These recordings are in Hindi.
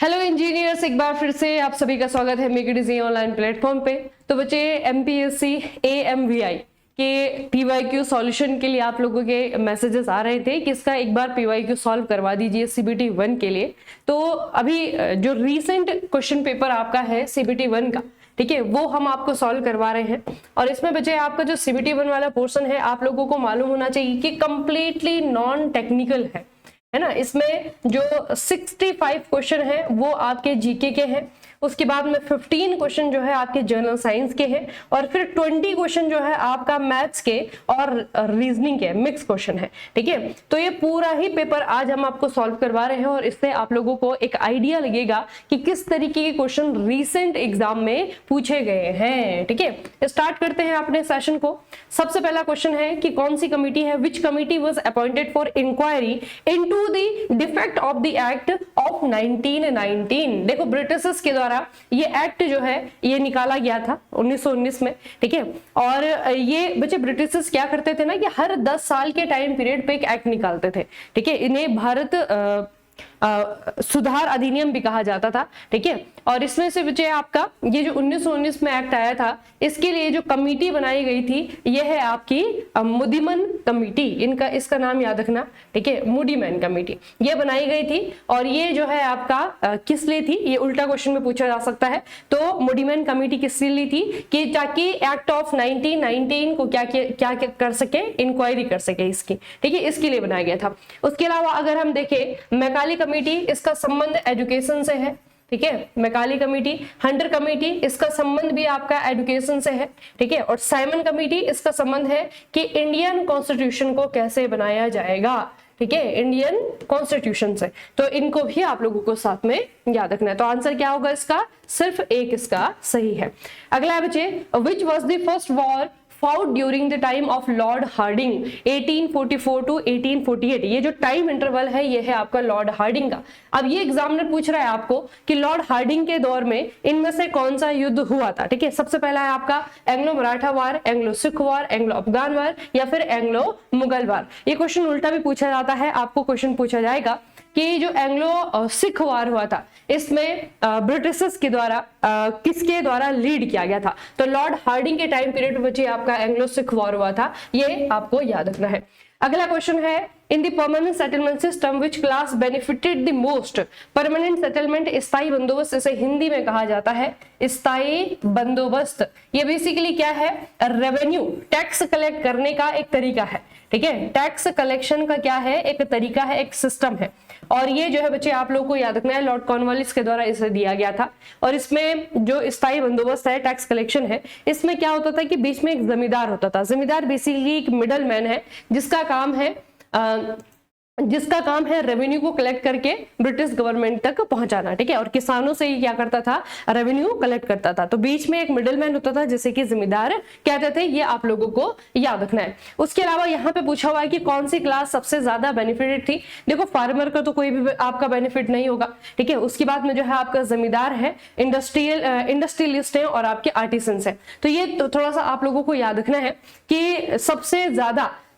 हेलो इंजीनियर्स, एक बार फिर से आप सभी का स्वागत है make it easy online platform पे। तो बच्चे एमपीएससी एएमवीआई के पीवाईक्यू सॉल्यूशन के लिए आप लोगों के मैसेजेस आ रहे थे कि इसका एक बार पीवाईक्यू सॉल्व करवा दीजिए सीबीटी 1 के लिए। तो अभी जो रीसेंट क्वेश्चन पेपर आपका है सीबीटी 1 का, ठीक है, वो हम आपको सॉल्व करवा रहे हैं। और इसमें बच्चे आपका जो सीबीटी 1 वाला पोर्शन है आप लोगों को मालूम होना चाहिए कि कंप्लीटली नॉन टेक्निकल है ना। इसमें जो 65 क्वेश्चन है वो आपके जीके के हैं, उसके बाद में 15 क्वेश्चन जो है आपके जनरल साइंस के हैं, और फिर 20 क्वेश्चन जो है आपका मैथ्स के और रीजनिंग के मिक्स क्वेश्चन है, ठीक है। तो ये पूरा ही पेपर आज हम आपको सॉल्व करवा रहे हैं और इससे आप लोगों को एक आइडिया लगेगा कि किस तरीके के क्वेश्चन रीसेंट एग्जाम में पूछे गए हैं, ठीक है। स्टार्ट करते हैं अपने सेशन को। सबसे पहला क्वेश्चन है कि कौन सी कमिटी है, which committee was appointed for inquiry into the defect of the act of 1919। देखो ब्रिटिशर्स के द्वारा ये एक्ट जो है ये निकाला गया था 1919 में, ठीक है। और ये बच्चे ब्रिटिशर्स क्या करते थे ना कि हर 10 साल के टाइम पीरियड पे एक एक्ट निकालते थे, ठीक है। इन्हें भारत सुधार अधिनियम भी कहा जाता था, ठीक है। और इसमें से बच्चे आपका ये जो 1919 में एक्ट आया था इसके लिए जो कमेटी बनाई गई थी ये है आपकी मुदिमन कमेटी, इसका नाम याद रखना, ठीक है, मुडीमैन कमेटी ये बनाई गई थी। और ये जो है आपका किस लिए थी, ये उल्टा क्वेश्चन में पूछा जा सकता है। तो मुडीमैन कमेटी किस लिए ली थी कि ताकि एक्ट ऑफ 1919 को क्या कर सके, इंक्वायरी कर सके इसकी, ठीक है, इसके लिए बनाया गया था। उसके अलावा अगर हम देखें मैकाले कमेटी, इसका संबंध एजुकेशन से है, ठीक है। मैकाले कमेटी, हंटर कमेटी, इसका संबंध भी आपका एजुकेशन से है, ठीक है। और साइमन कमेटी, इसका संबंध है कि इंडियन कॉन्स्टिट्यूशन को कैसे बनाया जाएगा, ठीक है, इंडियन कॉन्स्टिट्यूशन से। तो इनको भी आप लोगों को साथ में याद रखना है। तो आंसर क्या होगा इसका, सिर्फ एक इसका सही है। अगला है बच्चे, which was the first war fought during the time of Lord Harding 1844 to 1848। ये जो टाइम इंटरवल है ये है आपका लॉर्ड हार्डिंग का। अब ये एग्जामिनर पूछ रहा है आपको कि लॉर्ड हार्डिंग के दौर में इनमें से कौन सा युद्ध हुआ था, ठीक है। सबसे पहला है आपका एंग्लो मराठा वार, एंग्लो सिख वार, एंग्लो अफगान वार या फिर एंग्लो मुगल वार। ये क्वेश्चन उल्टा भी पूछा जाता है, आपको क्वेश्चन पूछा जाएगा कि जो एंग्लो सिख वार हुआ था इसमें ब्रिटिशर्स के द्वारा किसके द्वारा लीड किया गया था। तो लॉर्ड हार्डिंग के टाइम पीरियड में बच्चे आपका एंग्लो सिख वॉर हुआ था, ये आपको याद रखना है। अगला क्वेश्चन है, in the permanent settlement system which class benefited the most. Permanent settlement स्थायी बंदोबस्त, इसे हिंदी में कहा जाता है स्थायी बंदोबस्त। ये बेसिकली क्या है, रेवेन्यू टैक्स कलेक्ट करने का एक तरीका है, ठीक है। टैक्स कलेक्शन का क्या है, एक तरीका है, एक सिस्टम है। और ये जो है बच्चे आप लोगों को याद रखना है, लॉर्ड कॉर्नवालिस के द्वारा इसे दिया गया था। और इसमें जो स्थायी बंदोबस्त है, टैक्स कलेक्शन है, इसमें क्या होता था कि बीच में एक जमींदार होता था। जमींदार बेसिकली एक मिडल मैन है जिसका काम है रेवेन्यू को कलेक्ट करके ब्रिटिश गवर्नमेंट तक पहुंचाना, ठीक है। और किसानों से ही क्या करता था, रेवेन्यू कलेक्ट करता था। तो बीच में एक मिडिल मैन होता था जिसे कि जमींदार कहते थे, ये आप लोगों को याद रखना है। उसके अलावा यहाँ पे पूछा हुआ है कि कौन सी क्लास सबसे ज्यादा बेनिफिटेड थी। देखो फार्मर का तो कोई भी आपका बेनिफिट नहीं होगा, ठीक है। उसके बाद में जो है आपका जमींदार है, इंडस्ट्रियलिस्ट है और आपके आर्टिसंस है। तो ये तो थोड़ा सा आप लोगों को याद रखना है कि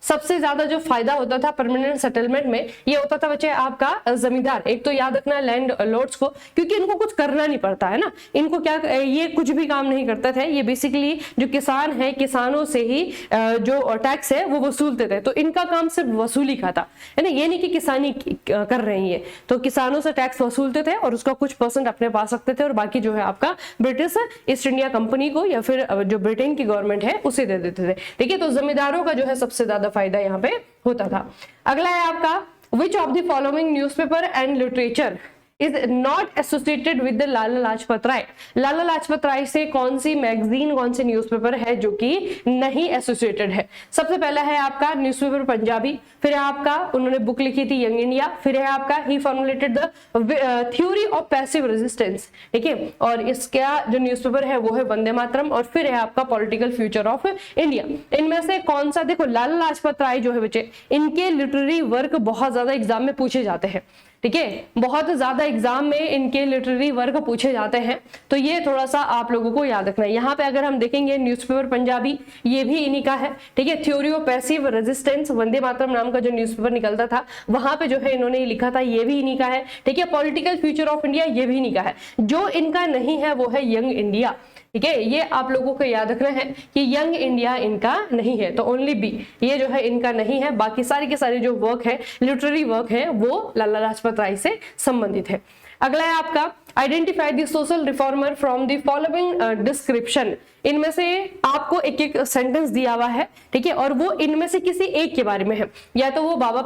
सबसे ज्यादा जो फायदा होता था परमानेंट सेटलमेंट में ये होता था बच्चे आपका जमींदार। एक तो याद रखना लैंड लॉर्ड्स को, क्योंकि इनको कुछ करना नहीं पड़ता है ना, इनको क्या, ये कुछ भी काम नहीं करते थे। ये बेसिकली जो किसान है, किसानों से ही जो टैक्स है वो वसूलते थे। तो इनका काम सिर्फ वसूली का था, है ना, ये नहीं कि किसानी कर रही है। तो किसानों से टैक्स वसूलते थे और उसका कुछ % अपने पास रखते थे और बाकी जो है आपका ब्रिटिश ईस्ट इंडिया कंपनी को या फिर जो ब्रिटेन की गवर्नमेंट है उसे दे देते थे, ठीक है। तो जमींदारों का जो है सबसे ज्यादा फायदा यहाँ पे होता था। अगला है आपका, which of the following newspaper and literature is not associated with the Lala Lajpat Rai. Lala Lajpat Rai से कौन सी मैगजीन, कौन सी न्यूज़पेपर है जो कि नहीं एसोसिएटेड है। सबसे पहला है आपका न्यूज़पेपर पंजाबी, फिर है आपका उन्होंने बुक लिखी थी यंग इंडिया, फिर है आपका ही formulated the theory of passive resistance, ठीक है। और इसका जो न्यूज़पेपर है वो है वंदे मातरम, और फिर है आपका पॉलिटिकल फ्यूचर ऑफ इंडिया। इनमें से कौन सा, देखो लाला लाजपत राय जो है बच्चे इनके लिटरेरी वर्क बहुत ज्यादा एग्जाम में पूछे जाते हैं, ठीक है, बहुत ज्यादा एग्जाम में इनके लिटरेरी वर्क पूछे जाते हैं, तो ये थोड़ा सा आप लोगों को याद रखना है। यहाँ पे अगर हम देखेंगे न्यूज़पेपर पंजाबी, ये भी इन्हीं का है, ठीक है। Theory of passive resistance, Vande Mataram नाम का जो न्यूज़पेपर निकलता था, वहां पे जो है इन्होंने लिखा था, ये भी इन्हीं का है, ठीक है। पॉलिटिकल फ्यूचर ऑफ इंडिया, ये भी इन्हीं का है। जो इनका नहीं है वो है यंग इंडिया, ठीक है। ये आप लोगों को याद रखना है कि यंग इंडिया इनका नहीं है, तो ओनली बी, ये जो है इनका नहीं है। बाकी सारे के सारे जो वर्क है, लिटरेरी वर्क है, वो लाला लाजपत राय से संबंधित है। अगला है आपका identify the social reformer from the following description. इनमें से आपको एक एक सेंटेंस दिया हुआ है, ठीक है, और वो इनमें से किसी एक के बारे में है। या तो वो बाबा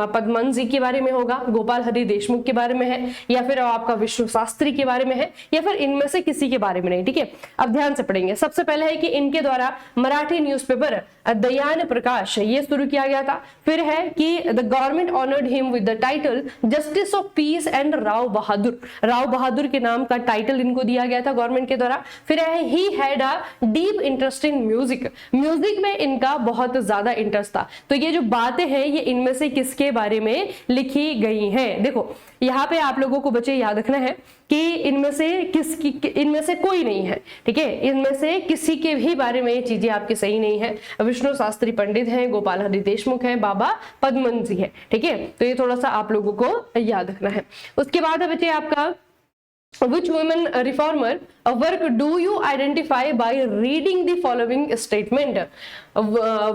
पद्मन जी के बारे में होगा, गोपाल हरि देशमुख के बारे में है, या फिर आपका विष्णु शास्त्री के बारे में है, या फिर इनमें से किसी के बारे में नहीं, ठीक है। अब ध्यान से पढ़ेंगे। सबसे पहले है कि इनके द्वारा मराठी न्यूज़पेपर दयान प्रकाश ये शुरू किया गया था। फिर है कि the government honoured him with the title justice of peace and Rao Bahadur, Rao Bahadur के नाम का टाइटल इनको दिया गया था गवर्नमेंट के द्वारा। फिर है he had a deep interest in music, music में इनका बहुत ज्यादा इंटरेस्ट था। तो ये जो बातें हैं ये इनमें से किसके बारे में लिखी गई हैं? देखो यहाँ पे आप लोगों को बच्चे याद रखना है कि इनमें से कोई नहीं है, ठीक है। इनमें से किसी के भी बारे में ये चीजें आपकी सही नहीं है। विष्णु शास्त्री पंडित हैं, गोपाल हरि देशमुख हैं, बाबा पद्मन जी है, ठीक है। तो ये थोड़ा सा आप लोगों को याद रखना है। उसके बाद है बच्चे आपका Which women reformer work do you identify by reading the following statement?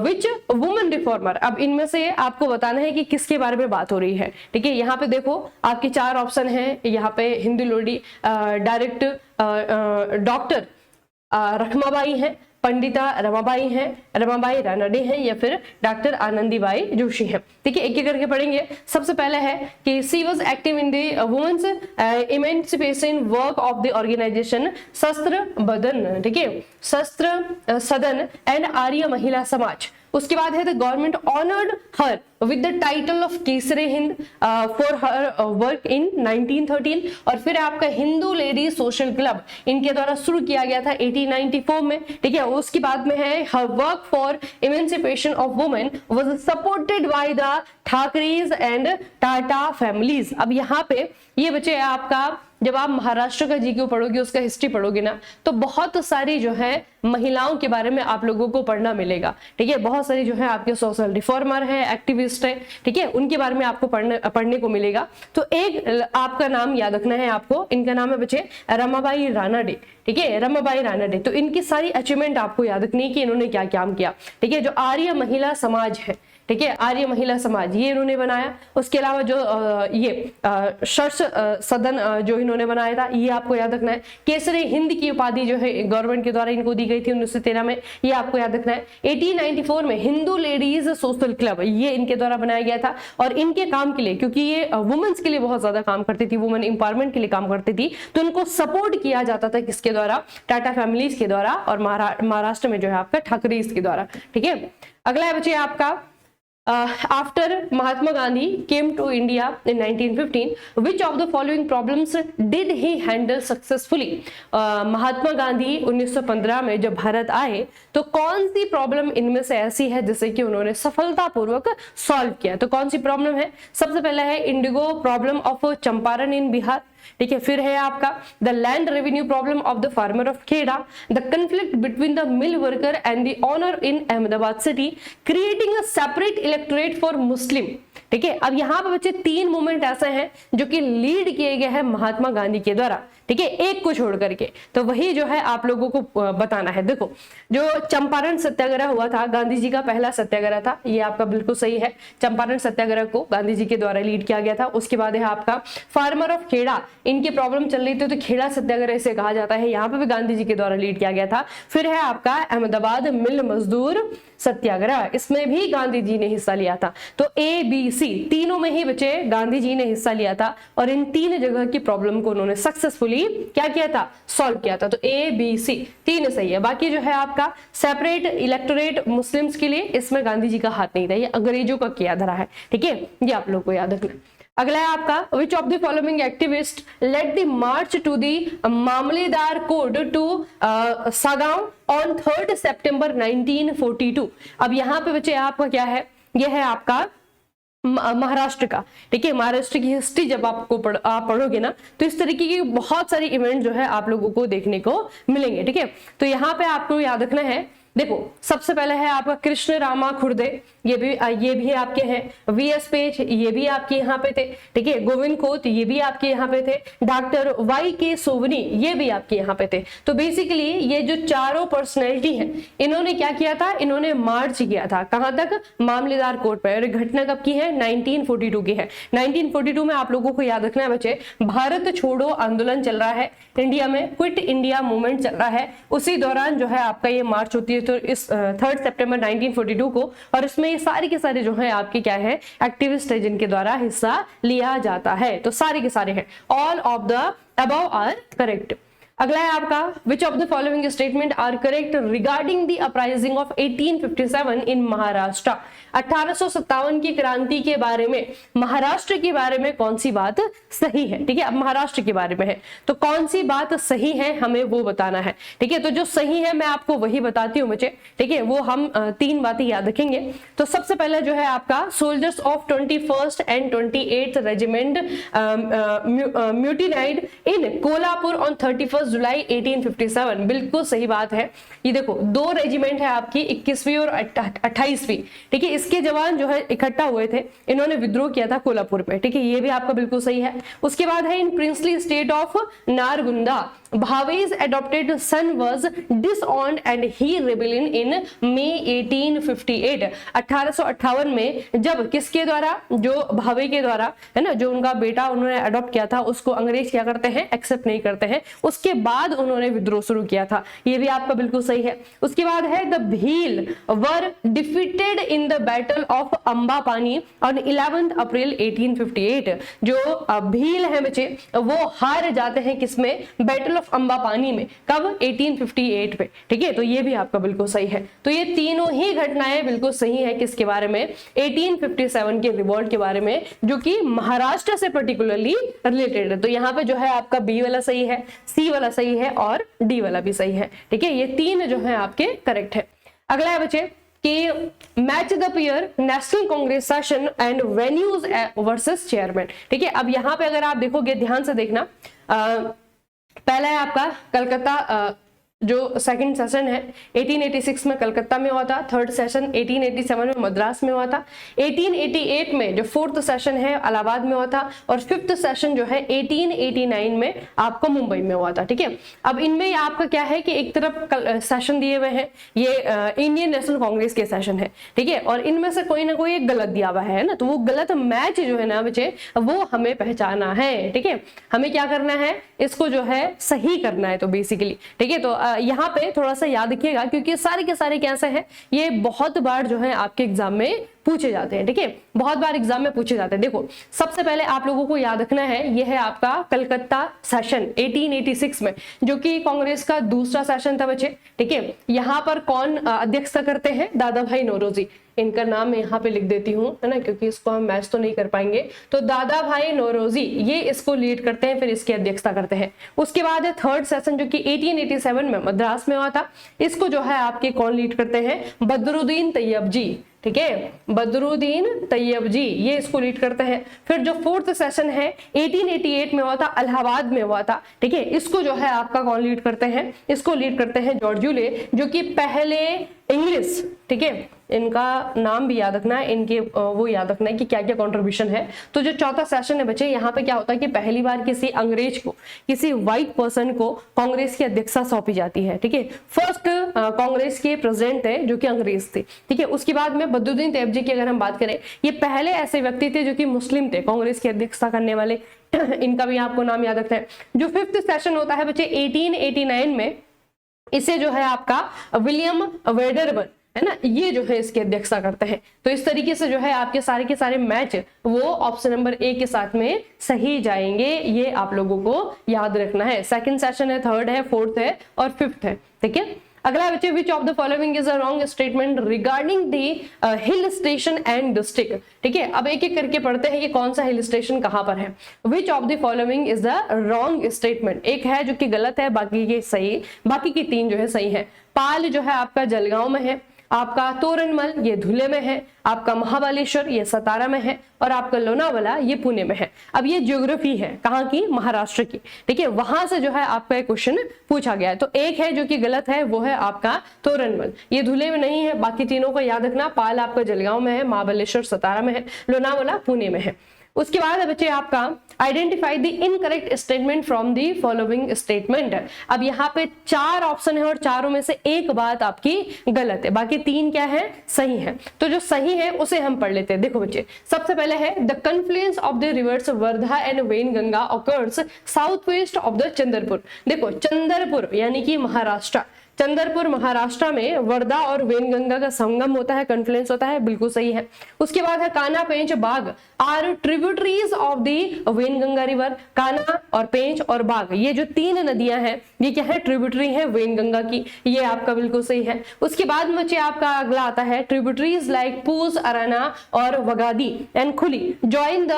Which woman reformer? अब इनमें से आपको बताना है कि किसके बारे में बात हो रही है, ठीक है। यहाँ पे देखो आपके 4 ऑप्शन है। यहाँ पे Hindu lady direct doctor Rakhmabai है, पंडिता रमाबाई हैं, रमाबाई रानडे हैं, या फिर डॉक्टर आनंदीबाई जोशी हैं, ठीक है। एक एक करके पढ़ेंगे। सबसे पहले है कि she was active in the women's emancipation work of the organisation शस्त्र बदन, ठीक है, शस्त्र सदन एंड आर्य महिला समाज। उसके बाद है the government honoured her with the title of Kaisar e Hind for her work in 1913। और फिर आपका हिंदू लेडी सोशल क्लब इनके द्वारा शुरू किया गया था 1894 में, ठीक है। उसके बाद में है her work for emancipation of women was supported by the Thackerays and Tata families. अब यहाँ पे ये बच्चे आपका जब आप महाराष्ट्र का जीके पढ़ोगे, उसका हिस्ट्री पढ़ोगे ना, तो बहुत सारी जो है महिलाओं के बारे में आप लोगों को पढ़ना मिलेगा, ठीक है। बहुत सारी जो है आपके सोशल रिफॉर्मर है, एक्टिविस्ट है, ठीक है, उनके बारे में आपको पढ़ने को मिलेगा। तो एक आपका नाम याद रखना है आपको, इनका नाम है बच्चे रमाबाई रानडे, ठीक है, रमाबाई रानडे। तो इनकी सारी अचीवमेंट आपको याद रखनी है कि इन्होंने क्या काम किया, ठीक है। जो आर्य महिला समाज है, ठीक है, आर्य महिला समाज ये इन्होंने बनाया। उसके अलावा जो ये शस्त्र सदन जो इन्होंने बनाया था, ये आपको याद रखना है। केसरी हिंद की उपाधि जो है गवर्नमेंट के द्वारा इनको दी गई थी 1913 में, ये आपको याद रखना है। 1894 में हिंदू लेडीज सोशल क्लब ये इनके द्वारा बनाया गया था। और इनके काम के लिए, क्योंकि ये वुमेन्स के लिए बहुत ज्यादा काम करती थी, वुमेन एम्पावरमेंट के लिए काम करती थी, तो इनको सपोर्ट किया जाता था किसके द्वारा? टाटा फैमिलीज के द्वारा, और महाराष्ट्र में जो है आपका ठाकरेज के द्वारा, ठीक है। अगला है बच्चे आपका after Mahatma Gandhi came to India in 1915, which of the following problems did he handle successfully? Mahatma Gandhi 1915 में जब भारत आए तो कौन सी प्रॉब्लम इनमें से ऐसी है जिसे कि उन्होंने सफलतापूर्वक सॉल्व किया? तो कौन सी प्रॉब्लम है? सबसे पहला है indigo problem of Champaran in Bihar, ठीक है। फिर है आपका the land revenue problem of the farmer of Kheda, the conflict between the mill worker and the owner in Ahmedabad city, creating a separate electorate for Muslim, ठीक है। अब यहाँ पे बच्चे 3 मूवमेंट ऐसे हैं जो कि लीड किए गए हैं महात्मा गांधी के द्वारा, ठीक है, एक को छोड़ करके। तो वही जो है आप लोगों को बताना है। देखो जो चंपारण सत्याग्रह हुआ था, गांधी जी का पहला सत्याग्रह था, ये आपका बिल्कुल सही है। चंपारण सत्याग्रह को गांधी जी के द्वारा लीड किया गया था। उसके बाद है आपका फार्मर ऑफ खेड़ा, इनकी प्रॉब्लम चल रही थी तो खेड़ा सत्याग्रह इसे कहा जाता है, यहाँ पे भी गांधी जी के द्वारा लीड किया गया था। फिर है आपका अहमदाबाद मिल मजदूर सत्याग्रह, इसमें भी गांधी जी ने हिस्सा लिया था। तो ए बी सी तीनों में ही बच्चे गांधी जी ने हिस्सा लिया था, और इन 3 जगह की प्रॉब्लम को उन्होंने सक्सेसफुली क्या किया था? सॉल्व किया था। तो ए बी सी 3 सही है। बाकी जो है आपका सेपरेट इलेक्टोरेट मुस्लिम्स के लिए, इसमें गांधी जी का हाथ नहीं था, ये अंग्रेजों का किया धरा है, ठीक है, ये आप लोग को याद रखना। अगला है आपका which of the following activist let the March two the मामलेदार कोड टू सागांव ऑन 3 सितंबर 1942। अब यहाँ पे बच्चे आपका क्या है? यह है आपका महाराष्ट्र का, ठीक है। महाराष्ट्र की हिस्ट्री जब आप पढ़ोगे ना, तो इस तरीके की बहुत सारी इवेंट जो है आप लोगों को देखने को मिलेंगे, ठीक है। तो यहाँ पे आपको याद रखना है, देखो सबसे पहले है आपका कृष्ण रामा खुर्दे, ये भी आपके हैं। वीएस पेज ये भी आपके यहाँ पे थे, ठीक है। गोविंद खोत ये भी आपके यहाँ पे थे। डॉक्टर वाई के सोवनी ये भी आपके यहाँ पे थे। तो बेसिकली ये जो चारों पर्सनैलिटी हैं, इन्होंने क्या किया था, इन्होंने मार्च किया था कहां तक, मामलेदार कोर्ट पर। और घटना कब की है, 1942 की है। 1942 में आप लोगों को याद रखना है बच्चे, भारत छोड़ो आंदोलन चल रहा है इंडिया में, क्विट इंडिया मूवमेंट चल रहा है। उसी दौरान जो है आपका ये मार्च होती है, तो इस 3 सितंबर 1942 को। और इसमें ये सारे के सारे जो है आपके क्या है, एक्टिविस्ट है जिनके द्वारा हिस्सा लिया जाता है। तो सारे के सारे हैं, all of the above are correct. अगला है आपका, which of the following statement are correct regarding the uprising of 1857 in Maharashtra. 1857 की क्रांति के बारे में, महाराष्ट्र के बारे में कौन सी बात सही है, ठीक है। अब महाराष्ट्र के बारे में है, तो कौन सी बात सही है हमें वो बताना है, ठीक है। तो जो सही है मैं आपको वही बताती हूँ बच्चे, ठीक है। वो हम 3 बातें याद रखेंगे। तो सबसे पहले जो है आपका, soldiers of 21st and 28th regiment mutinied in Kolhapur on 31 July 1857, बिल्कुल सही बात है। ये देखो 2 रेजिमेंट है आपकी, 21वीं और 28वीं, ठीक है। इसके जवान जो है इकट्ठा हुए थे, इन्होंने विद्रोह किया था कोल्हापुर पे, ठीक है। ये भी आपका बिल्कुल सही है। उसके बाद है, in princely state of Nargunda Bhave's adopted son was disowned and he rebelled in May 1858। 1858 में जब किसके द्वारा, जो भावे के द्वारा है ना, जो उनका बेटा उन्होंने अडॉप्ट किया था, उसको अंग्रेज क्या करते हैं, एक्सेप्ट नहीं करते हैं। उसके बाद उन्होंने विद्रोह शुरू किया था, ये भी आपका बिल्कुल सही है। उसके बाद है, the Bhil were defeated in the battle of Ambapani on 11 अप्रैल 1858। जो भील है बच्चे, वो हार जाते हैं किसमें, बैटल ऑफ अंबापानी में, कब, 1858 पे, ठीक है। तो ये भी आपका बिल्कुल सही है। तो ये तीनों ही घटनाएं बिल्कुल सही है, किसके बारे में, 1857 के रिवॉल्ट के बारे में, जो कि महाराष्ट्र से पर्टिकुलरली रिलेटेड है। तो यहाँ पे जो है आपका बी वाला सही है, सी वाला सही है और डी वाला भी सही है, ठीक है। ये 3 जो है आपके करेक्ट है। अगला है बच्चे कि match the pair national Congress session and venues versus chairman, ठीक है। अब यहाँ पे अगर आप देखोगे, ध्यान से देखना, पहला है आपका कलकत्ता, जो सेकंड सेशन है 1886 में कलकत्ता में हुआ था। थर्ड सेशन 1887 में मद्रास में हुआ था। 1888 में जो फोर्थ सेशन है इलाहाबाद में हुआ था। और फिफ्थ सेशन जो है 1889 में आपको मुंबई में हुआ था, ठीक है। अब इनमें आपका क्या है कि एक तरफ सेशन दिए हुए हैं, ये इंडियन नेशनल कांग्रेस के सेशन है, ठीक है। और इनमें से कोई ना कोई एक गलत दिया हुआ है ना, तो वो गलत मैच जो है ना बच्चे, वो हमें पहचाना है, ठीक है। हमें क्या करना है, इसको जो है सही करना है, तो बेसिकली, ठीक है। तो यहाँ पे थोड़ा सा याद रखिएगा, क्योंकि सारे के सारे कैसे हैं, ये बहुत बार जो है आपके एग्जाम में पूछे जाते हैं, ठीक है। बहुत बार एग्जाम में पूछे जाते हैं। देखो सबसे पहले आप लोगों को याद रखना है, ये है आपका कलकत्ता सेशन 1886 में, जो कि कांग्रेस का दूसरा सेशन था बच्चे, ठीक है। यहाँ पर कौन अध्यक्षता करते हैं, दादा भाई नौरोजी। इनका नाम मैं यहाँ पे लिख देती हूँ, है ना, क्योंकि इसको हम मैच तो नहीं कर पाएंगे। तो दादा भाई नौरोजी ये इसको लीड करते हैं, फिर इसकी अध्यक्षता करते हैं। उसके बाद है थर्ड सेशन, जो कि 1887 में मद्रास में हुआ था। इसको जो है आपके कौन लीड करते हैं, बदरुद्दीन तैयब जी, ठीक है। बदरुद्दीन तैयब जी ये इसको लीड करते हैं। फिर जो फोर्थ सेशन है 1888 में हुआ था, इलाहाबाद में हुआ था, ठीक है। इसको जो है आपका कौन लीड करते हैं, इसको लीड करते हैं जॉर्ज यूले, जो कि पहले इंग्लिश, ठीक है। इनका नाम भी याद रखना है, इनके वो याद रखना है कि क्या क्या कंट्रीब्यूशन है। तो जो चौथा सेशन है बच्चे, यहाँ पे क्या होता है कि पहली बार किसी अंग्रेज को, किसी व्हाइट पर्सन को कांग्रेस की अध्यक्षता सौंपी जाती है, ठीक है। फर्स्ट कांग्रेस के प्रेसिडेंट थे जो कि अंग्रेज थे, ठीक है। उसके बाद में बदरुद्दीन तैयब जी की अगर हम बात करें, ये पहले ऐसे व्यक्ति थे जो कि मुस्लिम थे कांग्रेस की अध्यक्षता करने वाले। इनका भी आपको नाम याद रखना है। जो फिफ्थ सेशन होता है बच्चे 1889 में, इसे जो है आपका विलियम वेडरबर्न, है ना, ये जो है इसकी अध्यक्षता करते हैं। तो इस तरीके से जो है आपके सारे के सारे मैच वो ऑप्शन नंबर ए के साथ में सही जाएंगे, ये आप लोगों को याद रखना है। सेकंड सेशन है, थर्ड है, फोर्थ है और फिफ्थ है, ठीक है। अगला बच्चे, विच of the following is a wrong statement regarding the hill station and district, ठीक है। अब एक एक करके पढ़ते हैं कि कौन सा हिल स्टेशन कहां पर है। Which of the following is the wrong statement, एक है जो कि गलत है, बाकी के सही, बाकी की 3 जो है सही है। पाल जो है आपका जलगांव में है। आपका तोरणमल ये धुले में है, आपका महाबलेश्वर ये सतारा में है, और आपका लोनावाला ये पुणे में है। अब ये ज्योग्राफी है कहाँ की, महाराष्ट्र की, ठीक है, वहां से जो है आपका एक क्वेश्चन पूछा गया है। तो एक है जो कि गलत है, वो है आपका तोरणमल, ये धुले में नहीं है। बाकी तीनों को याद रखना, पाल आपका जलगांव में है, महाबलेश्वर सतारा में है, लोनावाला पुणे में है। उसके बाद है बच्चे आपका identify the incorrect statement from the following statement. अब यहाँ पे 4 ऑप्शन है और चारों में से एक बात आपकी गलत है, बाकी 3 क्या है, सही है। तो जो सही है उसे हम पढ़ लेते हैं। देखो बच्चे, सबसे पहले है the confluence of the reverse Wardha and Wainganga occurs south west of the Chandrapur. देखो चंद्रपुर यानी कि महाराष्ट्र, चंद्रपुर महाराष्ट्र में वर्धा और वेनगंगा का संगम होता है, कन्फ्लुएंस होता है, बिल्कुल सही है। उसके बाद है Kanha, Pench, Bagh are tributaries of the Wainganga river. Kanha और पेंच और बाघ ये जो 3 नदियां हैं ये क्या है, ट्रिब्यूटरी है वेनगंगा की, ये आपका बिल्कुल सही है। उसके बाद बच्चे आपका अगला आता है ट्रिब्यूटरीज लाइक पूस, अराना और वगादी एंड खुली join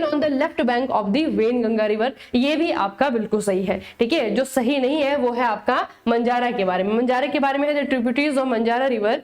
on the left bank of the Wainganga river, ये भी आपका बिल्कुल सही है, ठीक है। जो सही नहीं है वो है आपका मंजारा के बारे में। मंजारा के बारे में है द ट्रिब्यूटरीज ऑफ मंजारा रिवर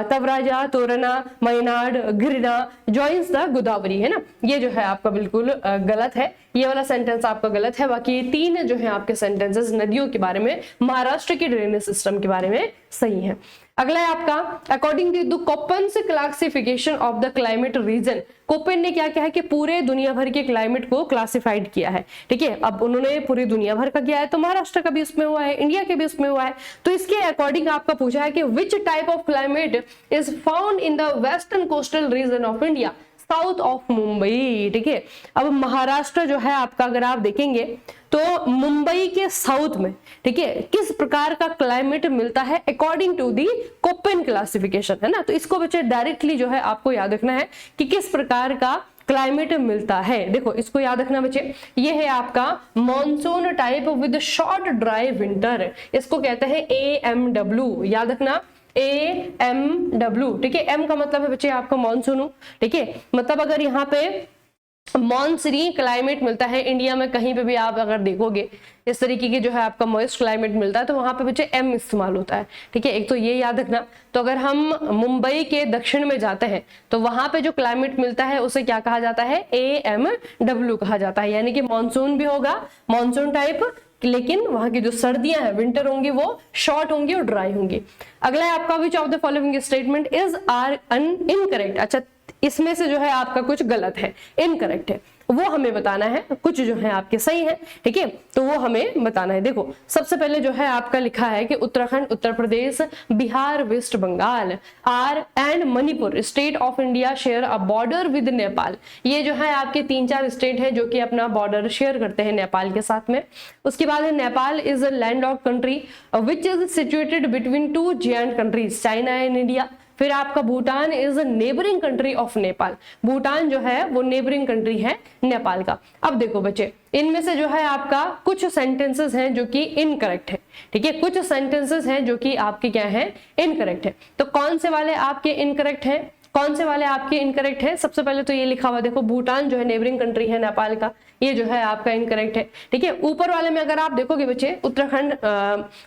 तवराजा, तोरना, मयनाड, गिरना जॉइंस द गोदावरी, है ना, ये जो है आपका बिल्कुल गलत है, ये वाला सेंटेंस आपका गलत है। बाकी 3 जो है आपके सेंटेंसेस नदियों के बारे में, महाराष्ट्र के ड्रेनेज सिस्टम के बारे में सही है। अगला है आपका according to the Koppen's classification of the climate region. Koppen ने क्या किया है कि पूरे दुनिया भर के क्लाइमेट को क्लासिफाइड किया है, ठीक है। अब उन्होंने पूरी दुनिया भर का किया है, तो महाराष्ट्र का भी इसमें हुआ है, इंडिया के भी इसमें हुआ है। तो इसके अकॉर्डिंग आपका पूछा है कि which type of climate is found in the western coastal region of India south of Mumbai, ठीक है। अब महाराष्ट्र जो है आपका अगर आप देखेंगे तो मुंबई के साउथ में, ठीक है, किस प्रकार का क्लाइमेट मिलता है according to the Koppen classification, है ना। तो इसको बच्चे डायरेक्टली जो है आपको याद रखना है कि किस प्रकार का क्लाइमेट मिलता है। देखो इसको याद रखना बच्चे, ये है आपका monsoon type with short dry winter, इसको कहते हैं AMW, याद रखना AMW, ठीक है। एम का मतलब है बच्चे आपका मॉनसून, ठीक है, मतलब अगर यहाँ पे मॉनसूनी क्लाइमेट मिलता है इंडिया में, कहीं पे भी आप अगर देखोगे इस तरीके की जो है आपका मॉइस्ट क्लाइमेट मिलता है, तो वहां पे बच्चे एम इस्तेमाल होता है, ठीक है। एक तो ये याद रखना। तो अगर हम मुंबई के दक्षिण में जाते हैं तो वहां पे जो क्लाइमेट मिलता है उसे क्या कहा जाता है, AMW कहा जाता है, यानी कि मानसून भी होगा, मानसून टाइप, लेकिन वहां की जो सर्दियां हैं विंटर होंगी वो शॉर्ट होंगी और ड्राई होंगी। अगला है आपका which of the following statement is are incorrect. अच्छा, इसमें से जो है आपका कुछ गलत है, इनकरेक्ट है, वो हमें बताना है। कुछ जो है आपके सही है, ठीक है, तो वो हमें बताना है। देखो सबसे पहले जो है आपका लिखा है कि Uttarakhand, Uttar Pradesh, Bihar, West Bengal are and Manipur state of India share a border with Nepal. ये जो है आपके 3-4 स्टेट है जो कि अपना बॉर्डर शेयर करते हैं नेपाल के साथ में। उसके बाद है Nepal is a landlocked country which is situated between 2 giant countries China and India. फिर आपका Bhutan is a neighbouring country of Nepal, Bhutan जो है वो नेबरिंग कंट्री है नेपाल का। अब देखो बच्चे, इनमें से जो है आपका कुछ सेंटेंसेस हैं जो कि इनकरेक्ट है, ठीक है, कुछ सेंटेंसेस हैं जो कि आपके क्या है, इनकरेक्ट है। तो कौन से वाले आपके इनकरेक्ट है, कौन से वाले आपके इनकरेक्ट है? सबसे पहले तो ये लिखा हुआ देखो, भूटान जो है नेबरिंग कंट्री है नेपाल का, ये जो है आपका इनकरेक्ट है, ठीक है। ऊपर वाले में अगर आप देखोगे बच्चे, उत्तराखंड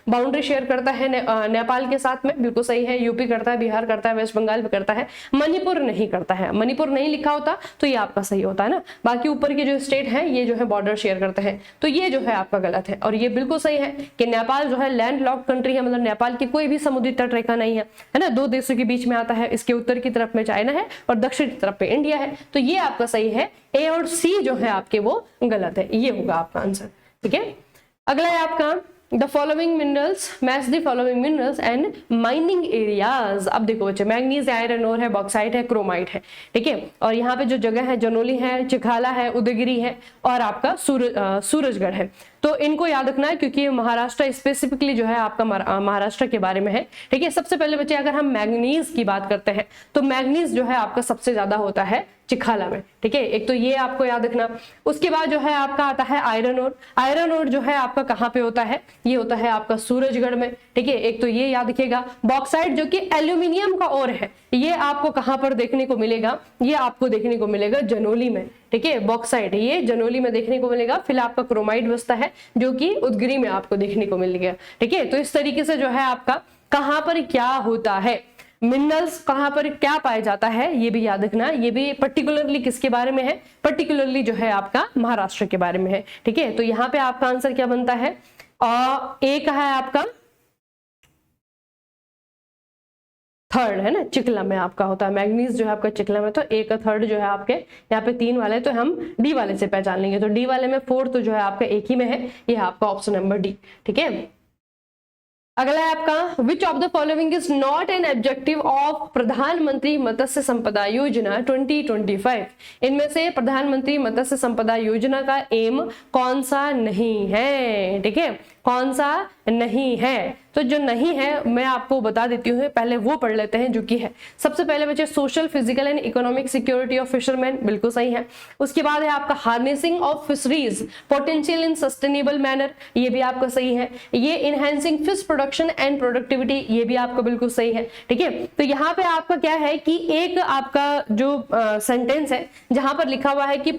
बाउंड्री शेयर करता है नेपाल के साथ में, बिल्कुल सही है। यूपी करता है, बिहार करता है, वेस्ट बंगाल भी करता है, मणिपुर नहीं करता है। मणिपुर नहीं लिखा होता तो ये आपका सही होता है ना। बाकी ऊपर के जो स्टेट है ये जो है बॉर्डर शेयर करते हैं, तो ये जो है आपका गलत है। और ये बिल्कुल सही है कि नेपाल जो है लैंड लॉक्ड कंट्री है, मतलब नेपाल की कोई भी समुद्री तट रेखा नहीं है, है ना। 2 देशों के बीच में आता है, इसके उत्तर की तरफ में चाइना है और दक्षिण की तरफ पे इंडिया है, तो ये आपका सही है। ए और सी जो है आपके वो गलत है, ये होगा आपका आंसर, ठीक है। अगला है आपका the following minerals, match the following minerals and mining areas. अब देखो बच्चे, मैग्नीज, आयरन ओर है, बॉक्साइट है, क्रोमाइट है, ठीक है। और यहाँ पे जो जगह है, जनोली है, चिखाला है, उदयगिरी है और आपका सूरजगढ़ है। तो इनको याद रखना है क्योंकि महाराष्ट्र स्पेसिफिकली जो है आपका महाराष्ट्र के बारे में है, ठीक है। सबसे पहले बच्चे अगर हम मैग्नीज की बात करते हैं तो मैग्नीज जो है आपका सबसे ज्यादा होता है चिखाला में, ठीक है। एक तो ये आपको याद रखना। उसके बाद जो है आपका आता है आयरन ओर। आयरन ओर जो है आपका कहाँ पे होता है, ये होता है आपका सूरजगढ़ में, ठीक है। एक तो ये याद रखिएगा। बॉक्साइट जो कि एल्यूमिनियम का ओर है, ये आपको कहाँ पर देखने को मिलेगा, ये आपको देखने को मिलेगा जनोली में, ठीक है। बॉक्साइट ये जनोली में देखने को मिलेगा। फिर आपका क्रोमाइट बसता है जो कि उदगिरी में आपको देखने को मिलेगा, ठीक है। तो इस तरीके से जो है आपका कहाँ पर क्या होता है। मिनरल्स कहां पर क्या पाया जाता है ये भी याद रखना, ये भी पर्टिकुलरली किसके बारे में है, पर्टिकुलरली जो है आपका महाराष्ट्र के बारे में है। ठीक है, तो यहाँ पे आपका आंसर क्या बनता है, ए कहा है आपका थर्ड है ना, चिकला में आपका होता है मैग्नीज जो है आपका चिकला में, तो ए का थर्ड जो है आपके यहाँ पे 3 वाले, तो हम डी वाले से पहचान लेंगे, तो डी वाले में फोर्थ तो जो है आपका एक ही में है, ये आपका ऑप्शन नंबर डी। ठीक है, अगला है आपका which of the following is not an objective of प्रधानमंत्री मत्स्य संपदा योजना 2025। इनमें से प्रधानमंत्री मत्स्य संपदा योजना का एम कौन सा नहीं है। ठीक है, कौन सा नहीं है, तो जो नहीं है मैं आपको बता देती हूँ, पहले वो पढ़ लेते हैं जो कि है। सबसे पहले बच्चे social physical and economic security of fisherman, बिल्कुल सही है। उसके बाद है आपका harnessing of fisheries potential in sustainable manner, ये भी आपका सही है। ये enhancing fish production and productivity, ये भी आपका बिल्कुल सही है। ठीक है, तो यहाँ पे आपका क्या है कि एक आपका जो सेंटेंस है जहां पर लिखा हुआ है कि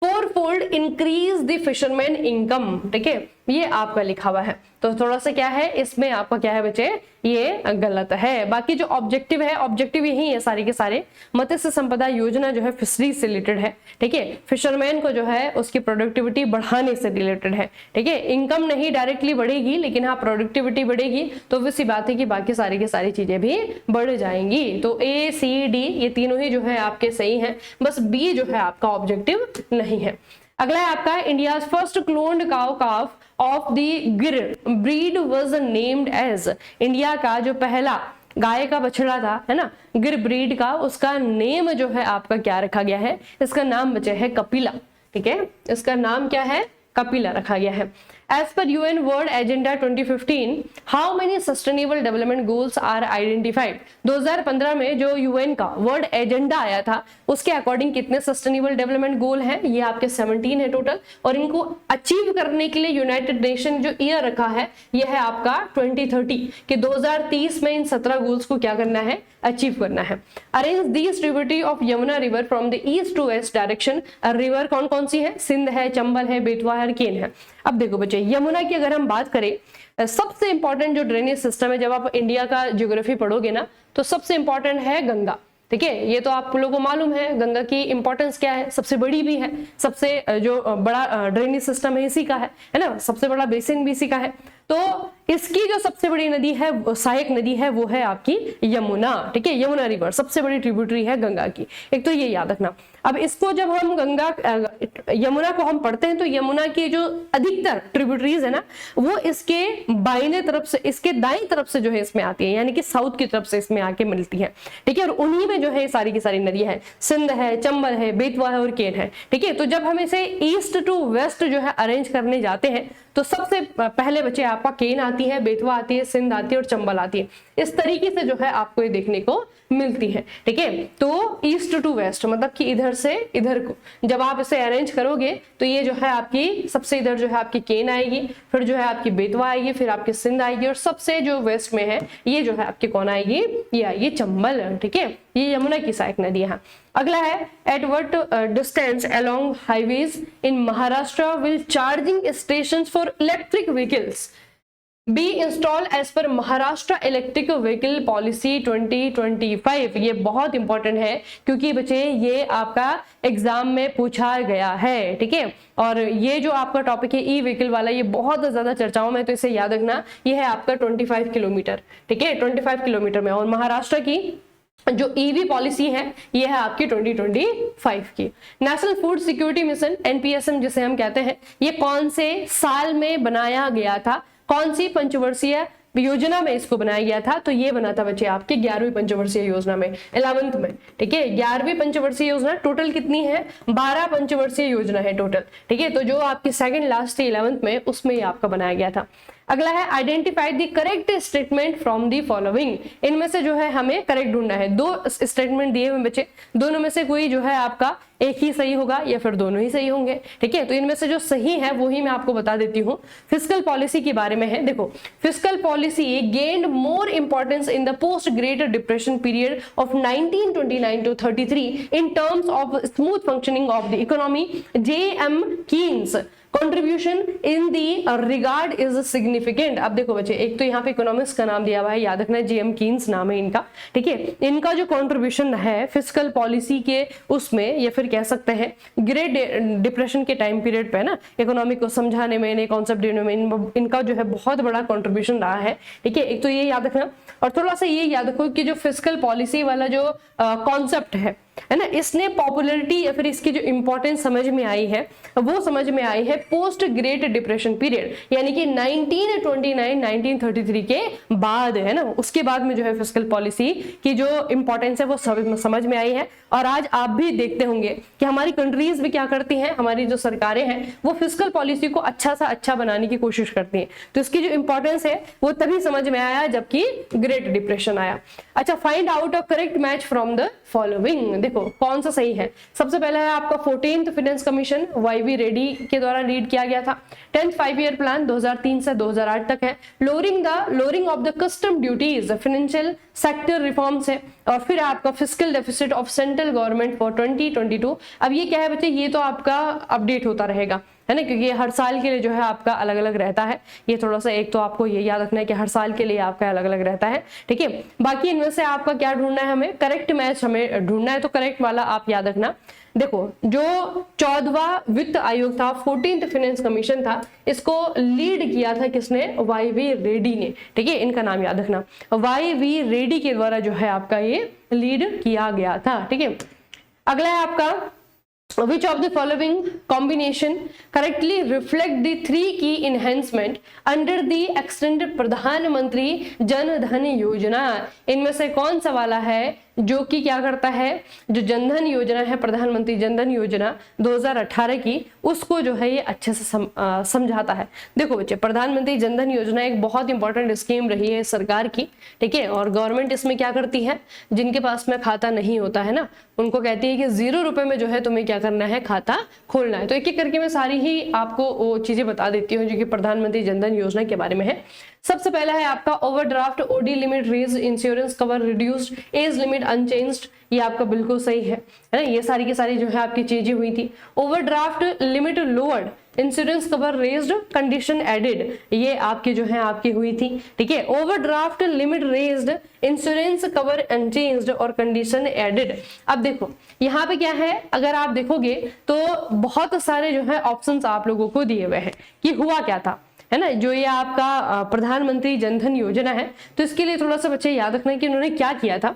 फोरफोल्ड इंक्रीज द फिशरमैन इनकम। ठीक है, ये आपका लिखा हुआ है, तो थोड़ा सा क्या है इसमें आपका क्या है बच्चे, ये गलत है। बाकी जो ऑब्जेक्टिव है, ऑब्जेक्टिव यही है सारे के सारे, मत्स्य संपदा योजना जो है फिशरीज से रिलेटेड है। ठीक है, फिशरमैन को जो है उसकी प्रोडक्टिविटी बढ़ाने से रिलेटेड है। ठीक है, इनकम नहीं डायरेक्टली बढ़ेगी, लेकिन हाँ प्रोडक्टिविटी बढ़ेगी, तो वैसी बात है कि बाकी सारी की सारी चीजें भी बढ़ जाएंगी। तो ए सी डी ये तीनों ही जो है आपके सही है, बस बी जो है आपका ऑब्जेक्टिव नहीं है। अगला है आपका India first cloned cow calf of the Gir breed was named as. India का जो पहला गाय का बछड़ा था है ना, गिर ब्रीड का, उसका नेम जो है आपका क्या रखा गया है, इसका नाम बचे है कपिला। ठीक है, इसका नाम क्या है, कपिला रखा गया है। As per UN World Agenda 2015, how many sustainable development goals are identified? 2015 में जो UN का वर्ल्ड एजेंडा आया था उसके अकॉर्डिंग कितने सस्टेनेबल डेवलपमेंट गोल हैं, ये आपके 17 है टोटल, और इनको अचीव करने के लिए यूनाइटेड नेशन जो ईयर रखा है ये है आपका 2030 कि 2030 में इन 17 गोल्स को क्या करना है, अचीव करना है। Arrange this tributary of Yamuna river from the east to west direction. River कौन कौन सी है, सिंध है, चंबल है, बेतवा है, केन है। अब देखो बच्चे यमुना की अगर हम बात करें, सबसे इंपॉर्टेंट जो ड्रेनेज सिस्टम है, जब आप इंडिया का ज्योग्राफी पढ़ोगे ना तो सबसे इंपॉर्टेंट है गंगा। ठीक है, ये तो आप लोगों को मालूम है गंगा की इंपॉर्टेंस क्या है, सबसे बड़ी भी है, सबसे जो बड़ा ड्रेनेज सिस्टम है इसी का है ना, सबसे बड़ा बेसिन भी इसी का है। तो इसकी जो सबसे बड़ी नदी है, सहायक नदी है, वो है आपकी यमुना। ठीक है, यमुना रिवर सबसे बड़ी ट्रिब्यूटरी है गंगा की, एक तो ये याद रखना। अब इसको जब हम यमुना को हम पढ़ते हैं तो यमुना की जो अधिकतर ट्रिब्यूटरीज है ना वो इसके बाईं तरफ से, इसके दाईं तरफ से जो है इसमें आती है, यानी कि साउथ की तरफ से इसमें आके मिलती है। ठीक है, और उन्हीं में जो है सारी की सारी नदियां है, सिंध है, चंबल है, बेतवा है और केन है। ठीक है, तो जब हम इसे ईस्ट टू वेस्ट जो है अरेंज करने जाते हैं तो सबसे पहले बच्चे आपका केन आती है, बेतवा आती है, सिंध आती है और चंबल आती है। इस तरीके से जो है आपको ये देखने को मिलती है। ठीक है, तो ईस्ट टू वेस्ट मतलब कि इधर से इधर को जब आप इसे अरेंज करोगे तो ये जो है आपकी सबसे इधर जो है आपकी केन आएगी, फिर जो है आपकी बेतवा आएगी, फिर आपकी सिंध आएगी, और सबसे जो वेस्ट में है ये जो है आपकी कौन आएगी, ये आएगी चंबल। ठीक है, ये यमुना की सहायक नदी है। अगला है at what distance along highways in Maharashtra will charging stations for electric vehicles be install as per Maharashtra electric vehicle policy 2025। ये बहुत इंपॉर्टेंट है क्योंकि बच्चे ये आपका एग्जाम में पूछा गया है। ठीक है, और ये जो आपका टॉपिक है ई व्हीकल वाला, ये बहुत ज्यादा चर्चाओं में, तो इसे याद रखना, ये है आपका 25 किलोमीटर। ठीक है, 25 किलोमीटर में, और महाराष्ट्र की जो ईवी पॉलिसी है ये है आपकी 2025 की। नेशनल फूड सिक्योरिटी मिशन एनपीएसएम जिसे हम कहते हैं, ये कौन से साल में बनाया गया था, कौन सी पंचवर्षीय योजना में इसको बनाया गया था, तो ये बना था बच्चे आपके 11वीं पंचवर्षीय योजना में, 11th में। ठीक है, 11वीं पंचवर्षीय योजना टोटल कितनी है, 12 पंचवर्षीय योजना है टोटल। ठीक है, तो जो आपकी सेकंड लास्ट 11th में उसमें ये आपका बनाया गया था। अगला है identify the correct statement from the following. इनमें से जो है हमें करेक्ट ढूंढना है। 2 स्टेटमेंट दिए हुए बच्चे, दोनों में से कोई जो है आपका एक ही सही होगा या फिर दोनों ही सही होंगे। ठीक है, तो इनमें से जो सही है वो ही मैं आपको बता देती हूँ। फिस्कल पॉलिसी के बारे में है, देखो fiscal policy gained more importance in the post great depression period of 1929 to 33 in terms of smooth functioning of the economy. J.M. Keynes contribution in the regard is significant. अब देखो बच्चे, एक तो यहाँ पे इकोनॉमिक्स का नाम दिया हुआ है, याद रखना जेएम कीन्स नाम है इनका, ठीक है। इनका जो कंट्रीब्यूशन है फिस्कल पॉलिसी के उसमें, या फिर कह सकते हैं ग्रेट डिप्रेशन के टाइम पीरियड पे ना, इकोनॉमिक को समझाने में, नए कॉन्सेप्ट देने में इनका जो है बहुत बड़ा कंट्रीब्यूशन रहा है, ठीक है। एक तो ये याद रखना, और थोड़ा सा ये याद रखो कि जो फिस्कल पॉलिसी वाला जो कॉन्सेप्ट है ना, इसने पॉपुलैरिटी या फिर इसकी जो इंपॉर्टेंस समझ में आई है वो समझ में आई है पोस्ट ग्रेट डिप्रेशन पीरियड, यानी कि 1929-1933 के बाद, है ना, उसके बाद में जो है फिस्कल पॉलिसी की जो इंपॉर्टेंस है वो समझ में आई है। और आज आप भी देखते होंगे कि हमारी कंट्रीज भी क्या करती हैं, हमारी जो सरकारें हैं वो फिस्कल पॉलिसी को अच्छा सा अच्छा बनाने की कोशिश करती हैं। तो इसकी जो इंपॉर्टेंस है वो तभी समझ में आया जबकि ग्रेट डिप्रेशन आया। अच्छा, find out a correct match from the following. देखो कौन सा सही है। सबसे पहला है आपका 14th finance commission, YV Reddy के द्वारा लीड किया गया था। 10th 5 ईयर प्लान 2003 से 2008 तक है। Lowering of the custom duties, financial sector reforms है। और फिर आपका fiscal deficit of central government for 2022। अब ये क्या है बच्चे, ये तो आपका अपडेट होता रहेगा, है ना, क्योंकि हर साल के लिए जो है आपका अलग अलग रहता है। ये थोड़ा सा एक तो आपको ये याद रखना है कि हर साल के लिए आपका अलग अलग रहता है, ठीक है। बाकी इनमें से आपका क्या ढूंढना है, हमें करेक्ट मैच हमें ढूंढना है, तो करेक्ट वाला आप याद रखना। देखो जो 14वां वित्त आयोग था, 14th फाइनेंस कमीशन था, इसको लीड किया था किसने, वाईवी रेड्डी ने, ठीक है। इनका नाम याद रखना, वाईवी रेड्डी के द्वारा जो है आपका ये लीड किया गया था, ठीक है। अगला है आपका Which of the following combination correctly reflect the 3 key enhancement under the extended प्रधानमंत्री जन धन योजना। इनमें से कौन सा वाला है जो कि क्या करता है, जो जनधन योजना है, प्रधानमंत्री जनधन योजना 2018 की, उसको जो है ये अच्छे से समझाता है। देखो बच्चे, प्रधानमंत्री जनधन योजना एक बहुत इंपॉर्टेंट स्कीम रही है सरकार की, ठीक है। और गवर्नमेंट इसमें क्या करती है, जिनके पास में खाता नहीं होता है ना, उनको कहती है कि 0 रुपए में जो है तुम्हें क्या करना है, खाता खोलना है। तो एक एक करके मैं सारी ही आपको वो चीजें बता देती हूँ जो कि प्रधानमंत्री जनधन योजना के बारे में है। सबसे पहला है आपका overdraft OD limit raise, insurance cover reduced, age limit unchanged. ये आपका बिल्कुल सही है ना, ये सारी की सारी जो है आपकी चीजें हुई थी। Overdraft limit lowered, insurance cover raised, condition added, ये आपकी जो है आपकी हुई थी, ठीक है। Overdraft limit raised, insurance cover unchanged और कंडीशन एडेड। अब देखो यहाँ पे क्या है, अगर आप देखोगे तो बहुत सारे जो है ऑप्शंस आप लोगों को दिए हुए हैं कि हुआ क्या था, है ना। जो ये आपका प्रधानमंत्री जनधन योजना है, तो इसके लिए थोड़ा सा बच्चे याद रखना कि उन्होंने क्या किया था,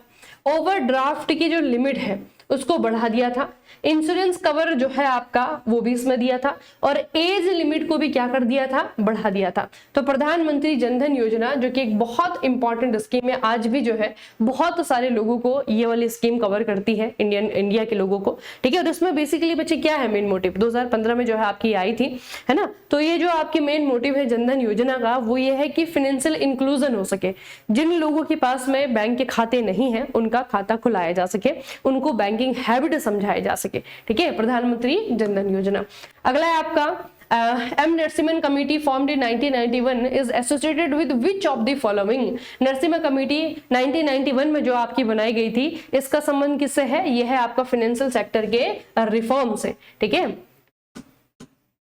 ओवरड्राफ्ट की जो लिमिट है उसको बढ़ा दिया था, इंश्योरेंस कवर जो है आपका वो भी इसमें दिया था, और एज लिमिट को भी क्या कर दिया था, बढ़ा दिया था। तो प्रधानमंत्री जनधन योजना जो कि एक बहुत इंपॉर्टेंट स्कीम है, आज भी जो है बहुत सारे लोगों को ये वाली स्कीम कवर करती है, इंडिया के लोगों को, ठीक है। और इसमें बेसिकली बच्चे क्या है मेन मोटिव, 2015 में जो है आपकी आई थी, है ना। तो ये जो आपकी मेन मोटिव है जनधन योजना का, वो ये है कि फाइनेंशियल इंक्लूजन हो सके, जिन लोगों के पास में बैंक के खाते नहीं है उनका खाता खुलाया जा सके, उनको बैंकिंग हैबिट समझाया जा सके, ठीक है, प्रधानमंत्री जनधन योजना। अगला है आपका M Narasimhan committee formed in 1991 is associated with which of the following. Narasimha committee 1991 में जो आपकी बनाई गई थी, इसका संबंध किससे है, यह है आपका फाइनेंशियल सेक्टर के रिफॉर्म से, ठीक है।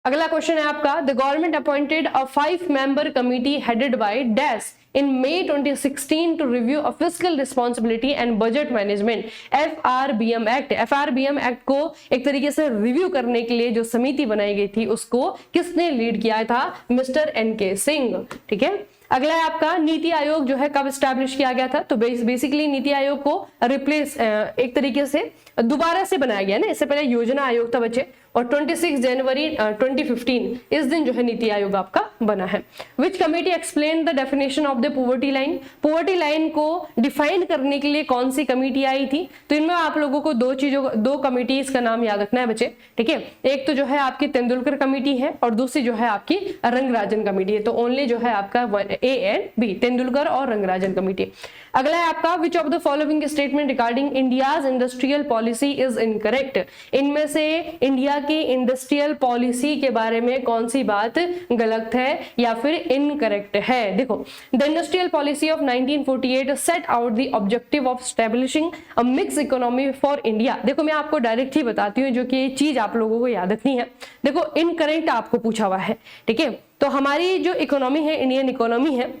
अगला क्वेश्चन है आपका, the government appointed a 5-member committee headed by dash in May 2016 to review of fiscal responsibility and budget management, FRBM Act। FRBM Act को एक तरीके से रिव्यू करने के लिए जो समिति बनाई गई थी उसको किसने लीड किया था, मिस्टर NK सिंह, ठीक है। अगला है आपका नीति आयोग जो है कब स्टैब्लिश किया गया था, तो बेसिकली नीति आयोग को रिप्लेस एक तरीके से दोबारा से बनाया गया ना, इससे पहले योजना आयोग था बच्चे, और 26 जनवरी 2015 इस दिन जो है नीति आयोग आपका बना है। विच committee explain the definition of the poverty line. Poverty line को डिफाइन करने के लिए कौन सी कमेटी आई थी, तो इनमें आप लोगों को दो कमेटीज का नाम याद रखना है बच्चे, ठीक है। एक तो जो है आपकी तेंदुलकर कमेटी है और दूसरी जो है आपकी रंगराजन कमेटी है। तो ओनली जो है आपका A एंड B, तेंदुलकर और रंगराजन कमेटी। अगला है आपका which of the following statement regarding India's industrial policy is incorrect. इनमें से इंडिया की इंडस्ट्रियल पॉलिसी के बारे में कौन सी बात गलत है या फिर इनकरेक्ट है। देखो, the industrial policy of 1948 set out the objective of establishing a mix economy for India. देखो मैं आपको डायरेक्ट ही बताती हूँ जो कि चीज आप लोगों को याद रखनी है। देखो इनकरेक्ट आपको पूछा हुआ है, ठीक है। तो हमारी जो इकोनॉमी है, इंडियन इकोनॉमी है,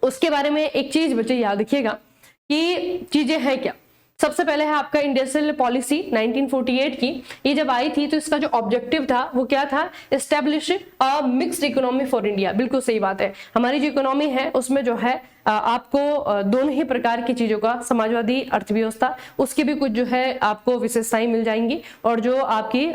उसके बारे में एक चीज बच्चे याद रखिएगा कि चीजें हैं क्या। सबसे पहले है आपका इंडस्ट्रियल पॉलिसी 1948 की, ये जब आई थी तो इसका जो ऑब्जेक्टिव था वो क्या था, establish a mixed economy for India. बिल्कुल सही बात है, हमारी जो इकोनॉमी है उसमें जो है आपको दोनों ही प्रकार की चीजों का, समाजवादी अर्थव्यवस्था, उसकी भी कुछ जो है आपको विशेषताएं मिल जाएंगी, और जो आपकी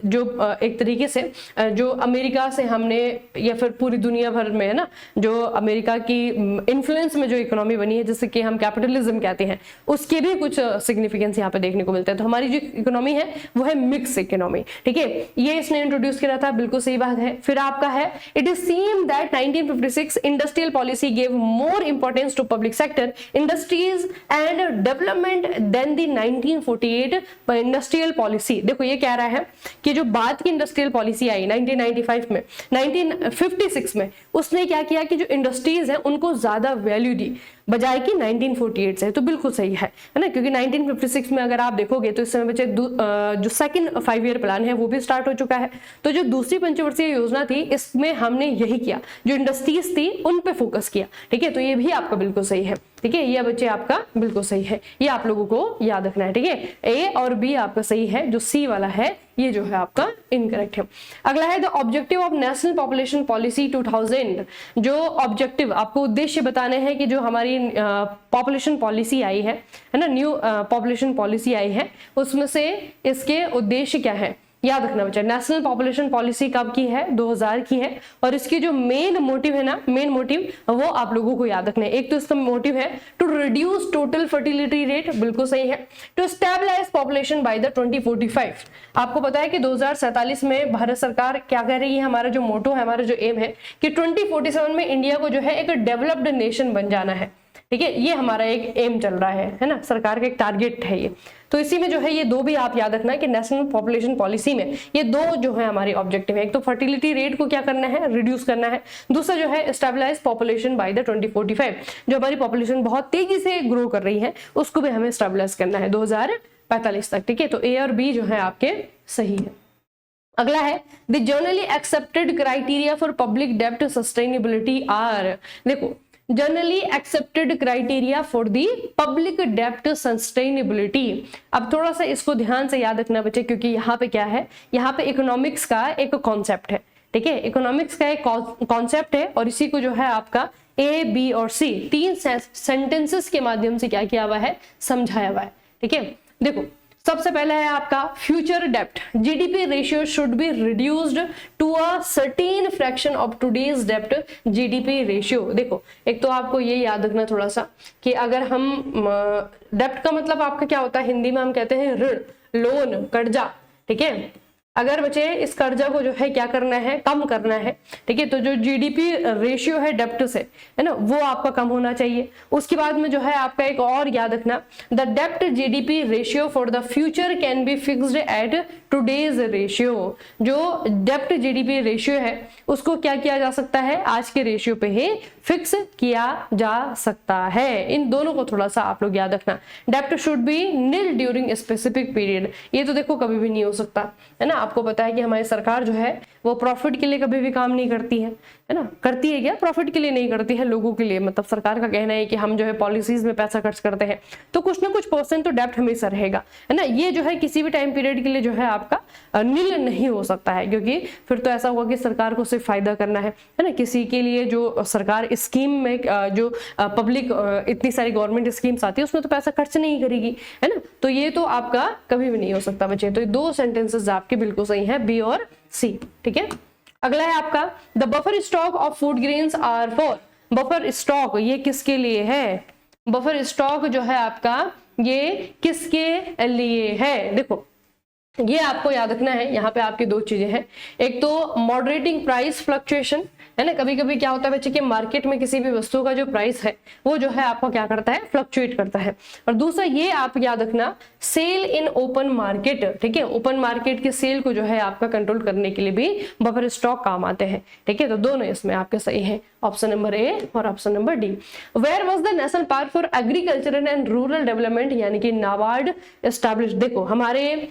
जो एक तरीके से जो अमेरिका से हमने या फिर पूरी दुनिया भर में है ना, जो अमेरिका की इन्फ्लुएंस में जो इकोनॉमी बनी है जिससे कि हम कैपिटलिज्म कहते हैं, उसके भी कुछ सिग्निफिकेंस यहाँ पे देखने को मिलता है। तो हमारी जो इकोनॉमी है वो है मिक्स इकोनॉमी, ठीक है, ये इसने इंट्रोड्यूस किया था, बिल्कुल सही बात है। फिर आपका है it is seen that 1956 industrial policy gave more importance to public sector industries and development than the 1948 industrial policy। देखो ये कह रहा है कि जो बाद की इंडस्ट्रियल पॉलिसी आई 1995 में, 1956 में, उसने क्या किया कि जो इंडस्ट्रीज है उनको ज्यादा वैल्यू दी बजाय कि 1948 से। तो बिल्कुल सही है ना, क्योंकि 1956 में अगर आप देखोगे तो इस समय बच्चे जो सेकंड 5 ईयर प्लान है वो भी स्टार्ट हो चुका है। तो जो दूसरी पंचवर्षीय योजना थी इसमें हमने यही किया, जो इंडस्ट्रीज थी उन पे फोकस किया, ठीक है। तो ये भी आपका बिल्कुल सही है, ठीक है, ये बच्चे आपका बिल्कुल सही है, ये आप लोगों को याद रखना है, ठीक है। ए और बी आपका सही है, जो सी वाला है ये जो है आपका इनकरेक्ट है। अगला है the objective of national population policy 2000। जो ऑब्जेक्टिव आपको उद्देश्य बताने हैं कि जो हमारी पॉपुलेशन पॉलिसी आई है ना, न्यू पॉपुलेशन पॉलिसी आई है, उसमें से इसके उद्देश्य क्या है याद रखना बच्चा। नेशनल पॉपुलेशन पॉलिसी कब की है, 2000 की है, और इसकी जो मेन मोटिव है ना, मेन मोटिव वो आप लोगों को याद रखना है। एक तो इसका मोटिव है to reduce total fertility rate, बिल्कुल सही है, to stabilise population by the 2045। आपको पता है कि 2047 में भारत सरकार क्या कह रही है, हमारा जो मोटो है, हमारा जो एम है कि 2047 में इंडिया को जो है एक डेवलप्ड नेशन बन जाना है, ठीक है, ये हमारा एक एम चल रहा है ना, सरकार का एक टारगेट है ये। तो इसी में जो है ये दो भी आप याद रखना है कि नेशनल पॉपुलेशन पॉलिसी में ये दो जो है हमारे ऑब्जेक्टिव है, एक तो फर्टिलिटी रेट को क्या करना है, रिड्यूस करना है, दूसरा जो है स्टेबलाइज पॉपुलेशन बाय द 2045, जो हमारी पॉपुलेशन बहुत तेजी से ग्रो कर रही है उसको भी हमें स्टेबलाइज करना है 2045 तक, ठीक है। तो ए और बी जो है आपके सही है। अगला है the generally accepted criteria for public डेब्ट सस्टेनेबिलिटी आर। देखो generally accepted criteria for the public डेब्ट सस्टेनेबिलिटी। अब थोड़ा सा इसको ध्यान से याद रखना बच्चे, क्योंकि यहाँ पे क्या है, यहाँ पे इकोनॉमिक्स का एक कॉन्सेप्ट है, ठीक है, इकोनॉमिक्स का एक कॉन्सेप्ट है, और इसी को जो है आपका ए बी और सी 3 सेंटेंसेस के माध्यम से क्या किया हुआ है, समझाया हुआ है, ठीक है। देखो सबसे पहला है आपका फ्यूचर डेब्ट, GDP ratio should be reduced to a certain fraction of today's डेब्ट जीडीपी रेशियो। देखो एक तो आपको ये याद रखना थोड़ा सा कि अगर हम डेब्ट का मतलब आपका क्या होता है, हिंदी में हम कहते हैं ऋण, लोन, कर्जा, ठीक है। अगर बच्चे इस कर्जा को जो है क्या करना है, कम करना है, ठीक है, तो जो जीडीपी रेशियो है डेब्ट से, है ना, वो आपका कम होना चाहिए। उसके बाद में जो है आपका एक और याद रखना, द डेब्ट GDP ratio for the future can be fixed at today's ratio. जो डेब्ट जीडीपी रेशियो है उसको क्या किया जा सकता है, आज के रेशियो पे ही फिक्स किया जा सकता है। इन दोनों को थोड़ा सा आप लोग याद रखना। डेब्ट should be nil during specific period, ये तो देखो कभी भी नहीं हो सकता, है ना। आपको पता है कि हमारी सरकार जो है वो प्रॉफिट के लिए कभी भी काम नहीं करती है ना, करती है क्या, प्रॉफिट के लिए नहीं करती है, लोगों के लिए। मतलब सरकार का कहना है कि हम जो है पॉलिसीज में पैसा खर्च करते हैं, तो कुछ ना कुछ परसेंट तो डेब्ट हमेशा रहेगा, है ना। ये जो है किसी भी टाइम पीरियड के लिए जो है आपका नील नहीं हो सकता है, क्योंकि फिर तो ऐसा होगा कि सरकार को सिर्फ फायदा करना है ना। किसी के लिए जो सरकार स्कीम में जो पब्लिक इतनी सारी गवर्नमेंट स्कीम्स आती है उसमें तो पैसा खर्च नहीं करेगी, है ना। तो ये तो आपका कभी भी नहीं हो सकता बच्चे। तो ये दो सेंटेंसेस आपके बिल्कुल सही है, बी और सी, ठीक है। अगला है आपका the buffer stock of food grains are for. Buffer stock ये किसके लिए है, बफर स्टॉक जो है आपका ये किसके लिए है। देखो ये आपको याद रखना है, यहाँ पे आपकी दो चीजें हैं, एक तो मॉडरेटिंग प्राइस फ्लक्चुएशन, है ना। कभी कभी क्या होता है बच्चे कि मार्केट में किसी भी वस्तु का जो प्राइस है वो जो है आपको क्या करता है, फ्लक्चुएट करता है। और दूसरा ये आप याद रखना सेल इन ओपन मार्केट, ठीक है, ओपन मार्केट के सेल को जो है आपका कंट्रोल करने के लिए भी बफर स्टॉक काम आते हैं, ठीक है। तो दोनों इसमें आपके सही है, ऑप्शन नंबर ए और option number D. Where was the national park for agriculture and rural development यानी कि नाबार्ड एस्टैब्लिश्ड। देखो हमारे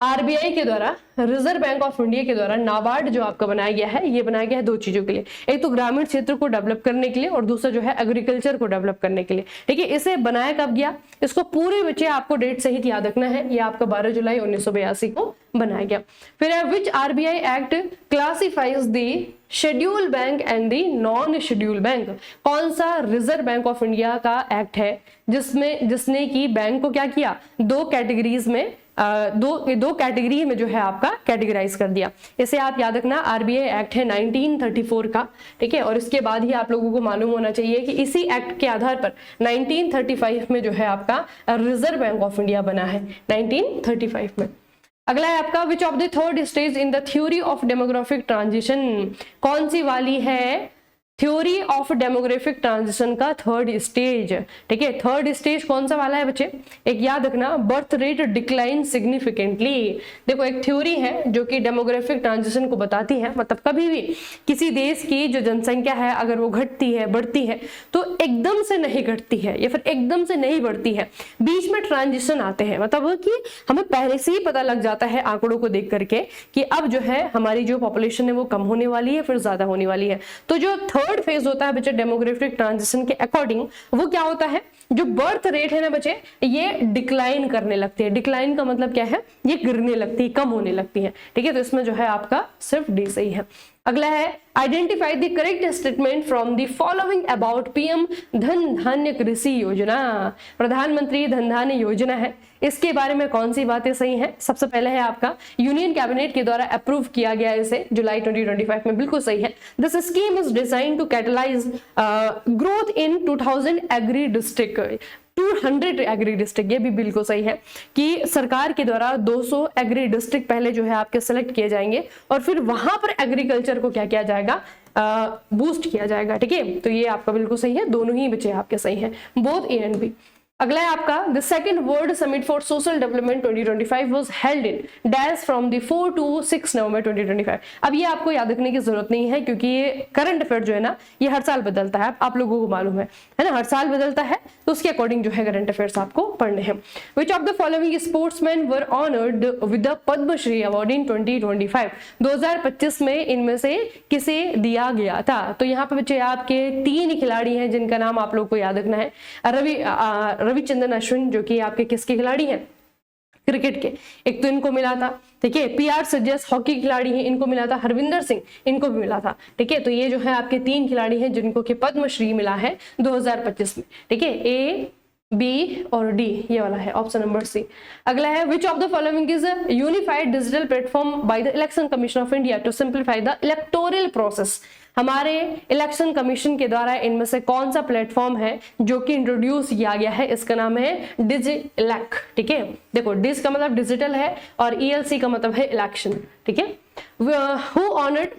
आरबीआई के द्वारा, रिजर्व बैंक ऑफ इंडिया के द्वारा नाबार्ड जो आपका बनाया गया है, ये बनाया गया है दो चीजों के लिए, एक तो ग्रामीण क्षेत्र को डेवलप करने के लिए और दूसरा जो है एग्रीकल्चर को डेवलप करने के लिए। ठीक है, इसे बनाया कब गया, इसको पूरे बच्चे आपको डेट सहित याद रखना है, ये आपका 12 जुलाई 1982 को बनाया गया। फिर है which RBI act classifies the schedule bank and the non schedule bank, कौन सा रिजर्व बैंक ऑफ इंडिया का एक्ट है जिसने की बैंक को क्या किया, दो कैटेगरीज में दो कैटेगरी में जो है आपका कैटेगराइज कर दिया। इसे आप याद रखना, आरबीआई एक्ट है 1934 का। ठीक है, और इसके बाद ही आप लोगों को मालूम होना चाहिए कि इसी एक्ट के आधार पर 1935 में जो है आपका रिजर्व बैंक ऑफ इंडिया बना है, 1935 में। अगला है आपका which of the third stage in the theory of demographic transition, कौन सी वाली है थ्योरी ऑफ डेमोग्राफिक ट्रांजिशन का थर्ड स्टेज। ठीक है, थर्ड स्टेज कौन सा वाला है बच्चे, एक याद रखना, बर्थ रेट डिक्लाइन सिग्निफिकेंटली। देखो एक थ्योरी है जो कि डेमोग्राफिक ट्रांजिशन को बताती है, मतलब कभी भी किसी देश की जो जनसंख्या है अगर वो घटती है बढ़ती है तो एकदम से नहीं घटती है या फिर एकदम से नहीं बढ़ती है, बीच में ट्रांजिशन आते हैं, मतलब कि हमें पहले से ही पता लग जाता है आंकड़ों को देख करके कि अब जो है हमारी जो पॉपुलेशन है वो कम होने वाली है फिर ज्यादा होने वाली है। तो जो थर्ड फेज होता है बच्चे डेमोग्राफिक ट्रांजिशन के अकॉर्डिंग, वो क्या होता है, जो बर्थ रेट है ना बच्चे ये डिक्लाइन करने लगती है। डिक्लाइन का मतलब क्या है, ये गिरने लगती है, कम होने लगती है। ठीक है, तो इसमें जो है आपका सिर्फ डी सही है। अगला है identify the correct statement from the following about PM धन धान्य कृषि योजना, प्रधानमंत्री धन धान्य योजना है, इसके बारे में कौन सी बातें सही हैं। सबसे पहले है आपका यूनियन कैबिनेट के द्वारा अप्रूव किया गया इसे जुलाई 2025 में, बिल्कुल सही है। This scheme is design to catalyse growth in 2000 agri district, 200 agri district, ये भी बिल्कुल सही है कि सरकार के द्वारा 200 एग्री डिस्ट्रिक्ट पहले जो है आपके सेलेक्ट किए जाएंगे और फिर वहां पर एग्रीकल्चर को क्या किया जाएगा, बूस्ट किया जाएगा। ठीक है, तो ये आपका बिल्कुल सही है, दोनों ही बच्चे आपके सही हैं, बोथ ए एंड बी। अगला है आपका the second world summit for social development 2025 was held in dash from the 4 to 6 नवंबर 2025। अब ये आपको याद रखने की जरूरत नहीं है क्योंकि ये करंट अफेयर जो है ना ये हर साल बदलता है, आप लोगों को मालूम है ना, हर साल बदलता है, तो उसके अकॉर्डिंग जो है करंट अफेयर्स आपको पढ़ने हैं। Which of the following sportsman were honoured with the Padma Shri award in 2025, 2025 में इनमें से किसे दिया गया था। तो यहाँ पे बच्चे आपके 3 खिलाड़ी हैं जिनका नाम आप लोग को याद रखना है। रविचंद्रन अश्विन जो कि आपके किसके खिलाड़ी हैं, क्रिकेट के, एक तो इनको मिला था। ठीक है, पीआर सज्जस हॉकी खिलाड़ी हैं, इनको मिला था। हरविंदर सिंह, इनको भी मिला था। ठीक है, तो ये जो है आपके 3 खिलाड़ी हैं जिनको कि पद्मश्री मिला है 2025 में। ठीक है, ए बी और डी, ये वाला है ऑप्शन नंबर सी। अगला है which of the following is unified digital platform by the election commission of India to simplify the electoral process, हमारे इलेक्शन कमीशन के द्वारा इनमें से कौन सा प्लेटफॉर्म है जो कि इंट्रोड्यूस किया गया है, इसका नाम है डिजिलैक। ठीक है, देखो डिज का मतलब डिजिटल है और ईएलसी का मतलब है इलेक्शन। ठीक है, who honoured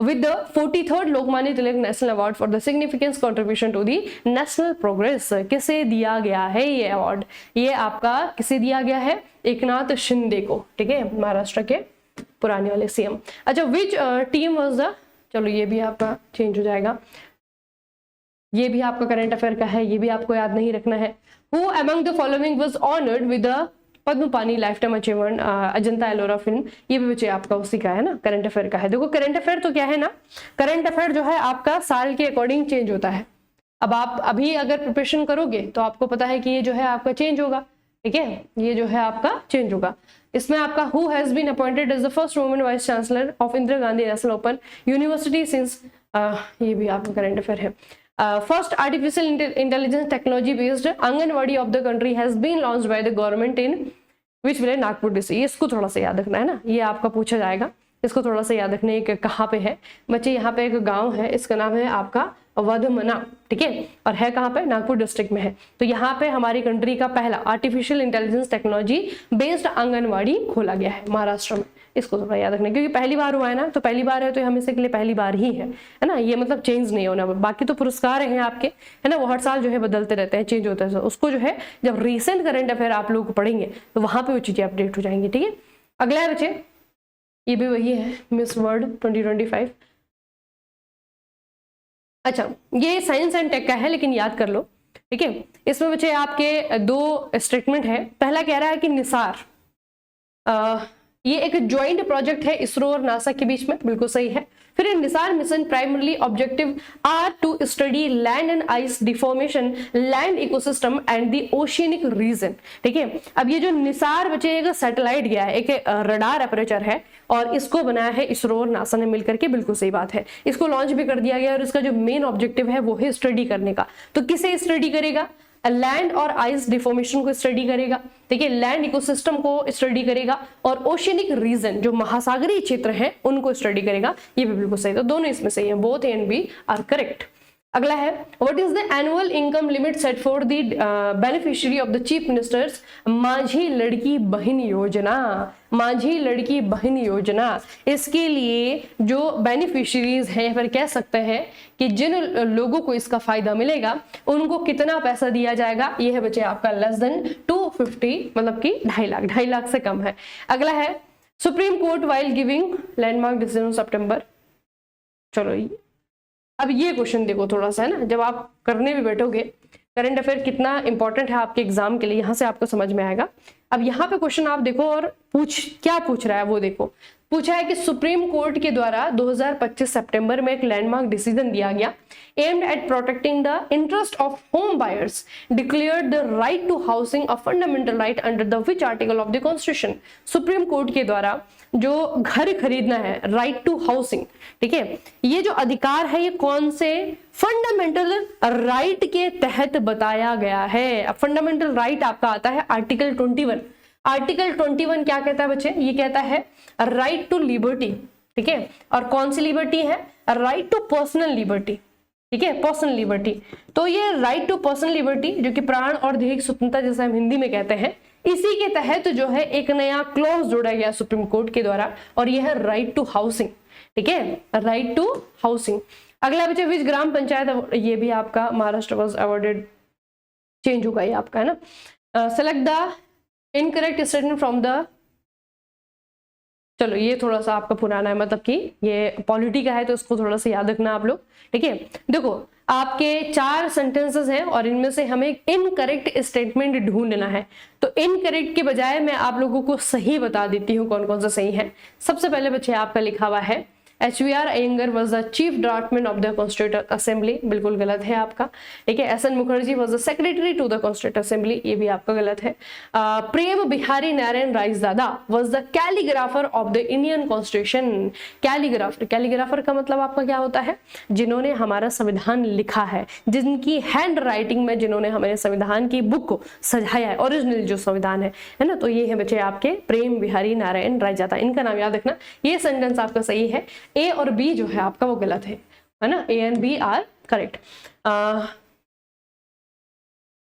with the 43rd Lokmanya Tilak national award for the significance contribution to the national progress, किसे दिया गया है ये अवार्ड, ये आपका किसे दिया गया है, एकनाथ शिंदे को। ठीक है, महाराष्ट्र के पुराने वाले सीएम। अच्छा, विच टीम वाज द, चलो ये भी आपका चेंज हो जाएगा, ये भी आपका करंट अफेयर का है, ये भी आपको याद नहीं रखना है। Who among the following was honoured with the Padma Pani life time achievement Ajanta Ellora film, ये भी बच्चे आपका उसी का है ना, करंट अफेयर का है। देखो करंट अफेयर तो क्या है ना, करंट अफेयर जो है आपका साल के अकॉर्डिंग चेंज होता है। अब आप अभी अगर प्रिपरेशन करोगे तो आपको पता है कि ये जो है आपका चेंज होगा। ठीक है, ये जो है आपका चेंज होगा। इसमें आपका who has been appointed as the first women vice chancellor of Indira Gandhi national open university since, ये भी आपका करंट अफेयर है। First artificial intelligence technology based anganwadi of the country has been launched by the government in which village Nagpur district, ये इसको थोड़ा सा याद रखना है ना, ये आपका पूछा जाएगा, इसको थोड़ा सा याद रखने के कहाँ पे है बच्चे, यहाँ पे एक गांव है, इसका नाम है आपका वधमना। ठीक है, और है कहाँ पे, नागपुर डिस्ट्रिक्ट में है। तो यहाँ पे हमारी कंट्री का पहला artificial intelligence technology based anganwadi खोला गया है महाराष्ट्र में, इसको थोड़ा याद रखना क्योंकि पहली बार हुआ है ना, तो पहली बार है तो हमेशा के लिए पहली बार ही है ना, ये मतलब चेंज नहीं होना। बाकी तो पुरस्कार हैं आपके, है ना, वो हर साल जो है बदलते रहते हैं, चेंज होता है, उसको जो है जब रिसेंट करंट अफेयर आप लोग पढ़ेंगे तो वहां पे वो चीजें अपडेट हो जाएंगी। ठीक है, अगला है बच्चे, ये भी वही है मिस वर्ल्ड 2025। अच्छा, ये साइंस एंड टेक का है लेकिन याद कर लो। ठीक है, इसमें बच्चे आपके 2 स्टेटमेंट है। पहला कह रहा है कि निसार, ये एक ज्वाइंट प्रोजेक्ट है इसरो और नासा के बीच में, बिल्कुल सही है। फिर NISAR mission primarily objective are to study land and ice deformation, land ecosystem and the oceanic region. ठीक है, अब ये जो निसार बचे एक सैटेलाइट गया है, एक रडार अपर्चर है, और इसको बनाया है इसरो और नासा ने मिलकर के, बिल्कुल सही बात है। इसको लॉन्च भी कर दिया गया और इसका जो मेन ऑब्जेक्टिव है वो है स्टडी करने का। तो किसे स्टडी करेगा? लैंड और आइस डिफॉर्मेशन को स्टडी करेगा, ठीक है, लैंड इकोसिस्टम को स्टडी करेगा, और ओशियनिक रीजन जो महासागरीय क्षेत्र है उनको स्टडी करेगा। ये भी बिल्कुल सही, तो दोनों इसमें सही है, both A and B are correct. अगला है what is the annual income limit set for the beneficiary of the chief minister's Majhi Ladki बहन योजना। माझी लड़की बहन योजना, इसके लिए जो बेनिफिशियरीज हैं, फिर कह सकते हैं कि जिन लोगों को इसका फायदा मिलेगा उनको कितना पैसा दिया जाएगा, ये है बच्चे आपका लेस देन 250, मतलब कि 2.5 लाख से कम है। अगला है supreme court while giving landmark decision September. चलो अब ये क्वेश्चन देखो थोड़ा सा, है ना, जब आप करने भी बैठोगे करंट अफेयर कितना इंपॉर्टेंट है आपके एग्जाम के लिए, यहां से आपको समझ में आएगा। अब यहाँ पे क्वेश्चन आप देखो और क्या पूछ रहा है वो देखो। पूछा है कि सुप्रीम कोर्ट के द्वारा 2025 सितंबर में एक लैंडमार्क डिसीजन दिया गया aimed at protecting the interest of home buyers, declared the right to housing a fundamental right under the which article of the constitution। Supreme court के द्वारा जो घर खरीदना है, राइट टू हाउसिंग, ठीक है, ये जो अधिकार है ये कौन से फंडामेंटल राइट के तहत बताया गया है। फंडामेंटल राइट आपका आता है आर्टिकल 21। आर्टिकल 21 क्या कहता है बच्चे? ये कहता है राइट टू लिबर्टी, ठीक है, और कौन सी लिबर्टी है? राइट टू पर्सनल लिबर्टी, ठीक है, पर्सनल लिबर्टी। तो ये राइट टू पर्सनल लिबर्टी जो कि प्राण और दैहिक स्वतंत्रता जैसे हम हिंदी में कहते हैं, इसी के तहत जो है एक नया क्लॉज जोड़ा गया सुप्रीम कोर्ट के द्वारा, और यह है राइट टू हाउसिंग, ठीक है, राइट टू हाउसिंग। अगला बच्चे विच ग्राम पंचायत, ये भी आपका महाराष्ट्र वाज अवॉर्डेड, चेंज होगा ये आपका, है ना। Select the incorrect statement from the, चलो ये थोड़ा सा आपका पुराना है, मतलब कि ये पॉलिटी का है तो इसको थोड़ा सा याद रखना आप लोग, ठीक है। देखो आपके 4 सेंटेंसेस हैं और इनमें से हमें इनकरेक्ट स्टेटमेंट ढूंढना है, तो इनकरेक्ट के बजाय मैं आप लोगों को सही बता देती हूँ कौन कौन सा सही है। सबसे पहले बच्चे आपका लिखा हुआ है HVR Ayyangar was the chief draftsman of the constitute assembly, बिल्कुल गलत है आपका, ठीक है। SN Mukherjee was the secretary to the constitute assembly, ये भी आपका गलत है। Prem Behari Narain Raizada was the calligrapher of the Indian constitution. Calligrapher का मतलब आपका क्या होता है? जिन्होंने हमारा संविधान लिखा है, जिनकी हैंड राइटिंग में जिन्होंने हमारे संविधान की बुक को सजाया है, ओरिजिनल जो संविधान है ना, तो ये है बच्चे आपके प्रेम बिहारी नारायण रायजादा, इनका नाम याद रखना। ये सेंटेंस आपका सही है, ए और बी जो है आपका वो गलत है ना, A and B are correct.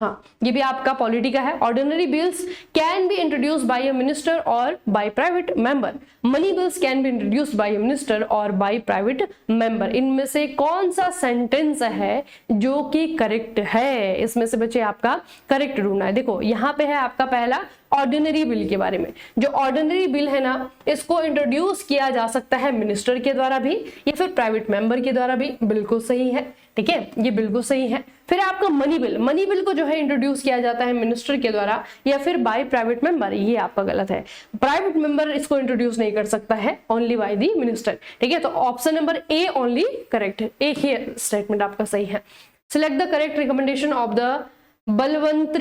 हाँ, ये भी आपका पॉलिटी का है। Ordinary bills can be introduced by a minister और by private member. Money bills can be introduced by a minister और बाय प्राइवेट मेंबर। इनमें से कौन सा सेंटेंस है जो कि करेक्ट है? इसमें से बच्चे आपका करेक्ट ढूंढना है। देखो यहाँ पे है आपका पहला ऑर्डिनरी बिल के बारे में। जो ऑर्डिनरी बिल है ना, इसको इंट्रोड्यूस किया जा सकता है मिनिस्टर के द्वारा भी या फिर प्राइवेट मेंबर के द्वारा भी, बिल्कुल सही है, ठीक है, ये बिल्कुल सही है। फिर आपका मनी बिल को जो है इंट्रोड्यूस किया जाता है मिनिस्टर के द्वारा या फिर बाय प्राइवेट मेंबर, ये आपका गलत है। प्राइवेट मेंबर इसको इंट्रोड्यूस नहीं कर सकता है, ओनली बाय द मिनिस्टर, ठीक है। तो option number A only correct है, एक ही स्टेटमेंट आपका सही है। Select the correct recommendation of the Balwant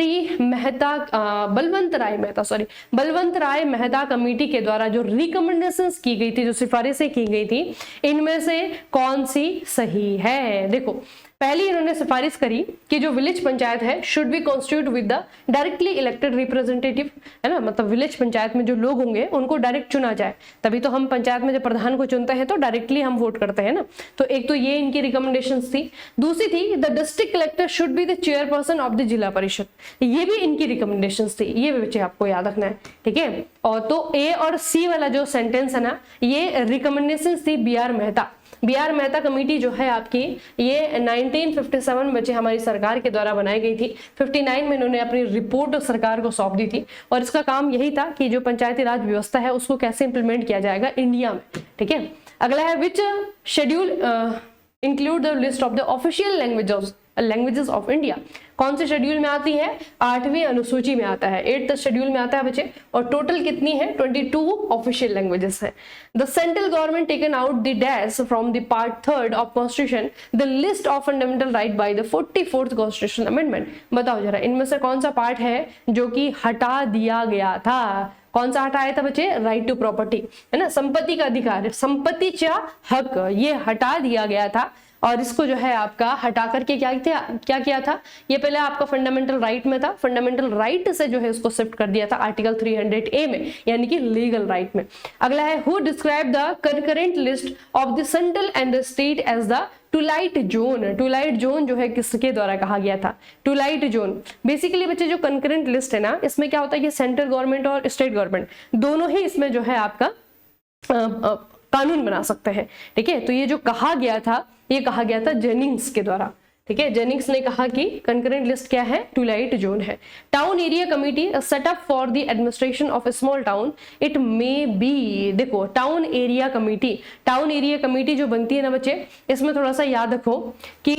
Rai Mehta committee के द्वारा जो रिकमेंडेशंस की गई थी, जो सिफारिशें की गई थी, इनमें से कौन सी सही है? देखो पहली इन्होंने सिफारिश करी कि जो विलेज पंचायत है should be constitute with the directly elected representative, है ना, मतलब विलेज पंचायत में जो लोग होंगे उनको डायरेक्ट चुना जाए, तभी तो हम पंचायत में जब प्रधान को चुनते हैं तो डायरेक्टली हम वोट करते हैं ना। तो एक तो ये इनकी रिकमेंडेशंस थी। दूसरी थी the district collector should be the chairperson of the जिला परिषद, ये भी इनकी रिकमेंडेशंस थी, ये भी बच्चे आपको याद रखना है, ठीक है। और तो ए और सी वाला जो सेंटेंस है ना, ये रिकमेंडेशंस थी बी आर मेहता कमेटी जो है आपकी, ये 1957 बच्चे हमारी सरकार के द्वारा बनाई गई थी। 59 में इन्होंने अपनी रिपोर्ट सरकार को सौंप दी थी और इसका काम यही था कि जो पंचायती राज व्यवस्था है उसको कैसे इंप्लीमेंट किया जाएगा इंडिया में, ठीक है। अगला है which schedule include the list of the official language languages of India कौन से शेड्यूल में आती है? 8वीं अनुसूची में आता है, 8th शेड्यूल में आता है बच्चे। और टोटल कितनी है? 22 ऑफिशियल लैंग्वेजेस है। The central government taken out the dash from the part 3rd of constitution the list of fundamental right by the 44th constitutional amendment. बताओ जरा इनमें से कौन सा पार्ट है जो कि हटा दिया गया था? कौन सा हटाया था बच्चे? राइट टू प्रॉपर्टी, है ना, संपत्ति का अधिकार, संपत्तिचा हक, ये हटा दिया गया था। और इसको जो है आपका हटा करके क्या किया था? ये पहले आपका फंडामेंटल राइट में था, फंडामेंटल राइट से जो है उसको शिफ्ट कर दिया था आर्टिकल 300A में, यानी कि लीगल राइट में। अगला है who describe the concurrent list of the central and the state as the twilight zone. Twilight zone जो है किसके द्वारा कहा गया था? टूलाइट जोन बेसिकली बच्चे जो कंकरेंट लिस्ट है ना, इसमें क्या होता है कि सेंट्रल गवर्नमेंट और स्टेट गवर्नमेंट दोनों ही इसमें जो है आपका कानून बना सकते हैं। ठीक है, तो ये जो कहा गया था, ये कहा गया था जेनिंग्स के द्वारा। ठीक है, जेनिंग्स ने कहा कि कंकरेंट लिस्ट क्या है? टूलाइट जोन है। Town area committee set up for the administration of A small town it may be. देखो टाउन एरिया कमिटी जो बनती है ना बच्चे, इसमें थोड़ा सा याद रखो कि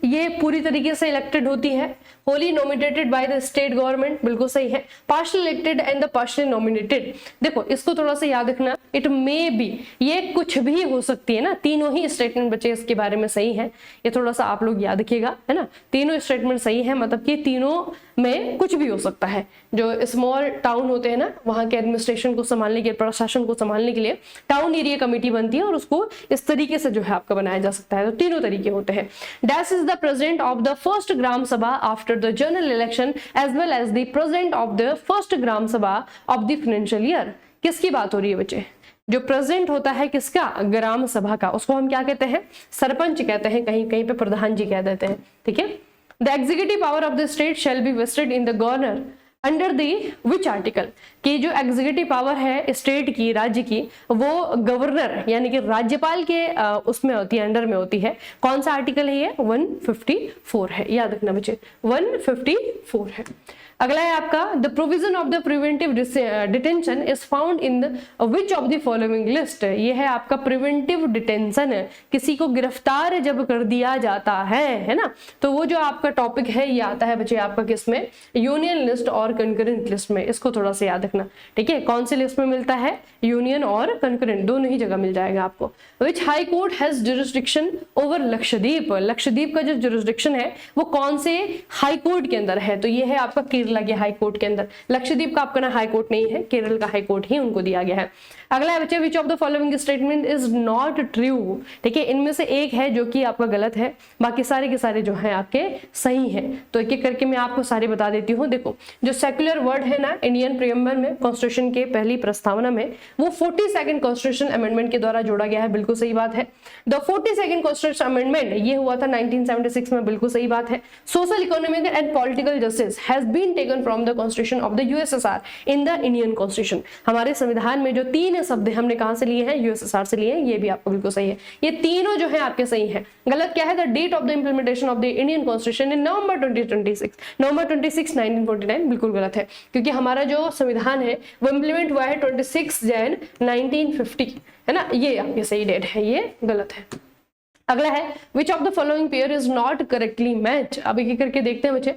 ये पूरी तरीके से इलेक्टेड होती है, Holi nominated by the state government, बिल्कुल सही है। Partial elected and the partial nominated, देखो इसको थोड़ा सा याद रखना, इट मे बी, ये कुछ भी हो सकती है ना, तीनों ही स्टेटमेंट बच्चे इसके बारे में सही है, ये थोड़ा सा आप लोग याद रखिएगा, है ना। तीनों स्टेटमेंट सही है, मतलब कि तीनों में कुछ भी हो सकता है। जो स्मॉल टाउन होते हैं ना, वहां के एडमिनिस्ट्रेशन को संभालने के, प्रशासन को संभालने के लिए टाउन एरिया कमेटी बनती है और उसको इस तरीके से जो है आपका बनाया जा सकता है। तो तीनों तरीके होते हैं। Dash is the president of the first gram sabha after the general election as well as the president of the first gram sabha of the financial year. किसकी बात हो रही है बच्चे? जो प्रेसिडेंट होता है किसका? ग्राम सभा का, उसको हम क्या कहते हैं? सरपंच कहते हैं, कहीं कहीं पे प्रधान जी कह देते हैं। ठीक है, the executive power of the state shall be vested in the governor under the which article. कि जो एग्जीक्यूटिव पावर है स्टेट की, राज्य की, वो गवर्नर यानी कि राज्यपाल के उसमें होती है, अंडर में होती है। कौन सा आर्टिकल है ये? 154 है, याद रखना बच्चे, 154 है। अगला है आपका the provision of the preventive detention is found in which of the following list. ये है आपका प्रिवेंटिव डिटेंशन, किसी को गिरफ्तार जब कर दिया जाता है ना, तो वो जो आपका टॉपिक है ये आता है बच्चे आपका किसमें? यूनियन लिस्ट और कंकरेंट लिस्ट में। इसको थोड़ा सा याद रखना। ठीक है, कौन से लिस्ट में मिलता है? यूनियन और कंकरेंट, दोनों ही जगह मिल जाएगा आपको। Which high court has jurisdiction over Lakshadweep. Lakshadweep का जो जुरिस्डिक्शन है वो कौन से हाई कोर्ट के अंदर है? तो ये है आपका केरला के हाई कोर्ट के अंदर। लक्षद्वीप का आपका ना हाई कोर्ट नहीं है, केरल का हाई कोर्ट ही उनको दिया गया है। अगला है बच्चे विच of the following statement is not true. ठीक है, इनमें से एक है जो कि आपका गलत है, बाकी सारे के सारे जो है आपके सही है। तो एक एक करके मैं आपको सारे बता देती हूँ। देखो जो सेक्युलर वर्ड है ना इंडियन प्रीएम्बल में, कॉन्स्टिट्यूशन के पहली प्रस्तावना में, वो 42nd कॉन्स्टिट्यूशन अमेंडमेंट के द्वारा जोड़ा गया है, बिल्कुल सही बात है। द 42nd कॉन्स्टिट्यूशन अमेंडमेंट ये हुआ था 1976 में, बिल्कुल सही बात है। Social economic and political justice has been taken from the constitution of the USSR in the Indian constitution. हमारे संविधान में जो तीन शब्द हमने कहां से लिए हैं? यूएसएसआर से लिए हैं। ये भी आपको बिल्कुल सही है, ये तीनों जो है आपके सही है। गलत क्या है? The date of the implementation of the Indian constitution in November 2026, November 26 1949 बिल्कुल गलत है, क्योंकि हमारा जो संविधान है वो इंप्लीमेंट हुआ है 26 जैन 1950, है ना, ये आपकी सही डेट है, ये गलत है। अगला है which of the following pair is not correctly match. अब एक करके देखते हैं बच्चे।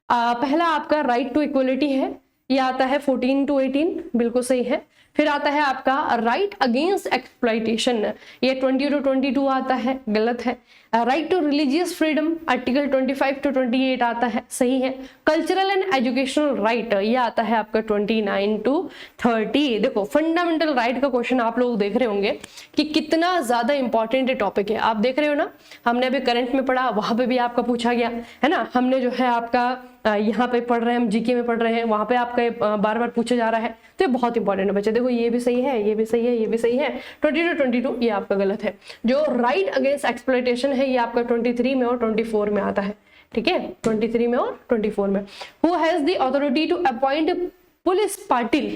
पहला आपका राइट टू इक्वलिटी है, ये आता है 14 to 18, बिल्कुल सही है। फिर आता है आपका राइट अगेंस्ट एक्सप्लॉइटेशन, ये 20 to 22 आता है, गलत है। Right to religious freedom article 25 to 28 आता है, सही है। कल्चरल एंड एजुकेशनल राइट ये आता है आपका 29 to 30। देखो फंडामेंटल राइट का क्वेश्चन आप लोग देख रहे होंगे कि कितना ज्यादा इंपॉर्टेंट टॉपिक है, आप देख रहे हो ना। हमने अभी करंट में पढ़ा, वहां पे भी आपका पूछा गया है ना। हमने जो है आपका यहाँ पे पढ़ रहे हैं, हम जीके में पढ़ रहे हैं, वहां पे आपका बार बार पूछा जा रहा है, तो ये बहुत इंपॉर्टेंट है बच्चे। देखो ये भी सही है, ये भी सही है, ये भी सही है। 20 to 22 ये आपका गलत है। जो राइट अगेंस्ट एक्सप्लॉइटेशन है ये आपका 23 में और 24 में आता है, ठीक है, 23 में और 24 में। Who has the authority to appoint police Patil.